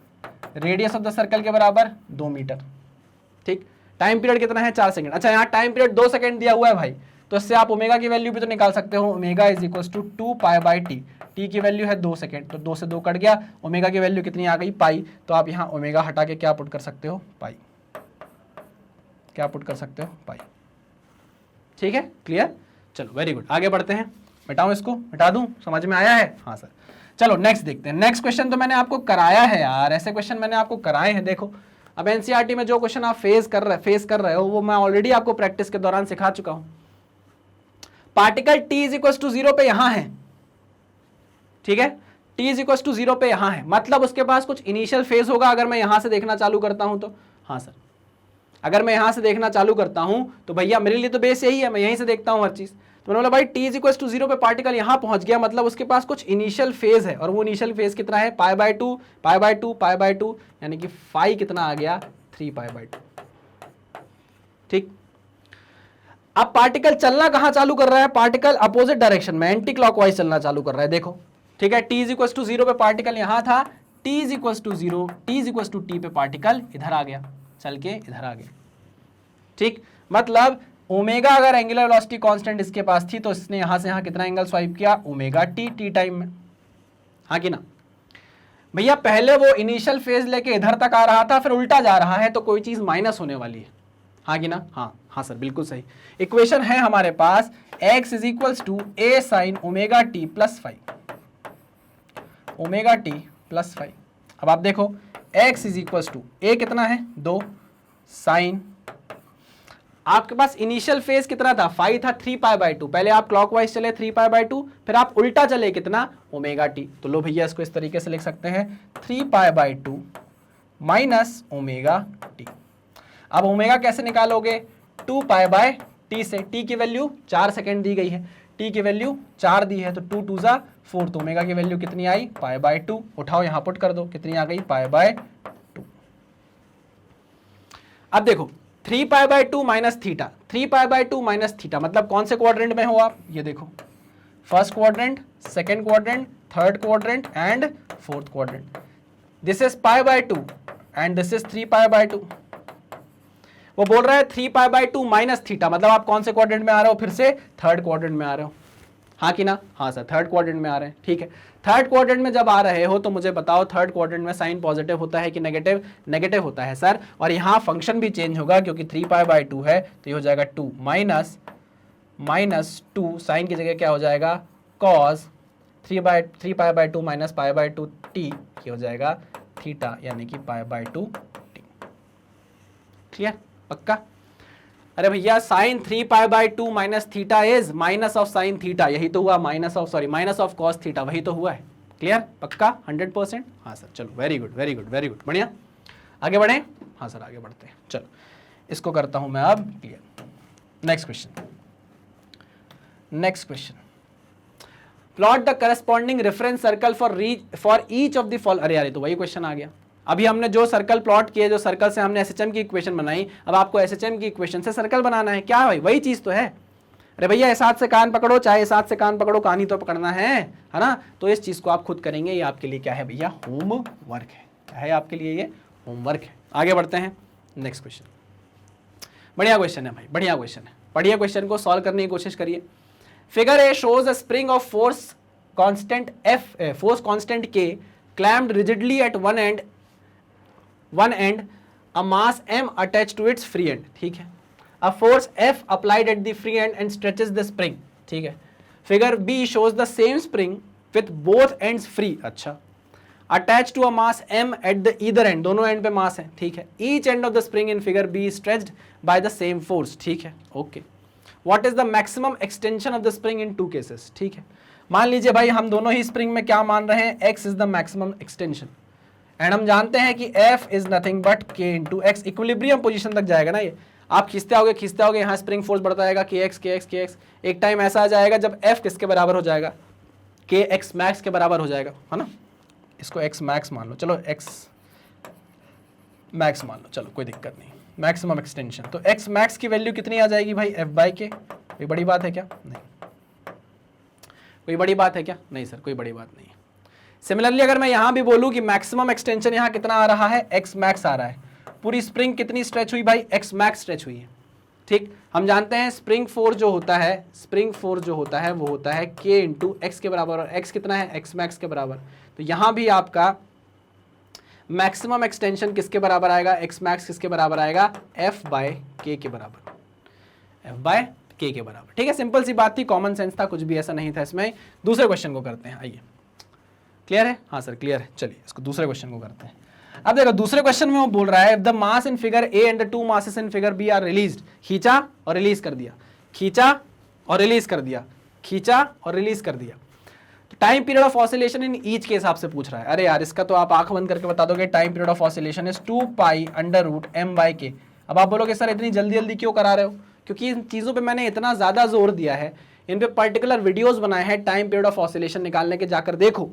रेडियस ऑफ द सर्कल के बराबर 2 मीटर, ठीक, टाइम पीरियड कितना है, 4 सेकंड। अच्छा यहाँ टाइम पीरियड 2 सेकंड दिया हुआ है भाई, तो इससे आप ओमेगा की वैल्यू भी तो निकाल सकते हो, omega is equal to 2 pi by t, t की वैल्यू है 2 सेकंड, तो 2 से 2 कट गया, ओमेगा की वैल्यू कितनी आ गई, पाई, तो आप यहाँ ओमेगा हटा के क्या पुट कर सकते हो, पाई, क्या पुट कर सकते हो, पाई, ठीक है, क्लियर। चलो वेरी गुड, आगे बढ़ते हैं। मिटाऊं इसको, मिटा दूं, समझ में आया है, हाँ सर। चलो नेक्स्ट देखते हैं। नेक्स्ट क्वेश्चन तो मैंने आपको कराया है यार, ऐसे क्वेश्चन मैंने आपको कराए हैं। देखो अब एनसीईआरटी में जो क्वेश्चन आप फेस कर रहे हो वो मैं ऑलरेडी आपको प्रैक्टिस के दौरान सिखा चुका हूं। Particle t is equal to 0 पे यहां है, ठीक है, t इज इक्वल टू 0 पे यहां है, मतलब उसके पास कुछ इनिशियल फेज होगा। अगर मैं यहां से देखना चालू करता हूं तो, हाँ सर, अगर मैं यहां से देखना चालू करता हूं तो भैया मेरे लिए तो बेस यही है, मैं यहीं से देखता हूं हर चीज। तो मैंने बोला भाई t इज इक्वल टू 0 पे पार्टिकल यहां पहुंच गया, मतलब उसके पास कुछ इनिशियल फेज है, और वो इनिशियल फेज कितना है, pi by 2 pi bye 2 pi bye 2, यानी कि फाई कितना आ गया, 3 पाई बाय 2, ठीक। अब पार्टिकल चलना कहां चालू कर रहा है, पार्टिकल अपोजिट डायरेक्शन में, एंटी क्लॉकवाइज चलना चालू कर रहा है, देखो, ठीक है। t इज इक्वल टू 0 पे पार्टिकल यहां था, t is equal to 0, t is equal to t पे पार्टिकल इधर आ गया, चल के इधर आ गया, ठीक। मतलब ओमेगा अगर एंगुलर वेलोसिटी कांस्टेंट इसके पास थी तो इसने यहां से यहां कितना एंगल स्वाइप किया, ओमेगा टी टाइम में, हाँ कि ना भैया। पहले वो इनिशियल फेज लेके इधर तक आ रहा था, फिर उल्टा जा रहा है, तो कोई चीज माइनस होने वाली है, हाँ कि ना, हाँ हाँ सर बिल्कुल सही। इक्वेशन है हमारे पास x is equal to a sine omega t plus 5, omega t plus five. अब आप देखो x is equal to a कितना है 2 साइन, आपके पास इनिशियल फेज कितना था 5 था 3π/2, पहले आप क्लॉकवाइज चले 3π/2, फिर आप उल्टा चले कितना ओमेगा टी। तो लो भैया इसको इस तरीके से लिख सकते हैं 3π/2 माइनस ओमेगा टी। अब ओमेगा कैसे निकालोगे 2π/t से, टी की वैल्यू 4 सेकेंड दी गई है, टी की वैल्यू 4 दी है तो 2 2 ज़ा 4, तो ओमेगा की वैल्यू कितनी आई π/2, उठाओ यहां पुट कर दो कितनी आ गई π/2। अब देखो 3π/2 माइनस थीटा, 3π/2 माइनस थीटा मतलब कौन से क्वाड्रेंट में हो आप, ये देखो first quadrant, second quadrant, third quadrant and fourth quadrant. This is π/2 and this is 3π/2। वो बोल रहा है 3π/2 माइनस थीटा मतलब आप कौन से क्वाड्रेंट में आ रहे हो, फिर से थर्ड क्वाड्रेंट में आ रहे हो, हाँ कि ना, हाँ सर थर्ड क्वाड्रेंट में आ रहे हैं, ठीक है। थर्ड क्वाड्रेंट में जब आ रहे हो तो मुझे बताओ थर्ड क्वाड्रेंट में साइन पॉजिटिव होता है कि नेगेटिव, नेगेटिव होता है सर, और यहाँ फंक्शन भी चेंज होगा क्योंकि 3π/2 है तो ये हो जाएगा 2 माइनस 2, साइन की जगह क्या हो जाएगा कॉस 3π/2 माइनस π/2 t, ये हो जाएगा थीटा यानी कि π/2 t। क्लियर, पक्का। अरे भैया sine 3π/2 minus theta is minus of sine theta, यही तो हुआ, माइनस ऑफ कॉस थीटा, वही तो हुआ है। क्लियर, पक्का 100%। हाँ सर चलो very good very good very good, बढ़िया, आगे बढ़े। हाँ सर आगे बढ़ते हैं, चलो इसको करता हूं मैं अब clear. Next question, plot the corresponding reference circle for each of the fall. अरे यार तो वही क्वेश्चन आ गया, अभी हमने जो सर्कल प्लॉट किए, जो सर्कल से हमने एसएचएम की इक्वेशन बनाई, अब आपको एसएचएम की इक्वेशन से सर्कल बनाना है। क्या भाई वही चीज तो है। अरे भैया इस हाथ से कान पकड़ो, चाहे इस हाथ से कान पकड़ो, कान ही तो पकड़ना है ना। तो इस चीज को आप खुद करेंगे, ये आपके लिए क्या है भैया होमवर्क है। क्या है आपके लिए, ये होमवर्क है। आगे बढ़ते हैं, नेक्स्ट क्वेश्चन। बढ़िया क्वेश्चन है भाई, बढ़िया क्वेश्चन है, पढ़िए क्वेश्चन को सॉल्व करने की कोशिश करिए। Figure A shows a spring of force constant K clamped rigidly at one end, a mass m attached to its free end, ठीक है। A force F applied at the free end and stretches the spring, ठीक है। Figure B shows the same spring with both ends free, अच्छा, attached to a mass m at the either end, दोनों and पे मास है, ठीक है। Each end of the spring in figure B is stretched by the same force, ठीक है, okay. What is the maximum extension of the spring in two cases, ठीक है। मान लीजिए भाई हम दोनों ही स्प्रिंग में क्या मान रहे हैं, x is the maximum extension, and हम जानते हैं कि f is nothing but k into x. Equilibrium position तक जाएगा ना ये, आप खींचते आओगे यहाँ स्प्रिंग फोर्स बढ़ता जाएगा kx। एक टाइम ऐसा आ जाएगा जब f किसके बराबर हो जाएगा, kx मैक्स के बराबर हो जाएगा, है ना। इसको x मैक्स मान लो, चलो x मैक्स मान लो, चलो कोई दिक्कत नहीं, मैक्सिमम एक्सटेंशन। तो x मैक्स की वैल्यू कितनी आ जाएगी भाई, f/k। कोई बड़ी बात है क्या, नहीं कोई बड़ी बात है क्या, नहीं सर कोई बड़ी बात नहीं है। सिमिलरली अगर मैं यहां भी बोलूं कि मैक्सिमम एक्सटेंशन यहां कितना आ रहा है, x मैक्स आ रहा है, पूरी स्प्रिंग कितनी स्ट्रेच हुई भाई, x मैक्स स्ट्रेच हुई है, ठीक। हम जानते हैं स्प्रिंग फोर्स जो होता है वो होता है k इंटू एक्स के बराबर, और x कितना है, x मैक्स के बराबर। तो यहां भी आपका मैक्सिमम एक्सटेंशन किसके बराबर आएगा, x मैक्स किसके बराबर आएगा, f/k के बराबर, f/k के बराबर, ठीक है। सिंपल सी बात थी, कॉमन सेंस था, कुछ भी ऐसा नहीं था इसमें। दूसरे क्वेश्चन को करते हैं, आइए। क्लियर है, हाँ सर क्लियर है, चलिए इसको दूसरे क्वेश्चन को करते हैं। अब देखो दूसरे क्वेश्चन में वो बोल रहा है the mass in figure A and the two masses in figure B are released, खींचा और रिलीज कर दिया, खींचा और रिलीज कर दिया, खींचा और रिलीज कर दिया। तो time period of oscillation in each के हिसाब से पूछ रहा है। अरे यार इसका तो आप आंख बंद करके बता दोगे, time period of oscillation is 2π√m/k। अब आप बोलोगे सर इतनी जल्दी जल्दी क्यों करा रहे हो, क्योंकि इन चीज़ों पे मैंने इतना ज़्यादा जोर दिया है, इन पे पर्टिकुलर वीडियोस बनाए हैं टाइम पीरियड ऑफ ऑसिलेशन निकालने के, जाकर देखो।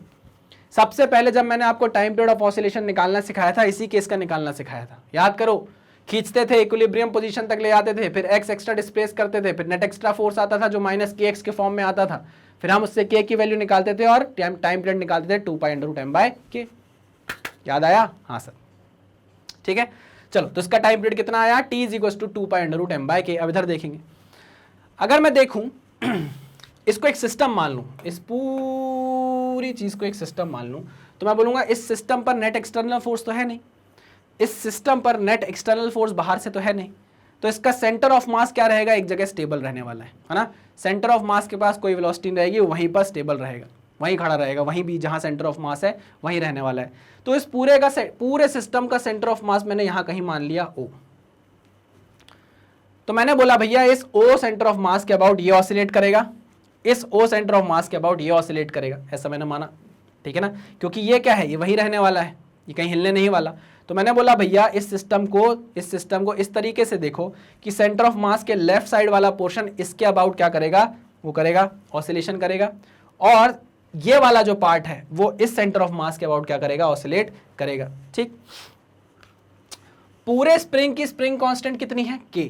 सबसे पहले जब मैंने आपको टाइम पीरियड ऑफ ऑसिलेशन निकालना सिखाया था, इसी केस का निकालना सिखाया था, याद करो। खींचते थे, इक्विलिब्रियम पोजीशन तक ले आते थे, फिर x एक्स्ट्रा डिस्प्लेस करते थे, फिर नेट एक्स्ट्रा फोर्स आता था जो -kx के फॉर्म में आता था, फिर हम उससे k की वैल्यू निकालते थे और टाइम पीरियड निकालते थे 2π√m/k। याद आया, हाँ सर, ठीक है। चलो तो इसका टाइम पीरियड कितना आया, t is equal to 2π√m/k। अब इधर देखेंगे, अगर मैं देखूं इसको एक सिस्टम मान लूं, इस पूरी चीज को एक सिस्टम मान लूं, तो मैं बोलूंगा इस सिस्टम पर नेट एक्सटर्नल फोर्स तो है नहीं, इस सिस्टम पर नेट एक्सटर्नल फोर्स बाहर से तो है नहीं, तो इसका सेंटर ऑफ मास क्या रहेगा, एक जगह स्टेबल रहने वाला है ना। सेंटर ऑफ मास के पास कोई वेलोसिटी नहीं रहेगी, वहीं पर स्टेबल रहेगा, वहीं खड़ा रहेगा, वहीं भी जहां सेंटर ऑफ मास है वहीं रहने वाला है। तो इस पूरे सिस्टम का सेंटर ऑफ मास मैंने यहां कहीं मान लिया O। तो मैंने बोला भैया इस O सेंटर ऑफ मास के अबाउट ये ऑसिलेट करेगा, इस O सेंटर ऑफ मास के अबाउट ये ऑसिलेट करेगा, ऐसा मैंने माना, ठीक है ना, क्योंकि ये क्या है, ये वही रहने वाला है, ये कहीं हिलने नहीं वाला। तो मैंने बोला भैया इस सिस्टम को इस तरीके से देखो कि सेंटर ऑफ मास के लेफ्ट साइड वाला पोर्शन इसके अबाउट क्या करेगा, वो करेगा ऑसिलेशन करेगा, और ये वाला जो पार्ट है वो इस सेंटर ऑफ मास के अबाउट क्या करेगा, ऑसिलेट करेगा। ठीक, पूरे स्प्रिंग की स्प्रिंग कांस्टेंट कितनी है, K।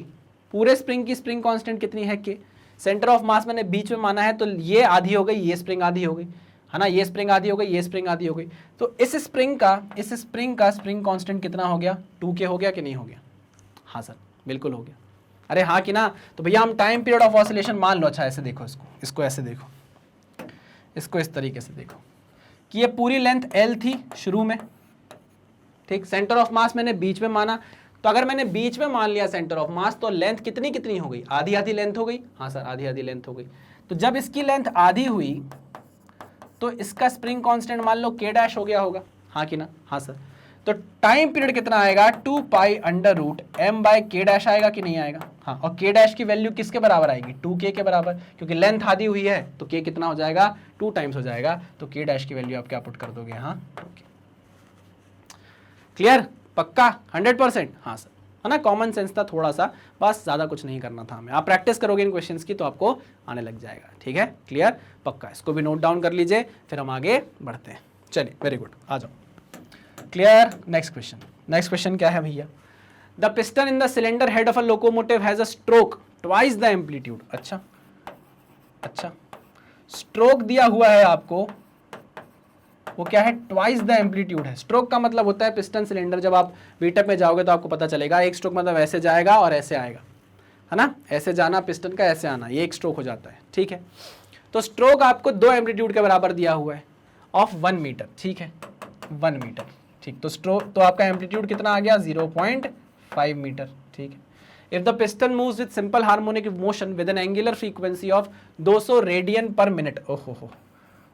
पूरे स्प्रिंग की स्प्रिंग कांस्टेंट कितनी है, K। सेंटर ऑफ मास मैंने बीच में माना है, तो ये आधी हो गई, ये स्प्रिंग आधी हो गई, है ना, ये स्प्रिंग आधी हो गई, ये स्प्रिंग आधी हो गई। तो इस स्प्रिंग का स्प्रिंग कांस्टेंट कितना हो गया, 2K हो गया कि नहीं हो गया? हाँ सर बिल्कुल हो गया। अरे हाँ कि ना? तो भैया हम टाइम पीरियड ऑफ ऑसिलेशन मान लो। अच्छा ऐसे देखो, इसको ऐसे देखो, इसको इस तरीके से देखो कि ये पूरी लेंथ L थी शुरू में, ठीक, सेंटर ऑफ मास मैंने बीच में माना, तो अगर मैंने बीच में मान लिया सेंटर ऑफ मास, तो लेंथ कितनी हो गई, आधी आधी लेंथ हो गई। हाँ सर आधी आधी लेंथ हो गई। तो जब इसकी लेंथ आधी हुई तो इसका स्प्रिंग कांस्टेंट मान लो K डैश हो गया होगा, हाँ कि ना? हाँ सर। तो टाइम पीरियड कितना आएगा, 2 पाई under root m by K dash आएगा कि नहीं आएगा? हाँ, और K डैश की वैल्यू किसके बराबर आएगी, 2K के बराबर, क्योंकि लेंथ आधी हुई है तो K कितना हो जाएगा, 2 टाइम्स हो जाएगा। तो K डैश की वैल्यू आप क्या पुट कर दोगे, हाँ 2K। क्लियर, पक्का 100%? हाँ सर, है ना, कॉमन सेंस था थोड़ा सा, बस ज़्यादा कुछ नहीं करना था हमें। आप प्रैक्टिस करोगे इन क्वेश्चंस की तो आपको आने लग जाएगा, ठीक है, क्लियर, पक्का। इसको भी नोट डाउन कर लीजिए, फिर हम आगे बढ़ते हैं। चलिए वेरी गुड, आ जाओ, क्लियर। नेक्स्ट क्वेश्चन क्या है भैया, the piston in the cylinder head of a locomotive has a stroke twice the amplitude. अच्छा, स्ट्रोक दिया हुआ है आपको, वो क्या है, ट्वाइस द एम्पलीट्यूड है। स्ट्रोक का मतलब होता है पिस्टन सिलेंडर, जब आप बीटेप में जाओगे तो आपको पता चलेगा, एक स्ट्रोक मतलब ऐसे जाएगा और ऐसे आएगा, है ना, ऐसे जाना पिस्टन का, ऐसे आना, ये एक स्ट्रोक हो जाता है, ठीक है। तो स्ट्रोक आपको 2 एम्पलीट्यूड के बराबर दिया हुआ है ऑफ 1 मीटर, ठीक है, 1 मीटर, ठीक। तो स्ट्रोक, तो आपका एम्पलीट्यूड कितना आ गया, 0.5 मीटर, ठीक है। If the piston moves with simple harmonic motion with N angular frequency of 200 radian पर मिनट, ओहो,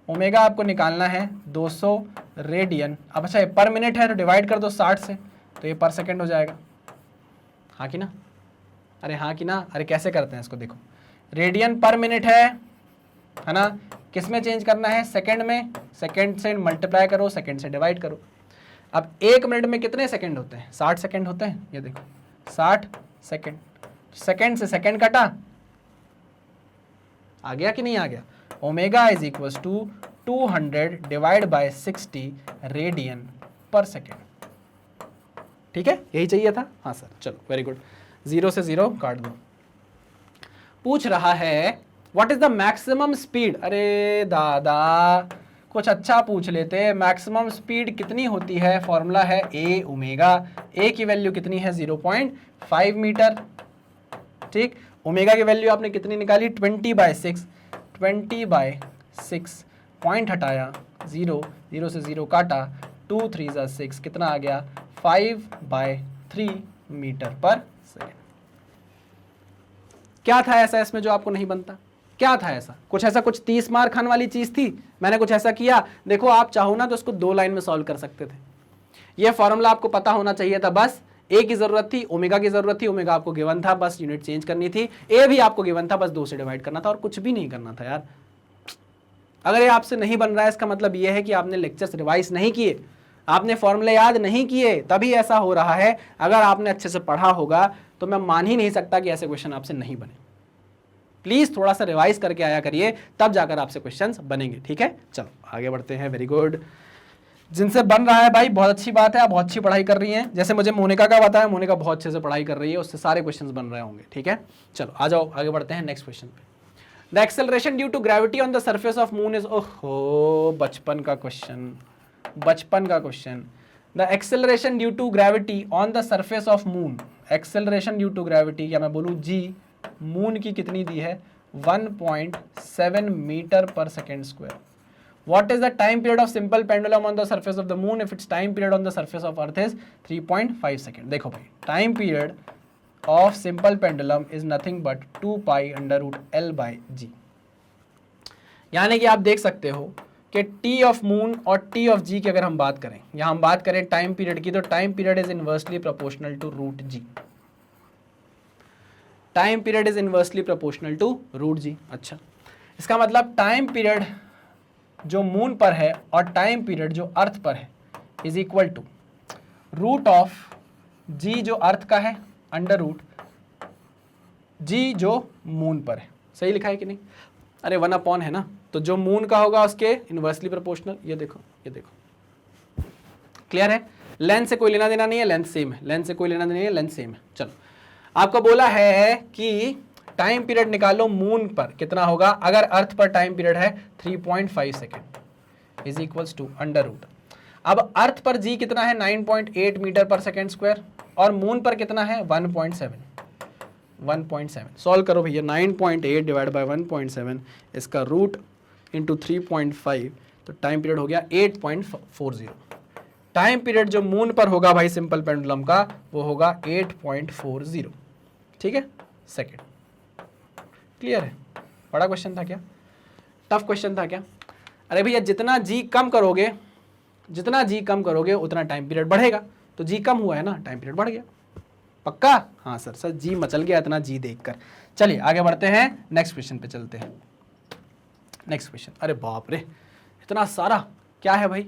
ओमेगा आपको निकालना है 200 रेडियन। अब अच्छा, पर मिनट है तो डिवाइड कर दो 60 से, तो ये पर सेकंड हो जाएगा, हाँ कि ना? अरे हाँ कि ना? अरे कैसे करते हैं इसको, देखो, रेडियन पर मिनट है ना, किस में चेंज करना है, सेकंड में, सेकंड से मल्टीप्लाई करो, सेकंड से डिवाइड करो। अब 1 मिनट में कितने सेकंड होते हैं, 60 सेकंड होते हैं, ये देखो 60 सेकंड, सेकंड से सेकंड कटा, आ गया कि नहीं आ गया? Omega is equal to 200 divide by 60 radian पर सेकेंड, ठीक है, यही चाहिए था। हाँ सर, चलो वेरी गुड, 0 से 0 काट दो। पूछ रहा है what is the maximum speed, अरे दादा कुछ अच्छा पूछ लेते, मैक्सिमम स्पीड कितनी होती है, फॉर्मूला है A ओमेगा, A की वैल्यू कितनी है, 0.5 मीटर, ठीक। ओमेगा की वैल्यू आपने कितनी निकाली, 20/6, 20/6, पॉइंट हटाया 0, 0 से 0 काटा, 2 3 ज़ा 6, कितना आ गया, 5/3 मीटर पर सेकेंड। क्या था ऐसा इसमें जो आपको नहीं बनता, क्या था ऐसा, कुछ 30 मार खान वाली चीज थी, मैंने कुछ ऐसा किया? देखो आप चाहो ना तो इसको 2 लाइन में सॉल्व कर सकते थे, ये फॉर्मूला आपको पता होना चाहिए था, बस ए की जरूरत थी, ओमेगा की जरूरत थी, ओमेगा आपको गिवन था, बस यूनिट चेंज करनी थी, ए भी आपको गिवन था, बस 2 से डिवाइड करना था, और कुछ भी नहीं करना था यार। अगर ये आपसे नहीं बन रहा है, इसका मतलब ये है कि आपने लेक्चर्स रिवाइज नहीं किए, आपने फॉर्मूले याद नहीं किए, तभी ऐसा हो रहा है। अगर आपने अच्छे से पढ़ा होगा तो मैं मान ही नहीं सकता कि ऐसे क्वेश्चन आपसे नहीं बने। प्लीज थोड़ा सा रिवाइज करके आया करिए, तब जाकर आपसे क्वेश्चंस बनेंगे, ठीक है। चलो आगे बढ़ते हैं, वेरी गुड। जिनसे बन रहा है भाई बहुत अच्छी बात है, आप बहुत अच्छी पढ़ाई कर रही हैं, जैसे मुझे मोनिका का बताया, मोनिका बहुत अच्छे से पढ़ाई कर रही है, उससे सारे क्वेश्चंस बन रहे होंगे, ठीक है। चलो आ जाओ आगे बढ़ते हैं नेक्स्ट क्वेश्चन पे। The acceleration due to gravity on the surface of moon is, ओहो बचपन का question. The acceleration due to gravity on the surface of moon, acceleration due to gravity, या मैं बोलूँ जी, मून की कितनी दी है, 1.7 मीटर पर second square. What is the time period of simple pendulum on the surface of the moon if its time period on the surface of earth is 3.5 second. देखो भाई, time period of simple pendulum is nothing but 2 pi under root L by G. यानी कि आप देख सकते हो कि T of moon और टी ऑफ जी की अगर हम बात करें, यहां हम बात करें टाइम पीरियड की, तो time period is inversely proportional to root G. Time period is inversely proportional to root G. अच्छा, इसका मतलब टाइम पीरियड जो मून पर है और टाइम पीरियड जो अर्थ पर है is equal to root of G जो अर्थ का है अंडर रूट जी जो मून पर है। सही लिखा है कि नहीं? अरे 1 है ना, तो जो मून का होगा उसके इनवर्सली प्रोपोर्शनल। ये देखो, ये देखो, क्लियर है? लेंथ से कोई लेना देना नहीं है, लेंथ सेम है, लेंथ से कोई लेना देना नहीं है, लेंथ सेम है। चलो, आपको बोला है कि टाइम पीरियड निकालो मून पर कितना होगा, अगर अर्थ पर टाइम पीरियड है 3.5 second is equals to under root. अब अर्थ पर जी कितना है 9.8 मीटर पर सेकेंड स्क्वायर और मून पर कितना है 1.7। सॉल्व करो भैया, 9.8 डिवाइड बाय 1.7 इसका रूट इंटू 3.5, तो टाइम पीरियड हो गया 8.40। टाइम पीरियड जो मून पर होगा भाई सिंपल पेंडुलम का वो होगा 8.40, ठीक है, सेकेंड। क्लियर है? बड़ा क्वेश्चन था क्या? टफ क्वेश्चन था क्या? अरे भैया जितना जी कम करोगे, जितना जी कम करोगे उतना टाइम पीरियड बढ़ेगा, तो जी कम हुआ है ना, टाइम पीरियड बढ़ गया। पक्का? हाँ सर, सर जी मचल गया इतना जी देखकर। चलिए आगे बढ़ते हैं, नेक्स्ट क्वेश्चन पे चलते हैं। नेक्स्ट क्वेश्चन, अरे बाप रे इतना सारा क्या है भाई।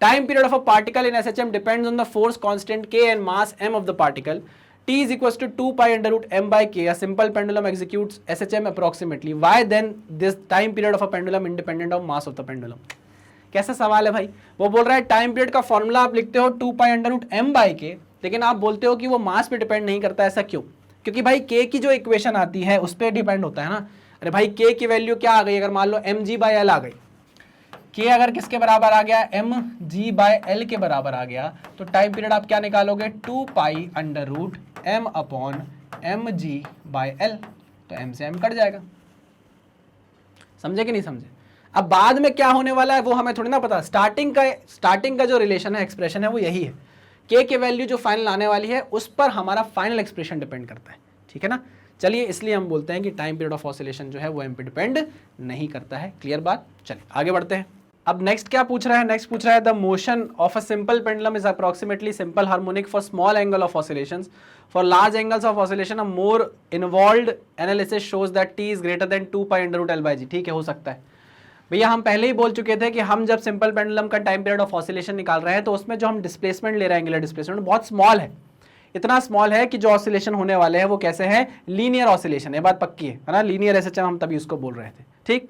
Time period of a particle in SHM depends on the force constant K and mass m of the particle. T is equals to 2 pi under root m by k. A simple pendulum executes SHM approximately. Why then this time period of a pendulum independent of mass of the pendulum? कैसा सवाल है भाई? वो बोल रहा है time period का formula आप लिखते हो 2 pi under root m by k, लेकिन आप बोलते हो कि वो मास पे डिपेंड नहीं करता। ऐसा क्यों? क्योंकि भाई k की जो इक्वेशन आती है उस पर डिपेंड होता है ना। अरे भाई k की वैल्यू क्या आ गई, अगर मान लो mg by l आ गई, k अगर किसके बराबर आ गया, mg by l के बराबर आ गया, तो टाइम पीरियड आप क्या निकालोगे 2 पाई under root m upon mg by l, तो m से m कट जाएगा। समझे कि नहीं समझे? अब बाद में क्या होने वाला है वो हमें थोड़ी ना पता। स्टार्टिंग का जो रिलेशन है, एक्सप्रेशन है, वो यही है। k की वैल्यू जो फाइनल आने वाली है उस पर हमारा फाइनल एक्सप्रेशन डिपेंड करता है, ठीक है ना। चलिए, इसलिए हम बोलते हैं कि टाइम पीरियड ऑफ ऑसिलेशन जो है वो m पे डिपेंड नहीं करता है। क्लियर बात? चलिए आगे बढ़ते हैं। अब नेक्स्ट क्या पूछ रहा है? नेक्स्ट पूछ रहा है the motion of a simple pendulum is approximately simple harmonic for small angle of oscillations, for large angles of oscillation a more involved analysis shows that T is greater than 2 pi under root L by G. ठीक है, हो सकता है भैया। हम पहले ही बोल चुके थे कि हम जब सिंपल पेंडुलम का टाइम पीरियड ऑफ ऑसिलेशन निकाल रहे हैं तो उसमें जो हम डिस्प्लेसमेंट ले रहे हैं, एंगुलर डिस्प्लेसमेंट, बहुत स्मॉल है। इतना स्मॉल है कि जो ऑसिलेशन होने वाले हैं वो कैसे हैं, लीनियर ऑसिलेशन। ये बात पक्की है ना, लीनियर एसएचएम हम तभी उसको बोल रहे थे। ठीक,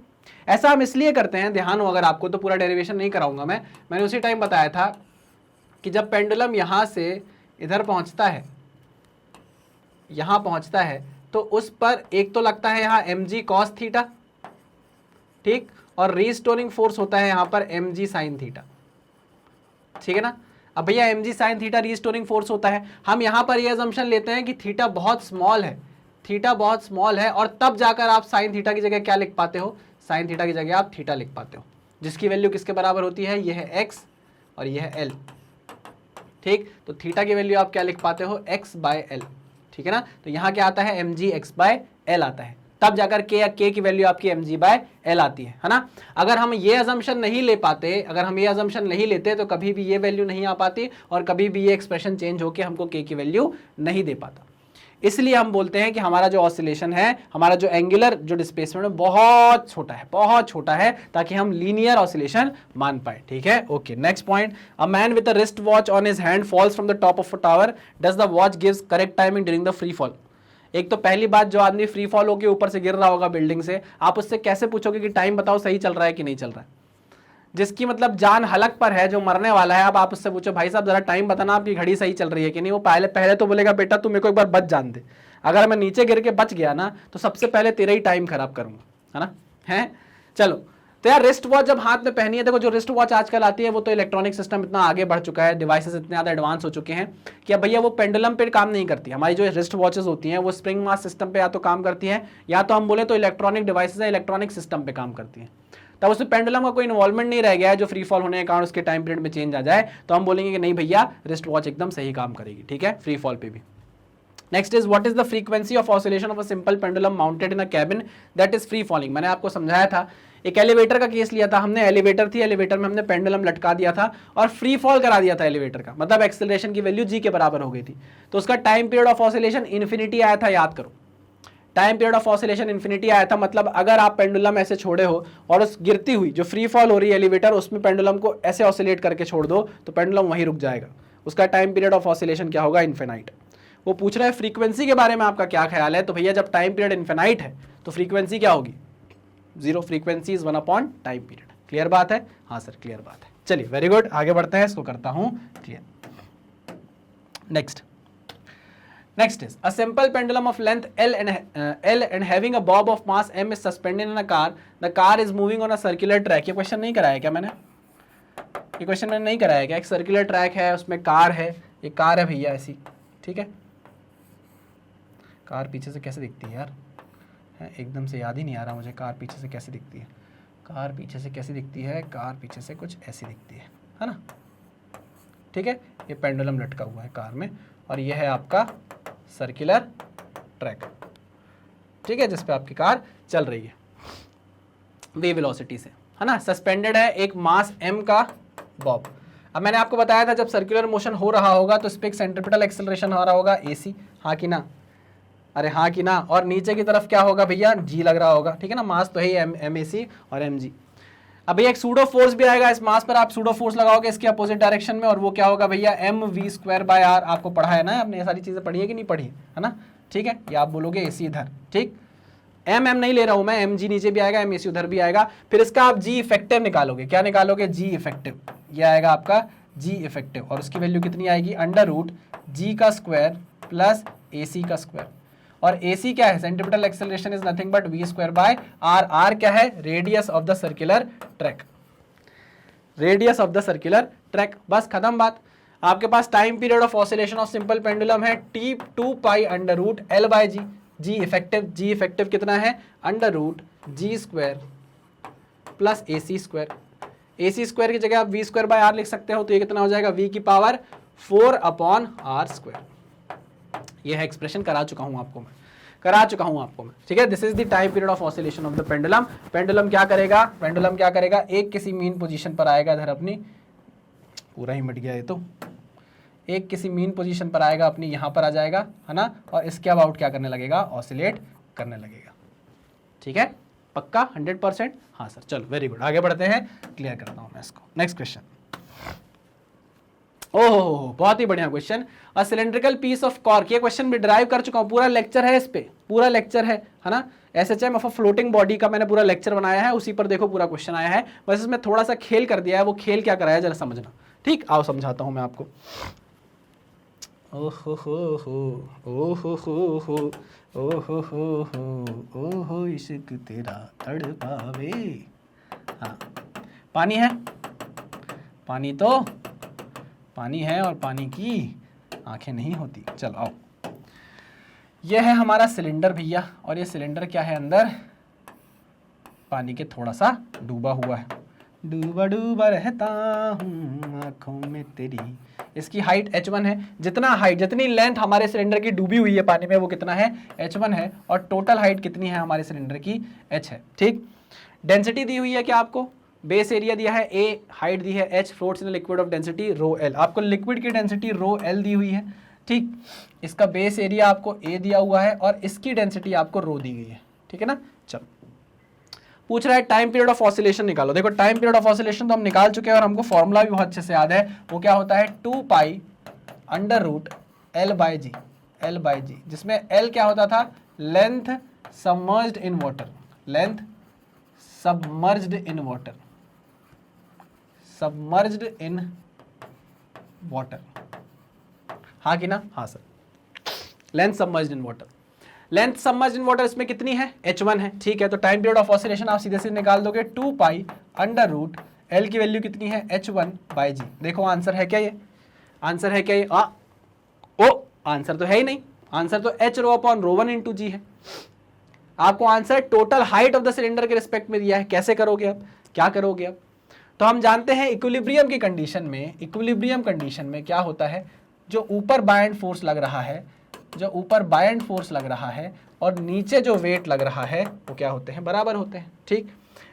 ऐसा हम इसलिए करते हैं, ध्यान हो अगर आपको, तो पूरा डेरिवेशन नहीं कराऊंगा मैंने उसी टाइम बताया था कि जब पेंडुलम यहां से इधर पहुंचता है, यहां पहुंचता है, तो उस पर एक तो लगता है यहां mg cos थीटा, ठीक, और रीस्टोरिंग फोर्स होता है यहां पर mg sin थीटा, ठीक है ना। अब भैया mg sin theta restoring force होता है, हम यहां पर यह अजम्पशन लेते हैं कि थीटा बहुत स्मॉल है, थीटा बहुत स्मॉल है, और तब जाकर आप साइन थीटा की जगह क्या लिख पाते हो, साइन थीटा की जगह आप थीटा लिख पाते हो, जिसकी वैल्यू किसके बराबर होती है, यह है x और यह है l। ठीक, तो थीटा की वैल्यू आप क्या लिख पाते हो, x बाय एल, ठीक है ना। तो यहाँ क्या आता है, mg x बाय एल आता है, तब जाकर k की वैल्यू आपकी mg बाय एल आती है ना। अगर हम ये अजम्पशन नहीं ले पाते, अगर हम ये अजम्पशन नहीं लेते तो कभी भी ये वैल्यू नहीं आ पाती और कभी भी ये एक्सप्रेशन चेंज होकर हमको k की वैल्यू नहीं दे पाता। इसलिए हम बोलते हैं कि हमारा जो ऑसिलेशन है, हमारा जो एंगुलर जो डिस्प्लेसमेंट है बहुत छोटा है, बहुत छोटा है, ताकि हम लीनियर ऑसिलेशन मान पाए। ठीक है, okay. Next point, a man with a wrist watch on his hand falls from the top of a tower, does the watch gives correct timing during the free fall. एक तो पहली बात, जो आदमी फ्री फॉल होकर ऊपर से गिर रहा होगा बिल्डिंग से, आप उससे कैसे पूछोगे कि टाइम बताओ सही चल रहा है कि नहीं चल रहा है। जिसकी मतलब जान हलक पर है, जो मरने वाला है, अब आप उससे पूछो भाई साहब जरा टाइम बताना आपकी घड़ी सही चल रही है कि नहीं, वो पहले तो बोलेगा बेटा तू मेरे को एक बार बच जान दे, अगर मैं नीचे गिर के बच गया ना तो सबसे पहले तेरा ही टाइम खराब करूंगा, है ना। है, चलो। तो यार रिस्ट वॉच जब हाथ में पहनी है, देखो जो रिस्ट वॉच आजकल आती है वो तो इलेक्ट्रॉनिक सिस्टम इतना आगे बढ़ चुका है, डिवाइसेस इतने ज़्यादा एडवांस हो चुके हैं कि अब भैया वो पेंडुलम पे काम नहीं करती। हमारी जो रिस्ट वॉचेस होती हैं वो स्प्रिंग मास सिस्टम पे या तो काम करती हैं, या तो हम बोले तो इलेक्ट्रॉनिक डिवाइसेस है, इलेक्ट्रॉनिक सिस्टम पे काम करती हैं। तब उसमें पेंडुलम का कोई इन्वॉल्वमेंट नहीं रह गया है जो फ्री फॉल होने के कारण उसके टाइम पीरियड में चेंज आ जाए, तो हम बोलेंगे कि नहीं भैया रिस्ट वॉच एकदम सही काम करेगी। ठीक है, फ्री फॉल पे भी। Next is what is the frequency of oscillation of a simple pendulum mounted in a cabin that is free falling. मैंने आपको समझाया था, एक एलिवेटर का केस लिया था हमने, एलिवेटर थी, एलिवेटर में हमने पेंडुलम लटका दिया था और फ्री फॉल करा दिया था एलिवेटर का, मतलब एक्सेलरेशन की वैल्यू जी के बराबर हो गई थी, तो उसका time period of oscillation infinity आया था, याद करो। Time period of oscillation infinity आया था, मतलब अगर आप पेंडुलम ऐसे छोड़े हो और उस गिरती हुई जो फ्री फॉल हो रही है एलिवेटर, उसमें पेंडुलम को ऐसे ऑसिलेट करके छोड़ दो तो पेंडुलम वहीं रुक जाएगा, उसका टाइम पीरियड ऑफ ऑसिलेशन क्या होगा, इन्फिनाइट। वो पूछ रहा है फ्रीक्वेंसी के बारे में आपका क्या ख्याल है, तो भैया जब टाइम पीरियड इन्फिनाइट है तो फ्रीक्वेंसी क्या होगी, 0। Frequency is 1 upon time period. Clear बात है? हाँ सर क्लियर बात है। चलिए वेरी गुड, आगे बढ़ते हैं, इसको करता हूं clear. Next is a simple pendulum of length L and having a bob of mass m is suspended in a car. The car is moving on a circular track. ये question नहीं कराया क्या मैंने? ये क्वेश्चन मैंने नहीं कराया क्या? एक सर्कुलर ट्रैक है, उसमें कार है, एक कार है भैया ऐसी, ठीक है। कार पीछे से कैसे दिखती है यार, एकदम से याद ही नहीं आ रहा मुझे, कार पीछे से कैसे दिखती है, कार पीछे से कैसे दिखती है, कार पीछे से कुछ ऐसी दिखती है ना, ठीक है। ये पेंडुलम लटका हुआ है कार में और ये है आपका सर्कुलर ट्रैक, ठीक है, जिसपे आपकी कार चल रही है वी वेलोसिटी से, है ना। सस्पेंडेड है एक मास m का बॉब। अब मैंने आपको बताया था जब सर्कुलर मोशन हो रहा होगा तो इस पे एक सेंट्रीपिटल एक्सेलरेशन हो रहा होगा ac, हाँ कि ना, अरे हाँ कि ना, और नीचे की तरफ क्या होगा भैया, g लग रहा होगा, ठीक है ना, मास तो है mac और mg। अब भैया एक सूडो फोर्स भी आएगा इस मास पर, आप सूडो फोर्स लगाओगे इसके अपोजिट डायरेक्शन में और वो क्या होगा भैया, mv²/r। आपको पढ़ा है ना, आपने ये सारी चीजें पढ़ी है कि नहीं पढ़ी है ना, ठीक है। ये आप बोलोगे ac इधर, ठीक, m नहीं ले रहा हूं मैं, mg नीचे भी आएगा, mac उधर भी आएगा, फिर इसका आप g इफेक्टिव निकालोगे, क्या निकालोगे, g इफेक्टिव, ये आएगा आपका g इफेक्टिव और उसकी वैल्यू कितनी आएगी, √g का स्क्वायर प्लस ac का स्क्वायर। और AC क्या है, centripetal acceleration is nothing but v²/r। r क्या है, radius of the circular track, radius of the circular track. बस खत्म बात। आपके पास time period of oscillation of simple pendulum है T2π√L/g। g इफेक्टिव कितना है, √g² प्लस AC²। AC² की जगह आप v²/r लिख सकते हो, तो ये कितना हो जाएगा, v की पावर 4/r²। ये है एक्सप्रेशन, करा चुका हूं आपको मैं, ठीक है। This is the time period of oscillation of the pendulum. Pendulum क्या करेगा, एक किसी मीन पोजीशन पर आएगा, इधर अपनी, पूरा ही मिट गया ये तो, एक किसी मीन पोजीशन पर आएगा, अपनी यहाँ पर आ जाएगा, है ना, और इसके अबाउट क्या करने लगेगा, ऑसिलेट करने लगेगा, ठीक है, पक्का 100%। हाँ सर, चलो वेरी गुड, आगे बढ़ते हैं, क्लियर करता हूँ मैं इसको। नेक्स्ट क्वेश्चन, ओहो बहुत ही बढ़िया question, a cylindrical piece of cork. ये क्वेश्चन भी ड्राइव कर चुका हूँ, पूरा लेक्चर है इस पे, पूरा लेक्चर है ना, SHM of a floating body का मैंने पूरा लेक्चर बनाया है, उसी पर देखो पूरा क्वेश्चन आया है, बस इसमें थोड़ा सा खेल कर दिया है, वो खेल क्या कराया जरा समझना, ठीक, आओ समझाता हूँ मैं आपको। ओहो इश्क तेरा तड़पावे। हाँ, पानी है, पानी तो पानी है और पानी की आंखें नहीं होती। चलो आओ, यह है हमारा सिलेंडर भैया, और ये सिलेंडर क्या है, अंदर पानी के थोड़ा सा डूबा हुआ है, डूबा डूबा रहता हूँ आंखों में तेरी। इसकी हाइट h1 है, जितनी लेंथ हमारे सिलेंडर की डूबी हुई है पानी में वो कितना है, h1 है, और टोटल हाइट कितनी है हमारे सिलेंडर की, h है, ठीक। डेंसिटी दी हुई है क्या आपको, बेस एरिया दिया है a, हाइट दी है h, floats in liquid of density ρl। आपको लिक्विड की डेंसिटी ρl दी हुई है, ठीक। इसका बेस एरिया आपको a दिया हुआ है और इसकी डेंसिटी आपको ρ दी गई है, ठीक है ना। चलो पूछ रहा है टाइम पीरियड ऑफ ऑसिलेशन निकालो। देखो टाइम पीरियड ऑफ ऑसिलेशन तो हम निकाल चुके हैं और हमको फॉर्मूला भी बहुत अच्छे से याद है, वो क्या होता है, 2π√L/g, जिसमें L क्या होता था, length submerged in water, length submerged in water, submerged in water, हाँ कि ना, हाँ sir, length submerged in water, length submerged in water इसमें कितनी है, h1 है, ठीक है। तो टाइम पीरियड ऑफ ऑसिलेशन आप सीधे से निकाल दोगे, 2π√L की वैल्यू कितनी है, h1/g। देखो आंसर है क्या, ये आंसर है क्या, ये आंसर तो है ही नहीं, आंसर तो h ρ/ρ1 × g है। आपको answer total height of the cylinder के रिस्पेक्ट में दिया है, कैसे करोगे आप, क्या करोगे आप, तो हम जानते हैं इक्विलिब्रियम की कंडीशन में, इक्विलिब्रियम कंडीशन में क्या होता है, जो ऊपर बाइंड फोर्स लग रहा है जो ऊपर बायएंड फोर्स लग रहा है और नीचे जो वेट लग रहा है वो क्या होते हैं, बराबर होते हैं। ठीक,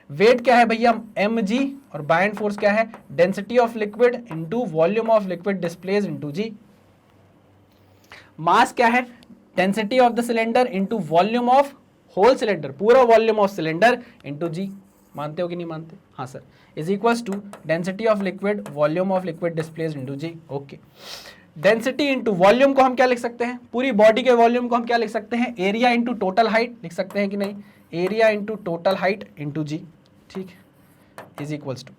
वेट क्या है भैया mg और बायएंड फोर्स क्या है, density of liquid into volume of liquid displaced into G. Mass क्या है, density of the cylinder into volume of whole cylinder, पूरा volume of cylinder into G. मानते हो कि नहीं मानते? हाँ sir. Is equals to density of liquid volume of liquid displaced into G. Okay, density into volume को हम क्या लिख सकते हैं, पूरी बॉडी के वॉल्यूम को हम क्या लिख सकते हैं, एरिया इंटू टोटल हाइट लिख सकते हैं कि नहीं, area into total height into G. ठीक, is equals to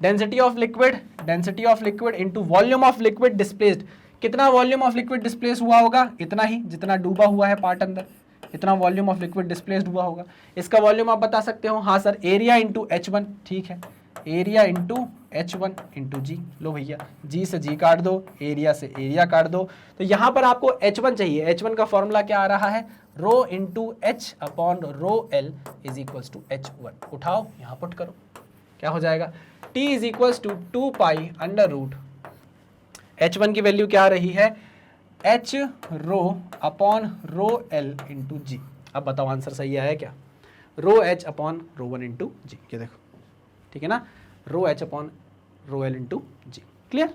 density of liquid into volume of liquid displaced. कितना वॉल्यूम ऑफ लिक्विड डिस्प्लेस हुआ होगा, इतना ही जितना डूबा हुआ है पार्ट अंदर, इतना वॉल्यूम ऑफ लिक्विड डिस्प्लेस्ड हुआ होगा। इसका वॉल्यूम आप बता सकते हो, हाँ सर, एरिया इंटू H1। ठीक है, एरिया इंटू H1 इंटू जी। लो भैया, जी से जी काट दो, एरिया से एरिया काट दो। तो यहां पर आपको H1 चाहिए। H1 का फॉर्मूला क्या आ रहा है, rho into H upon rho L is equals to H1। उठाओ, यहां पुट करो, क्या हो जाएगा, T is equals to 2 pi under root H1 की वैल्यू क्या आ रही है, H rho upon rho L into G. अब बताओ आंसर सही है क्या, rho H upon rho 1 into G. ये देखो, ठीक है ना, rho H upon rho L into G. Clear?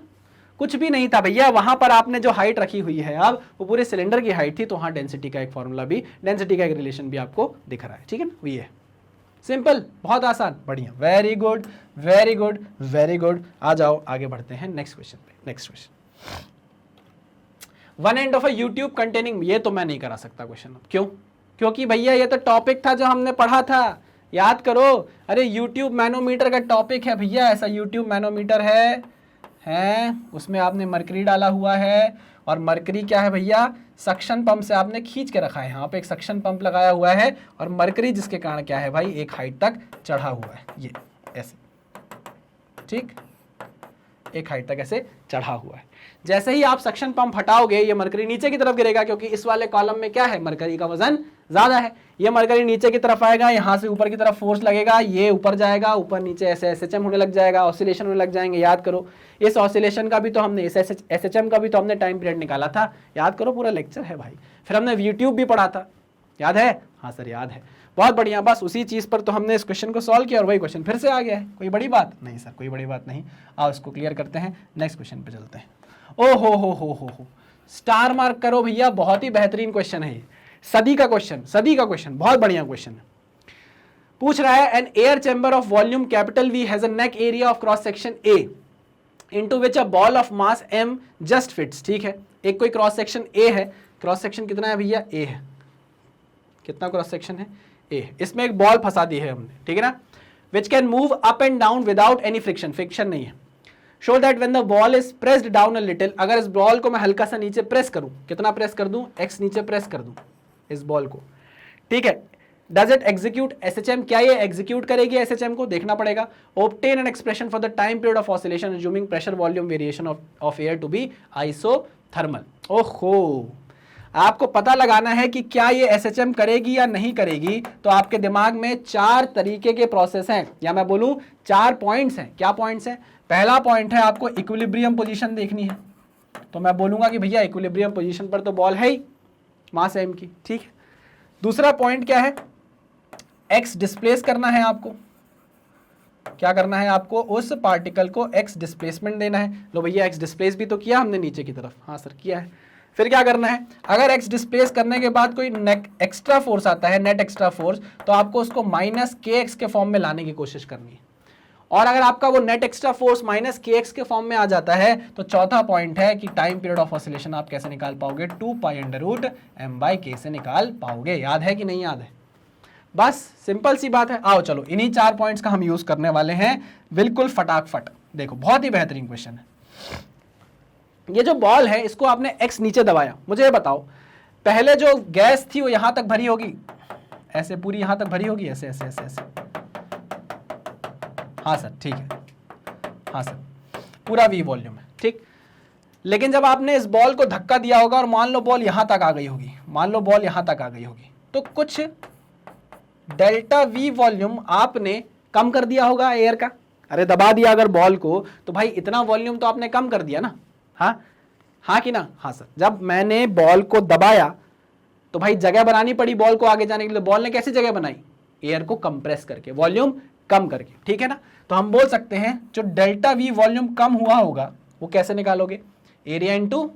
कुछ भी नहीं था भैया, वहां पर आपने जो हाइट रखी हुई है अब वो पूरे सिलेंडर की हाइट थी, तो वहां डेंसिटी का एक फॉर्मूला भी, डेंसिटी का एक रिलेशन भी आपको दिख रहा है। ठीक है ना, ये सिंपल, बहुत आसान, बढ़िया, very good very good very good. आ जाओ आगे बढ़ते हैं नेक्स्ट क्वेश्चन पे। Next question, one end of a U tube containing, ये तो मैं नहीं करा सकता क्वेश्चन। क्यों? क्योंकि भैया ये तो टॉपिक था जो हमने पढ़ा था, याद करो। अरे यूट्यूब मैनोमीटर का टॉपिक है भैया, ऐसा यूट्यूब मैनोमीटर है उसमें आपने मरकरी डाला हुआ है, और मरकरी क्या है भैया, सक्शन पंप से आपने खींच के रखा है। यहाँ पे एक सक्शन पंप लगाया हुआ है और मरकरी जिसके कारण क्या है भाई, एक हाइट तक चढ़ा हुआ है, ये ऐसे, ठीक, एक हाइट तक ऐसे चढ़ा हुआ है। जैसे ही आप सक्शन पंप हटाओगे ये मरकरी नीचे की तरफ गिरेगा, क्योंकि इस वाले कॉलम में क्या है, मरकरी का वजन ज्यादा है। ये मरकरी नीचे की तरफ आएगा, यहाँ से ऊपर की तरफ फोर्स लगेगा, ये ऊपर जाएगा, ऊपर नीचे ऐसे एसएचएम होने लग जाएगा, ऑसिलेशन होने लग जाएंगे। याद करो, इस ऑसिलेशन का भी तो हमने, इस एसएचएम का भी तो हमने टाइम पीरियड निकाला था। याद करो, पूरा लेक्चर है भाई। फिर हमने यूट्यूब भी पढ़ा था, याद है? हाँ सर याद है, बहुत बढ़िया। बस उसी चीज पर तो हमने इस क्वेश्चन को सॉल्व किया और वही क्वेश्चन फिर से आ गया है। कोई बड़ी बात नहीं सर, कोई बड़ी बात नहीं। आओ इसको क्लियर करते हैं, नेक्स्ट क्वेश्चन पे चलते हैं। ओ हो, स्टार मार्क करो भैया, बहुत ही बेहतरीन क्वेश्चन है ये, सदी का क्वेश्चन, बहुत बढ़िया क्वेश्चन है। पूछ रहा है, an air chamber of volume capital V has a neck area of cross section A into which a ball of mass M just fits. ठीक है, एक कोई क्रॉस सेक्शन A है, क्रॉस सेक्शन कितना है भैया, A है। कितना क्रॉस सेक्शन है, A। इसमें एक बॉल फंसा दी है हमने, ठीक है ना, which can move up and down without any friction, friction नहीं है। Show that when the ball is pressed down a little, अगर इस बॉल को मैं हल्का सा नीचे प्रेस करूं, कितना प्रेस कर दूं, X नीचे प्रेस कर दूं इस बॉल को, ठीक है, डज इट एग्जीक्यूट एसएचएम, क्या ये एग्जीक्यूट करेगी एसएचएम को, देखना पड़ेगा। Obtain an expression for the time period of oscillation assuming pressure volume variation of air to be isothermal. ओहो, आपको पता लगाना है कि क्या ये एसएचएम करेगी या नहीं करेगी। तो आपके दिमाग में 4 तरीके के प्रोसेस हैं, या मैं बोलूं 4 पॉइंट्स हैं। क्या पॉइंट्स हैं? पहला पॉइंट है आपको इक्विलिब्रियम पोजीशन देखनी है, तो मैं बोलूंगा कि भैया इक्विलिब्रियम पोजीशन पर तो बॉल है ही, मास m की, ठीक है। दूसरा पॉइंट क्या है, x डिस्प्लेस करना है आपको, क्या करना है आपको, उस पार्टिकल को x डिस्प्लेसमेंट देना है। लो भैया एक्स डिस्प्लेस भी तो किया हमने नीचे की तरफ, हाँ सर किया है। फिर क्या करना है, अगर x डिस्प्लेस करने के बाद कोई एक्स्ट्रा फोर्स आता है, नेट एक्स्ट्रा फोर्स, तो आपको उसको माइनस kx के फॉर्म में लाने की कोशिश करनी है। और अगर आपका वो net extra force minus kx के फॉर्म में आ जाता है, तो चौथा पॉइंट है कि टाइम पीरियड ऑफ ऑसिलेशन आप कैसे निकाल पाओगे, 2 पाई अंडर रूट m/k से निकाल पाओगे। याद है कि नहीं याद है? बस सिंपल सी बात है। आओ चलो इन्हीं 4 पॉइंट्स का हम यूज करने वाले हैं, बिल्कुल फटाफट। देखो बहुत ही बेहतरीन क्वेश्चन है। ये जो बॉल है इसको आपने x नीचे दबाया, मुझे ये बताओ, पहले जो गैस थी वो यहां तक भरी होगी, ऐसे पूरी यहां तक भरी होगी, ऐसे ऐसे ऐसे ऐसे, हाँ सर ठीक है, हाँ सर पूरा V वॉल्यूम है, ठीक। लेकिन जब आपने इस बॉल को धक्का दिया होगा और मान लो बॉल यहां तक आ गई होगी, मान लो बॉल यहां तक आ गई होगी, तो कुछ डेल्टा V वॉल्यूम आपने कम कर दिया होगा एयर का। अरे दबा दिया अगर बॉल को, तो भाई इतना वॉल्यूम तो आपने कम कर दिया ना, हाँ हाँ कि ना? हाँ सर। जब मैंने बॉल को दबाया तो भाई जगह बनानी पड़ी बॉल को आगे जाने के लिए। बॉल ने कैसी जगह बनाई? एयर को कंप्रेस करके, वॉल्यूम कम करके, ठीक है ना? तो हम बोल सकते हैं जो डेल्टा वी वॉल्यूम कम हुआ होगा वो कैसे निकालोगे? एरिया इंटू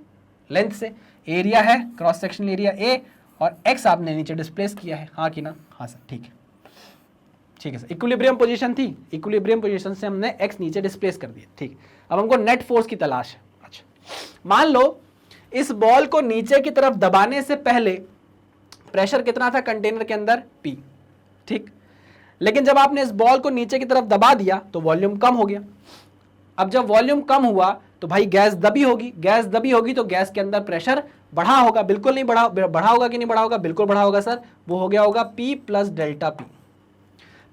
लेंथ से। एरिया है क्रॉस सेक्शनल एरिया ए और एक्स आपने नीचे डिस्प्लेस किया है, हाँ कि ना? हाँ सर, ठीक है, ठीक है सर। इक्विलिब्रियम पोजीशन थी, इक्विलिब्रियम पोजीशन से हमने एक्स नीचे डिस्प्लेस कर दिया, ठीक। अब हमको नेट फोर्स की तलाश है। अच्छा, मान लो इस बॉल को नीचे की तरफ दबाने से पहले प्रेशर कितना था कंटेनर के अंदर? P, ठीक। लेकिन जब आपने इस बॉल को नीचे की तरफ दबा दिया तो वॉल्यूम कम हो गया। अब जब वॉल्यूम कम हुआ तो भाई गैस दबी होगी, गैस दबी होगी तो गैस के अंदर प्रेशर बढ़ा होगा, बिल्कुल नहीं बढ़ा होगा कि नहीं बढ़ा होगा? बिल्कुल बढ़ा होगा सर। वो हो गया होगा P प्लस डेल्टा P।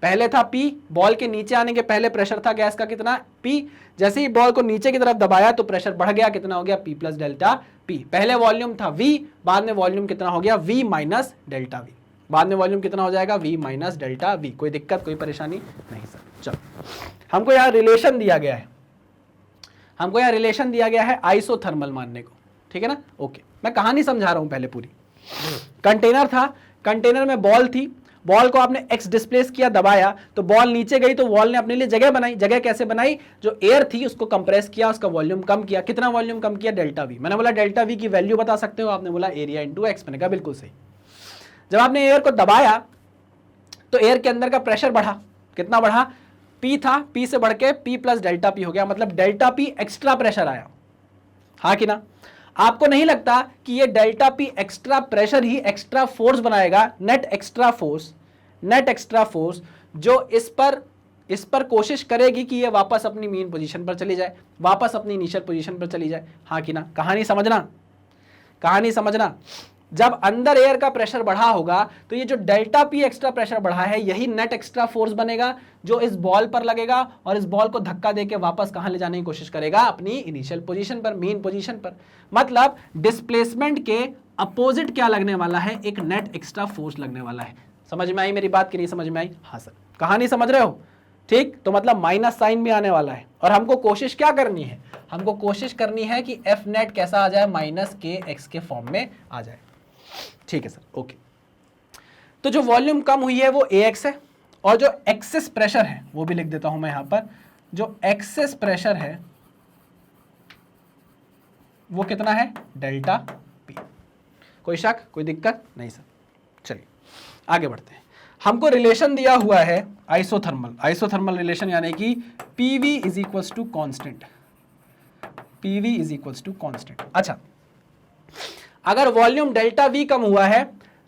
पहले था P, बॉल के नीचे आने के पहले प्रेशर था गैस का कितना? P। जैसे ही बॉल को नीचे की तरफ दबाया तो प्रेशर बढ़ गया, कितना हो गया? P plus delta P। पहले वॉल्यूम था V, बाद में वॉल्यूम कितना हो गया? V minus delta V। बाद में वॉल्यूम कितना हो जाएगा? V minus delta V। कोई दिक्कत, कोई परेशानी नहीं सर। चलो, हमको यहाँ रिलेशन दिया गया है, हमको यहाँ रिलेशन दिया गया है आइसोथर्मल मानने को, ठीक है ना? ओके, मैं कहानी समझा रहा हूँ पहले पूरी। कंटेनर था, कंटेनर में बॉल थी, बॉल को आपने एक्स डिस्प्लेस किया, दबाया तो बॉल नीचे गई तो बॉल ने अपने लिए जगह बनाई। जगह कैसे बनाई? जो एयर थी उसको कंप्रेस किया, उसका वॉल्यूम कम किया। कितना वॉल्यूम कम किया? Delta we. मैंने बोला डेल्टा वी की वैल्यू बता सकते हो? आपने बोला एरिया इंटू एक्स। मैंने कहा बिल्कुल सही। जब आपने एयर को दबाया तो एयर के अंदर का प्रेशर बढ़ा, कितना बढ़ा? P था, P से बढ़ के P प्लस डेल्टा P हो गया, मतलब डेल्टा P एक्स्ट्रा प्रेशर आया, हाँ कि ना? आपको नहीं लगता कि ये डेल्टा P एक्स्ट्रा प्रेशर ही एक्स्ट्रा फोर्स बनाएगा? Net extra force, net extra force जो इस पर कोशिश करेगी कि ये वापस अपनी मेन पोजीशन पर चली जाए, वापस अपनी इनिशियल पोजीशन पर चली जाए, हाँ कि ना? कहानी समझना, कहानी समझना। जब अंदर एयर का प्रेशर बढ़ा होगा तो ये जो डेल्टा P एक्स्ट्रा प्रेशर बढ़ा है यही नेट एक्स्ट्रा फोर्स बनेगा जो इस बॉल पर लगेगा और इस बॉल को धक्का देके वापस कहां ले जाने की कोशिश करेगा? अपनी इनिशियल पोजीशन पर, मेन पोजीशन पर। मतलब डिस्प्लेसमेंट के अपोजिट क्या लगने वाला है? एक नेट एक्स्ट्रा फोर्स लगने वाला है। समझ में आई मेरी बात कि नहीं समझ में आई? हाँ सर। कहानी समझ रहे हो? ठीक, तो मतलब माइनस साइन भी आने वाला है और हमको कोशिश क्या करनी है? हमको कोशिश करनी है कि एफ नेट कैसा आ जाए? माइनस के एक्स के फॉर्म में आ जाए, ठीक है सर। ओके, तो जो वॉल्यूम कम हुई है वो AX है और जो एक्सेस प्रेशर है वो भी लिख देता हूं मैं यहां पर। जो एक्सेस प्रेशर है वो कितना है? Delta P। कोई शक, कोई दिक्कत नहीं सर। चलिए आगे बढ़ते हैं। हमको रिलेशन दिया हुआ है आइसोथर्मल, आइसोथर्मल रिलेशन यानी कि PV is equals to constant, PV is equals to constant. अच्छा, अगर वॉल्यूम डेल्टा V कम हुआ है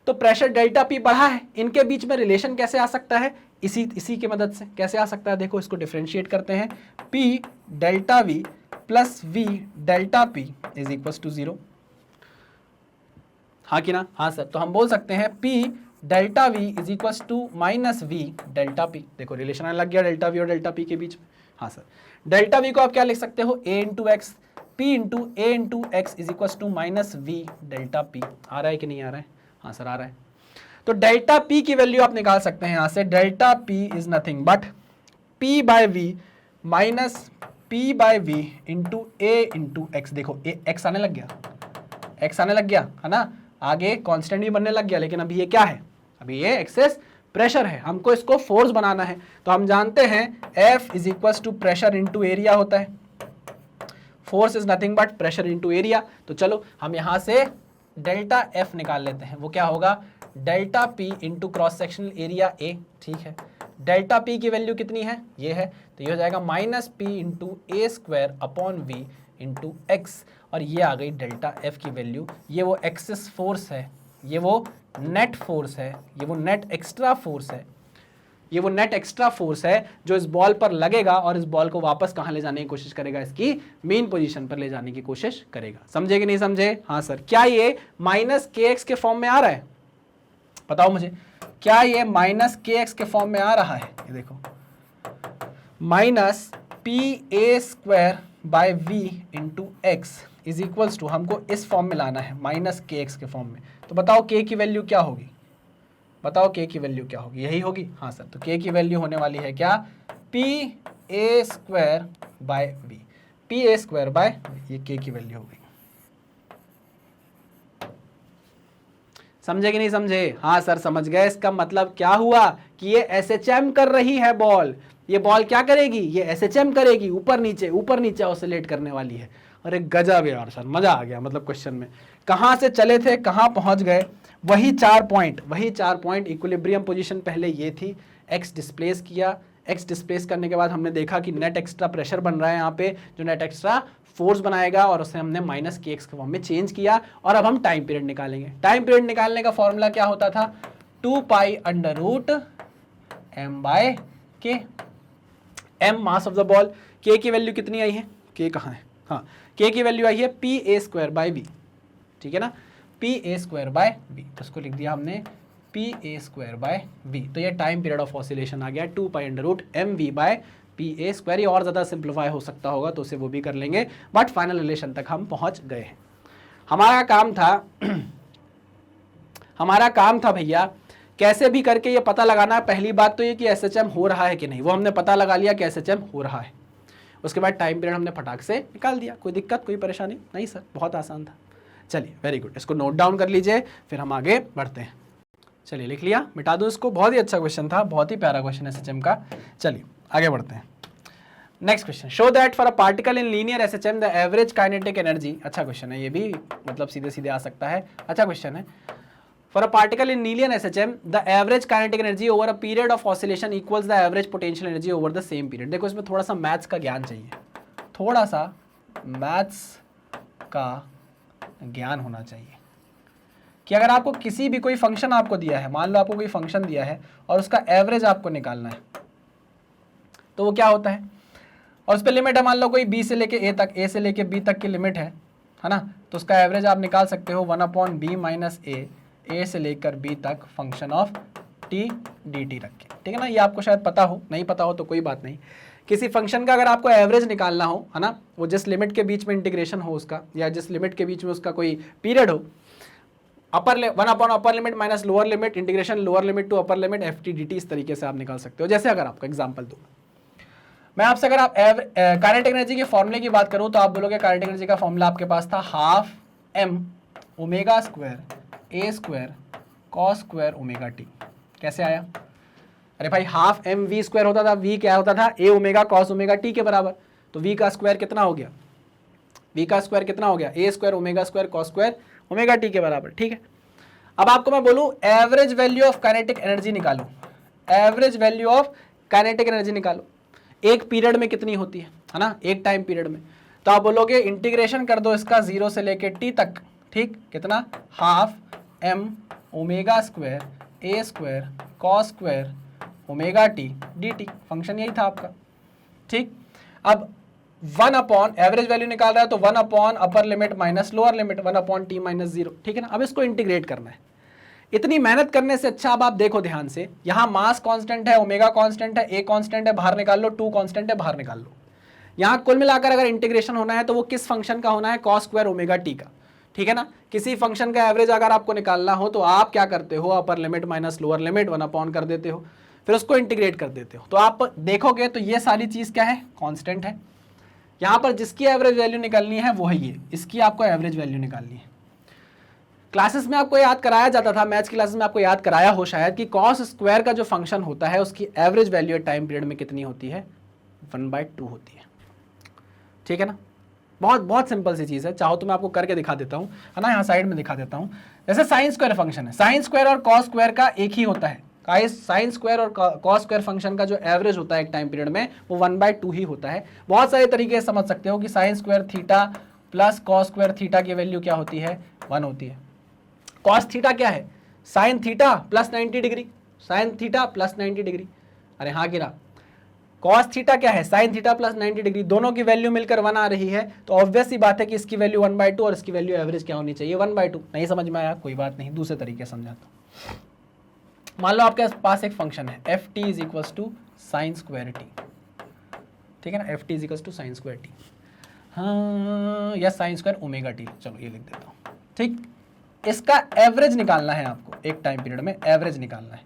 तो प्रेशर डेल्टा P बढ़ा है, इनके बीच में रिलेशन कैसे आ सकता है? इसी की मदद से कैसे आ सकता है? देखो, इसको डिफरेंशिएट करते हैं। P delta V plus V delta P is equals to 0, हाँ कि ना? हाँ सर। तो हम बोल सकते हैं P delta V is equals to minus V delta P। देखो रिलेशन आने लग गया डेल्टा V और डेल्टा P के बीच में। हाँ सर, डेल्टा V को आप क्या लिख सकते हो? A into x, P into A into x is equal to minus V delta P। आ रहा है कि नहीं आ रहा है? हाँ सर, आ रहा है। तो डेल्टा P की वैल्यू आप निकाल सकते हैं यहाँ से। Delta P is nothing but P by V minus P by V into A into x. देखो एक्स आने लग गया, एक्स आने लग गया है ना? आगे कांस्टेंट भी बनने लग गया, लेकिन अभी ये क्या है? अभी ये एक्सेस प्रेशर है, हमको इसको फोर्स बनाना है। तो हम जानते हैं F is equal to pressure into area होता है। Force is nothing but pressure into area. तो चलो हम यहां से डेल्टा F निकाल लेते हैं। वो क्या होगा? Delta P into cross sectional area A, ठीक है। डेल्टा P की वैल्यू कितनी है? ये है, तो ये हो जाएगा minus P into A square upon V into x, और ये आ गई डेल्टा F की वैल्यू। ये वो एक्सेस फोर्स है, ये वो नेट फोर्स है, ये वो नेट एक्स्ट्रा फोर्स है, ये वो नेट एक्स्ट्रा फोर्स है जो इस बॉल पर लगेगा और इस बॉल को वापस कहां ले जाने की कोशिश करेगा? इसकी मेन पोजीशन पर ले जाने की कोशिश करेगा। समझे कि नहीं समझे? हाँ सर। क्या ये माइनस के एक्स के फॉर्म में आ रहा है? बताओ मुझे, क्या ये माइनस के एक्स के फॉर्म में आ रहा है? ये देखो, minus PA square by V into x is equals to, हमको इस फॉर्म में लाना है माइनस के एक्स के फॉर्म में। तो बताओ K की वैल्यू क्या होगी? बताओ K की वैल्यू क्या होगी? यही होगी। हाँ सर, तो K की वैल्यू होने वाली है क्या? PA square by V, PA square bye, ये K की वैल्यू होगी। समझे कि नहीं समझे? हाँ सर समझ गए। इसका मतलब क्या हुआ कि ये एसएचएम कर रही है बॉल। ये बॉल क्या करेगी? ये एसएचएम करेगी, ऊपर नीचे ऑसिलेट करने वाली है। अरे गजब यार सर, मजा आ गया। मतलब क्वेश्चन में कहाँ से चले थे कहाँ पहुंच गए, वही 4 पॉइंट। इक्विलिब्रियम पोजीशन पहले ये थी, एक्स डिस्प्लेस किया, एक्स डिस्प्लेस करने के बाद हमने देखा कि नेट एक्स्ट्रा प्रेशर बन रहा है यहाँ पे, जो नेट एक्स्ट्रा फोर्स बनाएगा, और उसे हमने माइनस के एक्स के फॉर्म में चेंज किया। और अब हम टाइम पीरियड निकालेंगे। टाइम पीरियड निकालने का फॉर्मूला क्या होता था? 2 पाई under root M by K. M mass of the ball, K की वैल्यू कितनी आई है? के कहाँ है? हाँ, के की वैल्यू आई है P A square by B, ठीक है ना, P A square by B. तो उसको लिख दिया हमने P A square by B. तो ये टाइम पीरियड ऑफ ऑसिलेशन आ गया 2 पाई under root M V by P A square. ये और ज़्यादा सिंप्लीफाई हो सकता होगा तो उसे वो भी कर लेंगे, बट फाइनल रिलेशन तक हम पहुंच गए हैं। हमारा काम था भैया कैसे भी करके ये पता लगाना। पहली बात तो ये कि एसएचएम हो रहा है कि नहीं, वो हमने पता लगा लिया कि एसएचएम हो रहा है। उसके बाद टाइम पीरियड हमने फटाक से निकाल दिया। कोई दिक्कत, कोई परेशानी नहीं सर? बहुत आसान था। चलिए वेरी गुड, इसको नोट डाउन कर लीजिए, फिर हम आगे बढ़ते हैं। चलिए लिख लिया, मिटा दूँ इसको। बहुत ही अच्छा क्वेश्चन था, बहुत ही प्यारा क्वेश्चन एसएचएम का। चलिए आगे बढ़ते हैं। Next question, show that for a particle in linear SHM the average kinetic energy. अच्छा क्वेश्चन है ये भी, मतलब सीधे सीधे आ सकता है। अच्छा क्वेश्चन है, for a particle in linear SHM the average kinetic energy over a period of oscillation equals the average potential energy over the same period. देखो इसमें थोड़ा सा मैथ्स का ज्ञान चाहिए, थोड़ा सा मैथ्स का ज्ञान होना चाहिए कि अगर आपको किसी भी कोई फंक्शन आपको दिया है, मान लो आपको कोई फंक्शन दिया है और उसका एवरेज आपको निकालना है, तो वो क्या होता है, और उस पर लिमिट है, मान लो कोई बी से लेके ए तक, ए से लेके बी तक की लिमिट है ना, तो उसका एवरेज आप निकाल सकते हो 1/b माइनस ए से लेकर बी तक function of T D T रख के, ठीक है ना। ये आपको शायद पता हो, नहीं पता हो तो कोई बात नहीं। किसी फंक्शन का अगर आपको एवरेज निकालना हो, है ना, वो जिस लिमिट के बीच में इंटीग्रेशन हो उसका, या जिस लिमिट के बीच में उसका कोई पीरियड हो, one upon upper limit minus lower limit integration lower limit to upper limit f t D t, इस तरीके से आप निकाल सकते हो। जैसे अगर आपका एग्जाम्पल दूँ मैं आपसे, अगर आप काइनेटिक एनर्जी के फॉर्मूले की बात करूं तो आप बोलोगे काइनेटिक एनर्जी का फॉर्मूला आपके पास था half M omega square A square cos square omega T. कैसे आया? अरे भाई हाफ एम वी स्क्वायर होता था, वी क्या होता था? ए ओमेगा कॉस ओमेगा टी के बराबर। तो वी का स्क्वायर कितना हो गया? वी का स्क्वायर कितना हो गया? A square omega square cos square omega T के बराबर, ठीक है। अब आपको मैं बोलूं average value of kinetic energy निकालो, average value of kinetic energy निकालो, एक पीरियड में कितनी होती है ना, एक टाइम पीरियड में। तो आप बोलोगे इंटीग्रेशन कर दो इसका 0 से लेके टी तक, ठीक, कितना? Half M omega square A square cos square omega T D T. Function यही था आपका, ठीक। अब 1 अपॉन एवरेज वैल्यू निकाल रहा है तो 1 upon upper limit minus lower limit 1 upon T minus 0, ठीक है ना। अब इसको इंटीग्रेट करना है। इतनी मेहनत करने से अच्छा अब आप देखो ध्यान से, यहाँ मास कांस्टेंट है, ओमेगा कांस्टेंट है, ए कांस्टेंट है, बाहर निकाल लो, 2 कांस्टेंट है, बाहर निकाल लो। यहाँ कुल मिलाकर अगर इंटीग्रेशन होना है तो वो किस फंक्शन का होना है? कॉस स्क्वायर ओमेगा टी का, ठीक है ना। किसी फंक्शन का एवरेज अगर आपको निकालना हो तो आप क्या करते हो? अपर limit minus lower limit 1 upon कर देते हो, फिर उसको इंटीग्रेट कर देते हो। तो आप देखोगे तो ये सारी चीज़ क्या है? कॉन्स्टेंट है। यहाँ पर जिसकी एवरेज वैल्यू निकालनी है वो है ये, इसकी आपको एवरेज वैल्यू निकालनी है। क्लासेस में आपको याद कराया जाता था, मैथ्स क्लासेस में आपको याद कराया हो शायद, कि कॉस स्क्वायर का जो फंक्शन होता है उसकी एवरेज वैल्यू टाइम पीरियड में कितनी होती है? 1/2 होती है, ठीक है ना। बहुत बहुत सिंपल सी चीज़ है, चाहो तो मैं आपको करके दिखा देता हूँ, है ना, यहाँ साइड में दिखा देता हूँ। जैसे साइन स्क्वायर फंक्शन है, साइन स्क्वायर और कॉस स्क्वायर का एक ही होता है। साइन स्क्वायर और कॉस स्क्वायर फंक्शन का जो एवरेज होता है एक टाइम पीरियड में वो 1/2 ही होता है। बहुत सारे तरीके से समझ सकते हो कि sine square theta plus cos square theta की वैल्यू क्या होती है? 1 होती है। कॉस थीटा क्या है? Sine theta plus 90 degree, sine theta plus 90 degree. अरे हाँ गिरा, कॉस थीटा क्या है? Sine theta plus 90 degree. दोनों की वैल्यू मिलकर 1 आ रही है, तो ऑब्वियस सी बात है कि इसकी वैल्यू 1/2 और इसकी वैल्यू एवरेज क्या होनी चाहिए? 1/2। नहीं समझ में आया? कोई बात नहीं, दूसरे तरीके से समझाता हूँ। मान लो आपके पास एक फंक्शन है f t is equals to sine square t, ठीक है ना, f t is equals to sine square t, हाँ, या साइन स्क्वायर ओमेगा टी, चलो ये लिख देता हूँ, ठीक। इसका एवरेज निकालना है आपको, एक टाइम पीरियड में एवरेज निकालना है।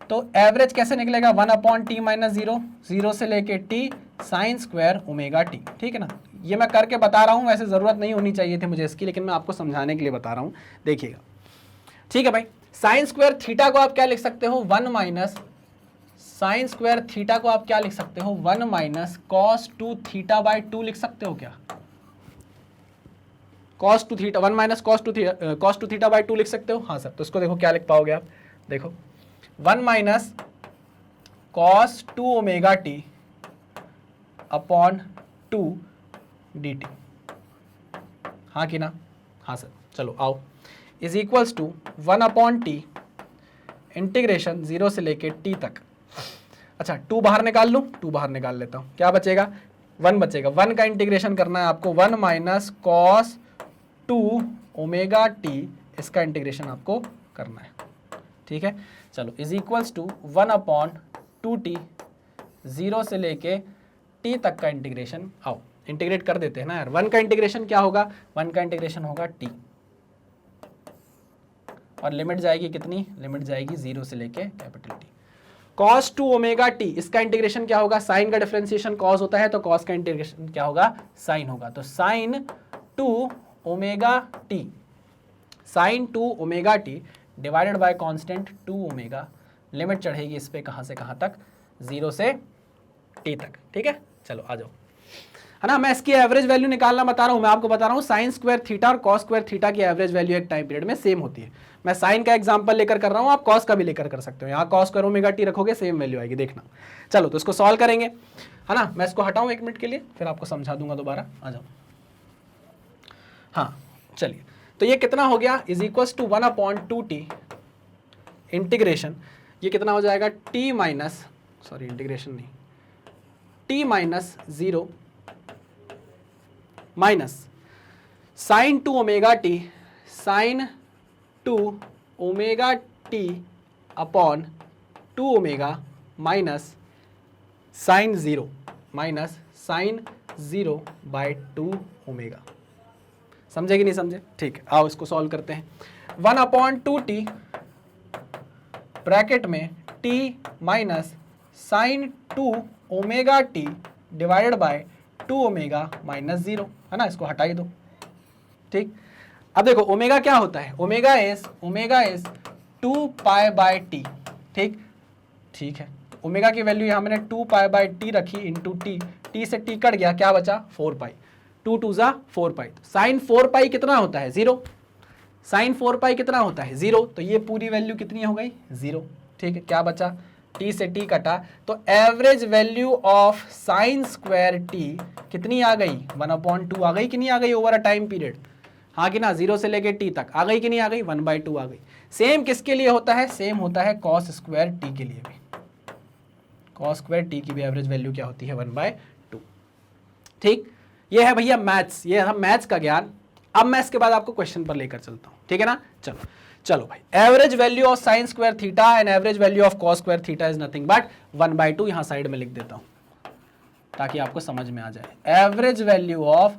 तो एवरेज कैसे निकलेगा? 1 अपॉन टी माइनस 0, 0 से लेके T sine square omega t, ठीक है ना। ये मैं करके बता रहा हूँ, वैसे ज़रूरत नहीं होनी चाहिए थी मुझे इसकी, लेकिन मैं आपको समझाने के लिए बता रहा हूँ। देखिएगा, ठीक है भाई, साइन स्क्वायर थीटा को आप क्या लिख सकते हो, 1 माइनस साइन स्क्वायर थीटा को आप क्या लिख सकते हो, 1 माइनस कॉस 2 थीटा बाई 2 लिख सकते हो क्या, कॉस 2 थीटा 1 माइनस कॉस 2 थीटा बाई 2 लिख सकते हो। हाँ सर, तो इसको देखो क्या लिख पाओगे आप, देखो 1 माइनस cos 2 omega t upon 2 d t, हाँ कि ना, हाँ सर, चलो आओ, is equals to 1 upon t integration 0 से लेके टी तक। अच्छा 2 बाहर निकाल लूँ, 2 बाहर निकाल लेता हूँ, क्या बचेगा, 1 बचेगा, 1 का इंटीग्रेशन करना है आपको, 1 माइनस कॉस 2 ओमेगा टी, इसका इंटीग्रेशन आपको करना है, ठीक है। चलो is equals to 1 upon 2t 0 से लेके t तक का इंटीग्रेशन, आओ इंटीग्रेट कर देते हैं ना यार। 1 का इंटीग्रेशन क्या होगा, 1 का इंटीग्रेशन होगा t, और लिमिट जाएगी कितनी, लिमिट जाएगी 0 से लेके capital T। cos 2 omega T, इसका इंटीग्रेशन क्या होगा, साइन का डिफरेंशिएशन cos होता है, तो cos का इंटीग्रेशन क्या होगा, साइन होगा, तो sine 2 omega T, sine 2 omega T divided by constant 2 omega, limit चढ़ेगी इस पे कहाँ से कहाँ तक, 0 से t तक, ठीक है। चलो आ जाओ, है ना, मैं इसकी एवरेज वैल्यू निकालना बता रहा हूँ, मैं आपको बता रहा हूँ साइन स्क्वायर थीटा और कॉस स्क्वायर थीटा की एवरेज वैल्यू एक टाइम पीरियड में सेम होती है। मैं साइन का एग्जांपल लेकर कर रहा हूँ, आप कॉस का भी लेकर कर सकते हो, यहाँ कॉस स्क्वायर ओमेगा टी रखोगे सेम वैल्यू आएगी, देखना। चलो तो इसको सॉल्व करेंगे, है ना, मैं इसको हटाऊँ 1 मिनट के लिए, फिर आपको समझा दूंगा दोबारा, आ जाओ। हाँ चलिए, तो ये कितना हो गया, is equals to 1 upon 2t integration, ये कितना हो जाएगा, t माइनस, सॉरी इंटीग्रेशन नहीं, t minus 0 minus sine 2 omega T, sine 2 omega t upon 2 omega minus sine 0 minus sine 0 by 2 omega. समझे कि नहीं समझे, ठीक है, आओ इसको सॉल्व करते हैं। 1 अपॉन 2t ब्रैकेट में t minus sine 2 omega T divided by 2 omega minus 0, है ना, इसको हटा ही दो, ठीक। अब देखो ओमेगा क्या होता है, omega is 2 pi by T, ठीक, ठीक है, ओमेगा की वैल्यू यहाँ मैंने 2 पाई बाय टी रखी इंटू टी, टी से टी कट गया, क्या बचा 4 पाई, 2 2 जा 4 पाई, साइन 4 पाई कितना होता है 0, साइन 4 पाई कितना होता है 0, तो ये पूरी वैल्यू कितनी हो गई 0, ठीक है, क्या बचा, टी से टी कटा, तो average value of sine square T कितनी आ गई, 1/2 आ गई कि नहीं आ गई ओवर अ टाइम पीरियड, हाँ कि ना, 0 से लेके टी तक आ गई कि नहीं आ गई, 1/2 आ गई। सेम किसके लिए होता है, सेम होता है कॉस स्क्वायर टी के लिए भी, कॉस स्क्वायर टी की भी एवरेज वैल्यू क्या होती है 1/2, ठीक। ये है भैया मैथ्स, ये है मैथ्स का ज्ञान। अब मैं इसके बाद आपको क्वेश्चन पर लेकर चलता हूँ, ठीक है ना। चलो चलो भाई, average value of sine square theta and average value of cos square theta is nothing but 1/2, यहाँ साइड में लिख देता हूँ ताकि आपको समझ में आ जाए। Average value of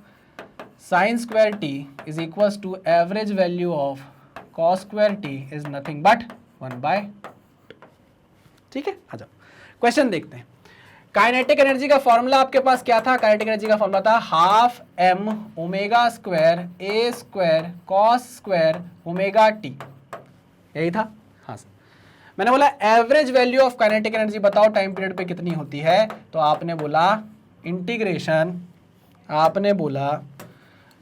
sine square t is equals to average value of cos square t is nothing but 1/2, ठीक है। आ जाओ क्वेश्चन देखते हैं। काइनेटिक एनर्जी का फॉर्मूला आपके पास क्या था, काइनेटिक एनर्जी का फॉर्मूला था half m omega square a square cos square omega T, यही था। हाँ सर, मैंने बोला average value of kinetic energy बताओ टाइम पीरियड पे कितनी होती है, तो आपने बोला इंटीग्रेशन, आपने बोला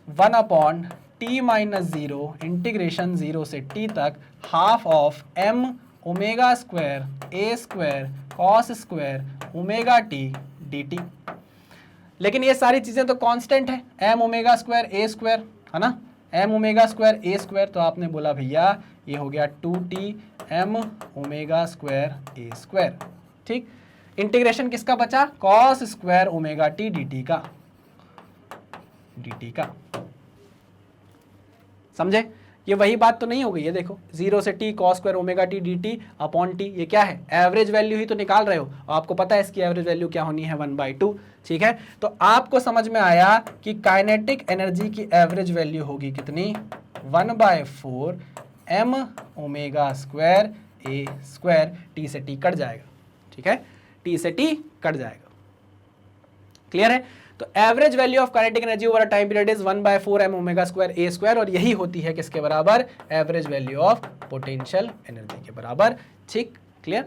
1 अपॉन t माइनस 0 इंटीग्रेशन 0 से t तक half of m omega square a square cos square omega T D T. लेकिन ये सारी चीज़ें तो कांस्टेंट है, m omega square a square, है ना, m omega square a square, तो आपने बोला भैया ये हो गया 2t m omega square a square, ठीक। इंटीग्रेशन किसका बचा, cos square omega T dt का, dt का, समझे। ये वही बात तो नहीं हो गई है, देखो 0 से t cos square omega T D T upon T, ये क्या है, एवरेज वैल्यू ही तो निकाल रहे हो, आपको पता है इसकी एवरेज वैल्यू क्या होनी है 1/2, ठीक है। तो आपको समझ में आया कि काइनेटिक एनर्जी की एवरेज वैल्यू होगी कितनी, 1/4 m omega square a square, t से t कट जाएगा, ठीक है, t से t कट जाएगा, क्लियर है। तो average value of kinetic energy over a time period is 1/4 m omega square a square, और यही होती है किसके बराबर, average value of potential energy के बराबर। ठीक, क्लियर।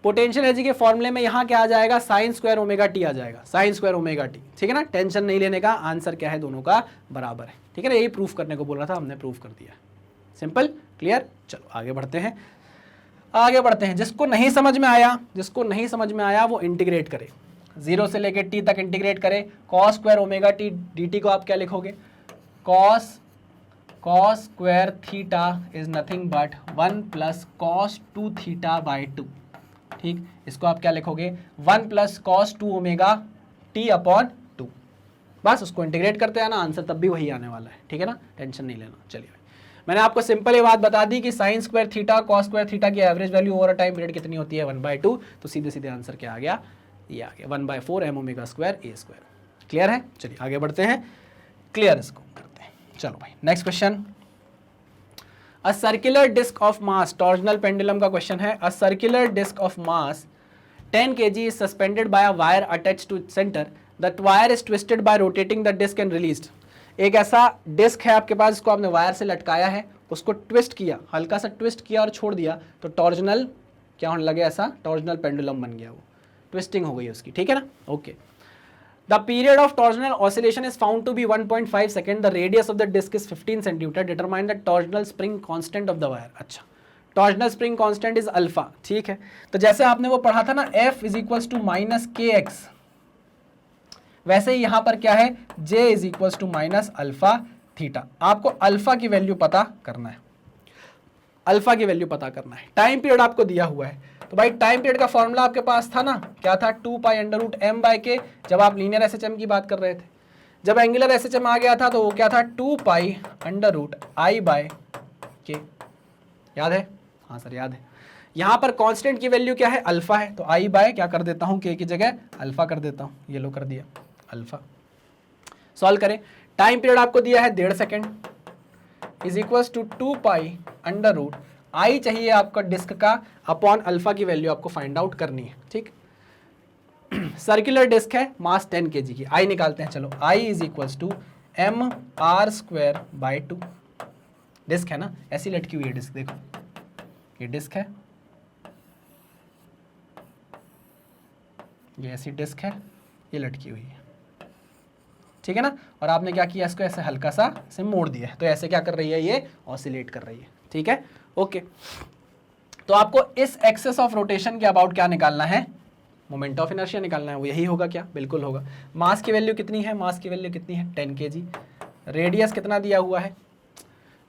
पोटेंशियल एनर्जी के फॉर्मूले में यहाँ क्या आ जाएगा, साइन स्क्वायर ओमेगा टी आ जाएगा, साइन स्क्वायर ओमेगा टी। ठीक है ना, टेंशन नहीं लेने का, आंसर क्या है, दोनों का बराबर है। ठीक है ना, यही प्रूफ करने को बोल रहा था, हमने प्रूफ कर दिया। Simple, clear. चलो आगे बढ़ते हैं, आगे बढ़ते हैं। जिसको नहीं समझ में आया, जिसको नहीं समझ में आया वो इंटीग्रेट करे, 0 से लेके t तक इंटीग्रेट करे। Cos square omega T dt को आप क्या लिखोगे, cos square theta is nothing but 1 plus cos 2 theta by 2। ठीक, इसको आप क्या लिखोगे, 1 plus cos 2 omega t upon 2। बस उसको इंटीग्रेट करते हैं ना, आंसर तब भी वही आने वाला है। ठीक है ना, टेंशन नहीं लेना। चलिए, मैंने आपको सिंपल ये बात बता दी कि sine square theta cos square theta की average value over a time period कितनी होती है, 1/2। तो सीधे सीधे आंसर क्या आ गया, ये आ गया 1/4 m omega square a square. Clear है, चलिए आगे बढ़ते हैं, क्लियर इसको करते हैं। चलो भाई, next question. A circular disc of mass, torsional pendulum का क्वेश्चन है। A circular disc of mass 10 kg is suspended by a wire attached to its center. The wire is twisted by rotating the disc and released. एक ऐसा disc है आपके पास, इसको आपने wire से लटकाया है, उसको ट्विस्ट किया, हल्का सा ट्विस्ट किया और छोड़ दिया, तो टॉर्जनल क्या होने लगे, ऐसा टॉर्जनल पेंडुलम बन गया, वो ट्विस्टिंग हो गई उसकी। ठीक है ना, okay. The period of torsional oscillation is found to be 1.5 second. The radius of the disc is 15 centimetre. Determine the torsional spring constant of the wire. अच्छा, torsional spring constant is alpha. ठीक है, तो जैसे आपने वो पढ़ा था ना, F is equals to minus kx, वैसे ही यहां पर क्या है, J is equals to minus alpha theta. आपको अल्फा की वैल्यू पता करना है, अल्फा की वैल्यू पता करना है। टाइम पीरियड आपको दिया हुआ है, तो भाई टाइम पीरियड का फॉर्मूला आपके पास था ना, क्या था, 2π√m/k, जब आप लीनियर SHM की बात कर रहे थे। जब एंगुलर SHM आ गया था तो वो क्या था, 2π√i/k। याद है, हाँ सर याद है। यहाँ पर कांस्टेंट की वैल्यू क्या है, अल्फा है, तो आई बाय क्या कर देता हूँ, के की जगह अल्फा कर देता हूँ, ये लो कर दिया अल्फा। सॉल्व करें, टाइम पीरियड आपको दिया है 1.5 second, is equals to 2π√i चाहिए आपका डिस्क का, अपॉन अल्फा की वैल्यू आपको फाइंड आउट करनी है। ठीक, सर्कुलर डिस्क है, मास 10 kg की, आई निकालते हैं। चलो, I is equals to mr²/2। Disc है ना, ऐसी लटकी हुई है डिस्क, देखो ये डिस्क है, ये ऐसी डिस्क है, ये लटकी हुई है। ठीक है ना, और आपने क्या किया, इसको ऐसे हल्का सा से मोड़ दिया है, तो ऐसे क्या कर रही है, ये ऑसिलेट कर रही है। ठीक है, ओके। तो आपको इस एक्सेस ऑफ रोटेशन के अबाउट क्या निकालना है, मोमेंट ऑफ इनर्शिया निकालना है। वो यही होगा क्या, बिल्कुल होगा। मास की वैल्यू कितनी है, मास की वैल्यू कितनी है, 10 kg। रेडियस कितना दिया हुआ है,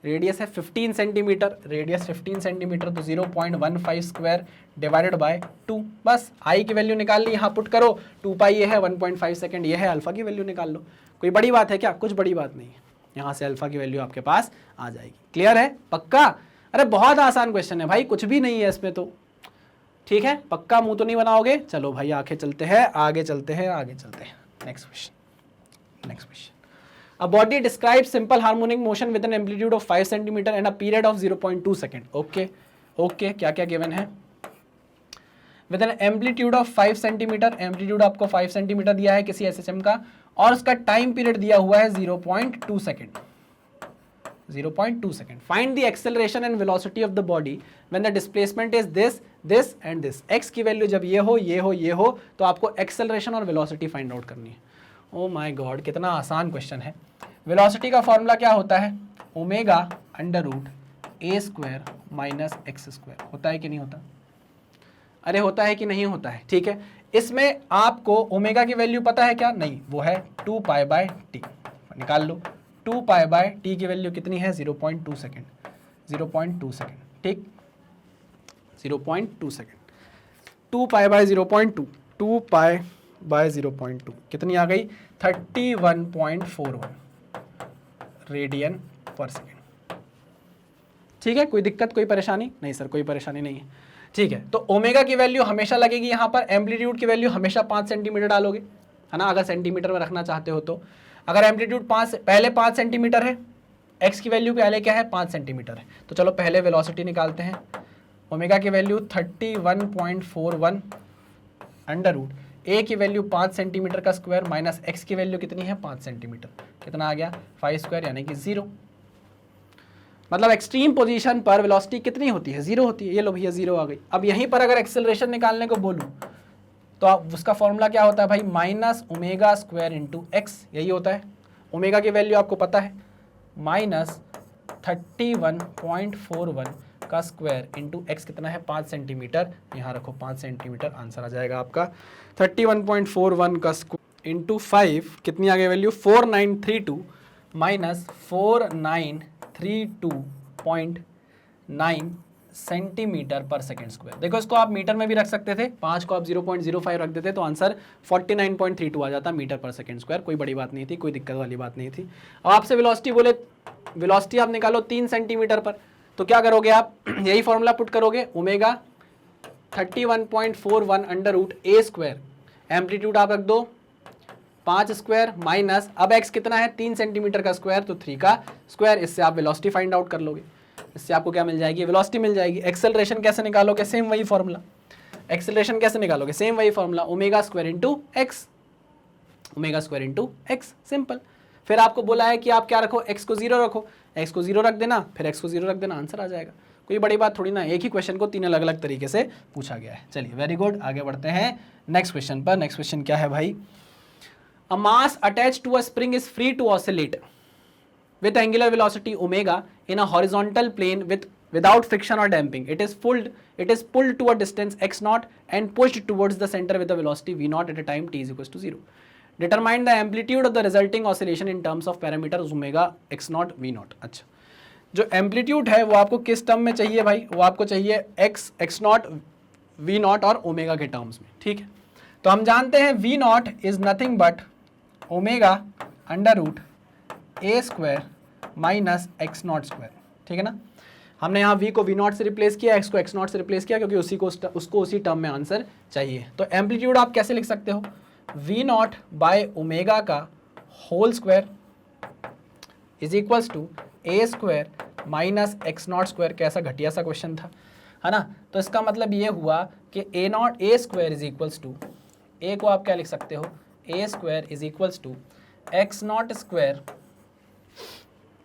रेडियस है 15 सेंटीमीटर, रेडियस 15 सेंटीमीटर, तो 0.15 स्क्वायर डिवाइडेड बाय 2। बस आई की वैल्यू निकाल ली, यहाँ पुट करो, 2π ये है, 1.5 सेकेंड ये है, अल्फा की वैल्यू निकाल लो। कोई बड़ी बात है क्या, कुछ बड़ी बात नहीं है, यहाँ से अल्फा की वैल्यू आपके पास आ जाएगी। क्लियर है, पक्का। अरे बहुत आसान क्वेश्चन है भाई, कुछ भी नहीं है इसमें तो। ठीक है, पक्का मुंह तो नहीं बनाओगे। चलो भाई आगे चलते हैं, आगे चलते हैं, आगे चलते हैं। Next question, next question. A body describes simple harmonic motion with an amplitude of 5 cm and a period of 0.2 second. Okay, okay, क्या क्या given है? With an amplitude of 5 cm, amplitude आपको 5 cm दिया है किसी SHM का, और उसका time period दिया हुआ है 0.2 second. 0.2 second. Find the acceleration and velocity of the body when the displacement is this, this and this. X की वैल्यू जब ये हो, ये हो, ये हो, तो आपको acceleration और velocity find out करनी है। ओ माय गॉड, कितना आसान क्वेश्चन है। वेलोसिटी का फॉर्मूला क्या होता है, ओमेगा √a² माइनस x²। होता है कि नहीं होता, अरे होता है कि नहीं होता है। ठीक है, इसमें आपको ओमेगा की वैल्यू पता है क्या, नहीं, वो है 2π/t। निकाल लो, 2π/t की वैल्यू कितनी है, 0.2 सेकेंड, 0.2 सेकेंड। ठीक, 0.2 सेकेंड, 2π/0.2, 2π/0.2 कितनी आ गई, 31.41 रेडियन पर सेकेंड। ठीक है, कोई दिक्कत, कोई परेशानी नहीं सर, कोई परेशानी नहीं है। ठीक है, तो ओमेगा की वैल्यू हमेशा लगेगी यहाँ पर, एम्पलीट्यूड की वैल्यू हमेशा 5 सेंटीमीटर डालोगे, है ना, अगर सेंटीमीटर में रखना चाहते हो तो। अगर एम्पलीट्यूड पहले 5 सेंटीमीटर है, एक्स की वैल्यू पहले क्या है, 5 सेंटीमीटर है, तो चलो पहले वेलोसिटी निकालते हैं। ओमेगा की वैल्यू 31.41 अंडर रूट, ए की वैल्यू 5 सेंटीमीटर का स्क्वायर माइनस एक्स की वैल्यू कितनी है 5 सेंटीमीटर, कितना आ गया 5 स्क्वायर यानी कि 0। मतलब एक्सट्रीम पोजीशन पर वेलोसिटी कितनी होती है 0 होती है। ये लो भैया 0 आ गई। अब यहीं पर अगर एक्सेलरेशन निकालने को बोलूं तो आप उसका फॉर्मूला क्या होता है भाई, minus omega square into x, यही होता है। ओमेगा की वैल्यू आपको पता है माइनस 31.41 का स्क्वायर इंटू एक्स कितना है 5 सेंटीमीटर, यहाँ रखो 5 सेंटीमीटर, आंसर आ जाएगा आपका 31.41 का स्क्वायर इंटू 5 कितनी आ गई वैल्यू 4932 माइनस 4932.9 सेंटीमीटर पर सेकेंड स्क्वायर। देखो इसको आप मीटर में भी रख सकते थे, 5 को आप 0.05 रख देते तो आंसर 49.32 आ जाता मीटर पर सेकेंड स्क्वायर। कोई बड़ी बात नहीं थी, कोई दिक्कत वाली बात नहीं थी। अब आपसे वेलोसिटी बोले, वेलोसिटी आप निकालो 3 सेंटीमीटर पर, तो क्या करोगे आप, यही फॉर्मूला पुट करोगे, omega 31.41 under root a square, amplitude आप रख दो 5 स्क्वायर माइनस, अब एक्स कितना है 3 सेंटीमीटर का स्क्वायर तो 3 का स्क्वायर, इससे आप वेलोसिटी फाइंड आउट कर लोगे। इससे आपको क्या मिल जाएगी, वेलोसिटी मिल जाएगी। एक्सेलरेशन कैसे निकालोगे, सेम वही फॉर्मूला। एक्सेलरेशन कैसे निकालोगे, सेम वही formula, omega square into x, omega square into x, simple. फिर आपको बोला है कि आप क्या रखो, एक्स को 0 रखो, एक्स को 0 रख देना, फिर एक्स को 0 रख देना, आंसर आ जाएगा। कोई बड़ी बात थोड़ी ना, एक ही क्वेश्चन को 3 अलग अलग तरीके से पूछा गया है। चलिए वेरी गुड, आगे बढ़ते हैं नेक्स्ट क्वेश्चन पर। नेक्स्ट क्वेश्चन क्या है भाई, a mass attached to a spring is free to oscillate with angular velocity omega in a horizontal plane without friction or damping. It is pulled to a distance x naught and pushed towards the center with a velocity v naught at a time t is equals to 0. Determine the amplitude of the resulting oscillation in terms of parameters omega x naught v naught. अच्छा, जो amplitude है वो आपको किस term में चाहिए भाई, वो आपको चाहिए x नॉट v नॉट और ओमेगा के टर्म्स में, ठीक है। तो हम जानते हैं v naught is nothing but omega under root a square minus x not square, ठीक है ना। हमने यहाँ v को v नॉट से रिप्लेस किया, x को x नॉट से रिप्लेस किया, क्योंकि उसको उसी टर्म में आंसर चाहिए। तो एम्पलीट्यूड आप कैसे लिख सकते हो, v नॉट बाय ओमेगा का whole square is equals to a square minus x not square. कैसा घटिया सा क्वेश्चन था, है ना। तो इसका मतलब ये हुआ कि A not A square is equals to, A को आप क्या लिख सकते हो, A square is equals to X not square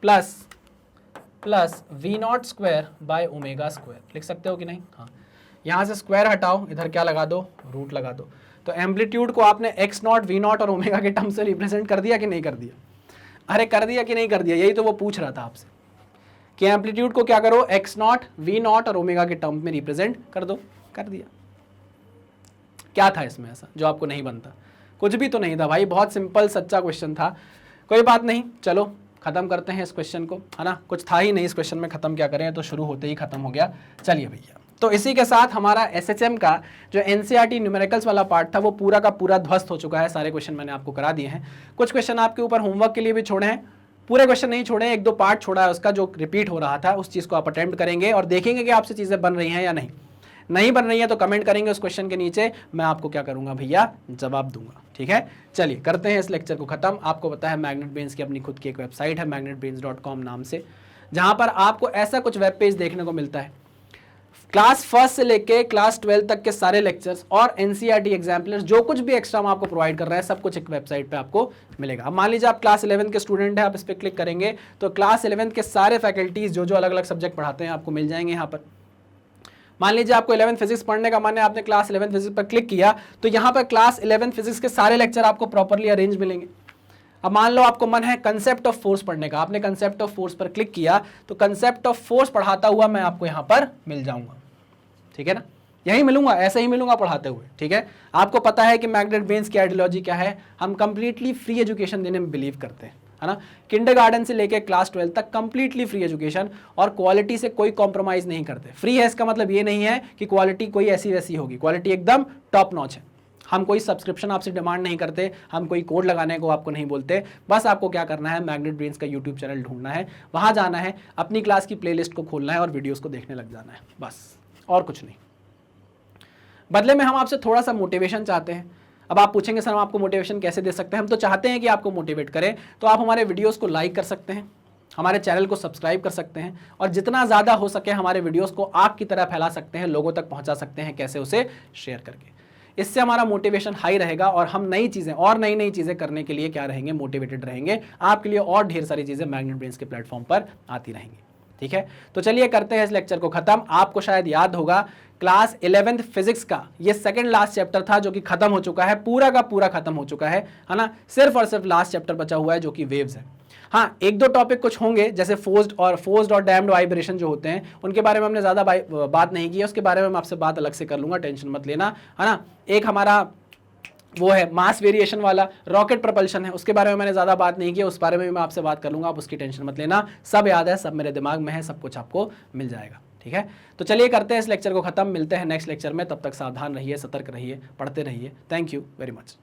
plus V not square by omega square, लिख सकते हो कि नहीं। हाँ, यहाँ से स्क्वायर हटाओ, इधर क्या लगा दो, रूट लगा दो। तो एम्पलीट्यूड को आपने एक्स नॉट वी नॉट और ओमेगा के टर्म से रिप्रेजेंट कर दिया कि नहीं कर दिया, अरे कर दिया कि नहीं कर दिया, यही तो वो पूछ रहा था आपसे कि एम्पलीट्यूड को क्या करो, एक्स नॉट वी नॉट और ओमेगा के टर्म में रिप्रेजेंट कर दो, कर दिया। क्या था इसमें ऐसा जो आपको नहीं बनता, कुछ भी तो नहीं था भाई, बहुत सिंपल सच्चा क्वेश्चन था। कोई बात नहीं, चलो खत्म करते हैं इस क्वेश्चन को, है ना। कुछ था ही नहीं इस क्वेश्चन में, खत्म क्या करें, तो शुरू होते ही खत्म हो गया। चलिए भैया, तो इसी के साथ हमारा एसएचएम का जो एनसीईआरटी न्यूमेरिकल्स वाला पार्ट था वो पूरा का पूरा ध्वस्त हो चुका है। सारे क्वेश्चन मैंने आपको करा दिए हैं। कुछ क्वेश्चन आपके ऊपर होमवर्क के लिए भी छोड़े हैं, पूरे क्वेश्चन नहीं छोड़े, 1-2 पार्ट छोड़ा है उसका जो रिपीट हो रहा था, उस चीज़ को आप अटेम्प्ट करेंगे और देखेंगे कि आपसे चीज़ें बन रही हैं या नहीं बन रही है तो कमेंट करेंगे उस क्वेश्चन के नीचे, मैं आपको क्या करूंगा भैया, जवाब दूंगा, ठीक है। चलिए करते हैं इस लेक्चर को खत्म। आपको पता है मैग्नेट ब्रेन्स की अपनी खुद की एक वेबसाइट है magnetbrains.com नाम से, जहां पर आपको ऐसा कुछ वेब पेज देखने को मिलता है, क्लास 1 से लेके क्लास 12 तक के सारे लेक्चर्स और एनसीईआरटी एग्जाम्पलर्स, जो कुछ भी एक्स्ट्रा हम आपको प्रोवाइड कर रहे हैं, सब कुछ एक वेबसाइट पे आपको मिलेगा। अब मान लीजिए आप क्लास 11 के स्टूडेंट हैं, आप इस पर क्लिक करेंगे तो क्लास 11 के सारे फैकल्टीज जो अलग अलग सब्जेक्ट पढ़ाते हैं आपको मिल जाएंगे यहाँ पर। मान लीजिए आपको 11 फिजिक्स पढ़ने का मन है, आपने क्लास 11 फिजिक्स पर क्लिक किया तो यहाँ पर क्लास 11 फिजिक्स के सारे लेक्चर आपको प्रॉपरली अरेंज मिलेंगे। अब मान लो आपको मन है कंसेप्ट ऑफ फोर्स पढ़ने का, आपने कंसेप्ट ऑफ फोर्स पर क्लिक किया तो कंसेप्ट ऑफ फोर्स पढ़ाता हुआ मैं आपको यहाँ पर मिल जाऊंगा, ठीक है ना। यही मिलूंगा, ऐसे ही मिलूंगा पढ़ाते हुए, ठीक है। आपको पता है कि मैग्नेट ब्रेन्स की आइडियोलॉजी क्या है, हम कंप्लीटली फ्री एजुकेशन देने में बिलीव करते हैं, है ना। किंडरगार्टन से लेकर क्लास 12 तक कंप्लीटली फ्री एजुकेशन और क्वालिटी से कोई कॉम्प्रोमाइज नहीं करते। फ्री है इसका मतलब ये नहीं है कि क्वालिटी कोई ऐसी वैसी होगी, क्वालिटी एकदम टॉप नॉच है। हम कोई सब्सक्रिप्शन आपसे डिमांड नहीं करते, हम कोई कोड लगाने को आपको नहीं बोलते, बस आपको क्या करना है, मैग्नेट ब्रेन्स का यूट्यूब चैनल ढूंढना है, वहाँ जाना है, अपनी क्लास की प्लेलिस्ट को खोलना है और वीडियोज़ को देखने लग जाना है, बस और कुछ नहीं। बदले में हम आपसे थोड़ा सा मोटिवेशन चाहते हैं। अब आप पूछेंगे सर हम आपको मोटिवेशन कैसे दे सकते हैं, हम तो चाहते हैं कि आपको मोटिवेट करें, तो आप हमारे वीडियोस को लाइक कर सकते हैं, हमारे चैनल को सब्सक्राइब कर सकते हैं और जितना ज़्यादा हो सके हमारे वीडियोस को आग की तरह फैला सकते हैं, लोगों तक पहुंचा सकते हैं। कैसे? उसे शेयर करके। इससे हमारा मोटिवेशन हाई रहेगा और हम नई चीज़ें करने के लिए क्या रहेंगे, मोटिवेटेड रहेंगे। आपके लिए और ढेर सारी चीज़ें मैग्नेट ब्रेन्स के प्लेटफॉर्म पर आती रहेंगी। ठीक है, तो चलिए करते हैं इस लेक्चर को खत्म। आपको शायद याद होगा क्लास 11th फिजिक्स का ये सेकंड लास्ट चैप्टर था जो कि खत्म हो चुका है, पूरा का पूरा खत्म हो चुका है ना। सिर्फ और सिर्फ लास्ट चैप्टर बचा हुआ है जो कि वेव्स है। हाँ, एक दो टॉपिक कुछ होंगे जैसे फोर्स्ड और डैम्ड वाइब्रेशन जो होते हैं, उनके बारे में हमने ज़्यादा बात नहीं की है, उसके बारे में मैं आपसे बात अलग से कर लूँगा, टेंशन मत लेना, है ना। एक हमारा वो है मास वेरिएशन वाला, रॉकेट प्रपल्शन है, उसके बारे में मैंने ज़्यादा बात नहीं की, उस बारे में भी मैं आपसे बात कर लूँगा, आप उसकी टेंशन मत लेना। सब याद है, सब मेरे दिमाग में है, सब कुछ आपको मिल जाएगा। ठीक है, तो चलिए करते हैं इस लेक्चर को खत्म, मिलते हैं नेक्स्ट लेक्चर में। तब तक सावधान रहिए, सतर्क रहिए, पढ़ते रहिए। Thank you very much.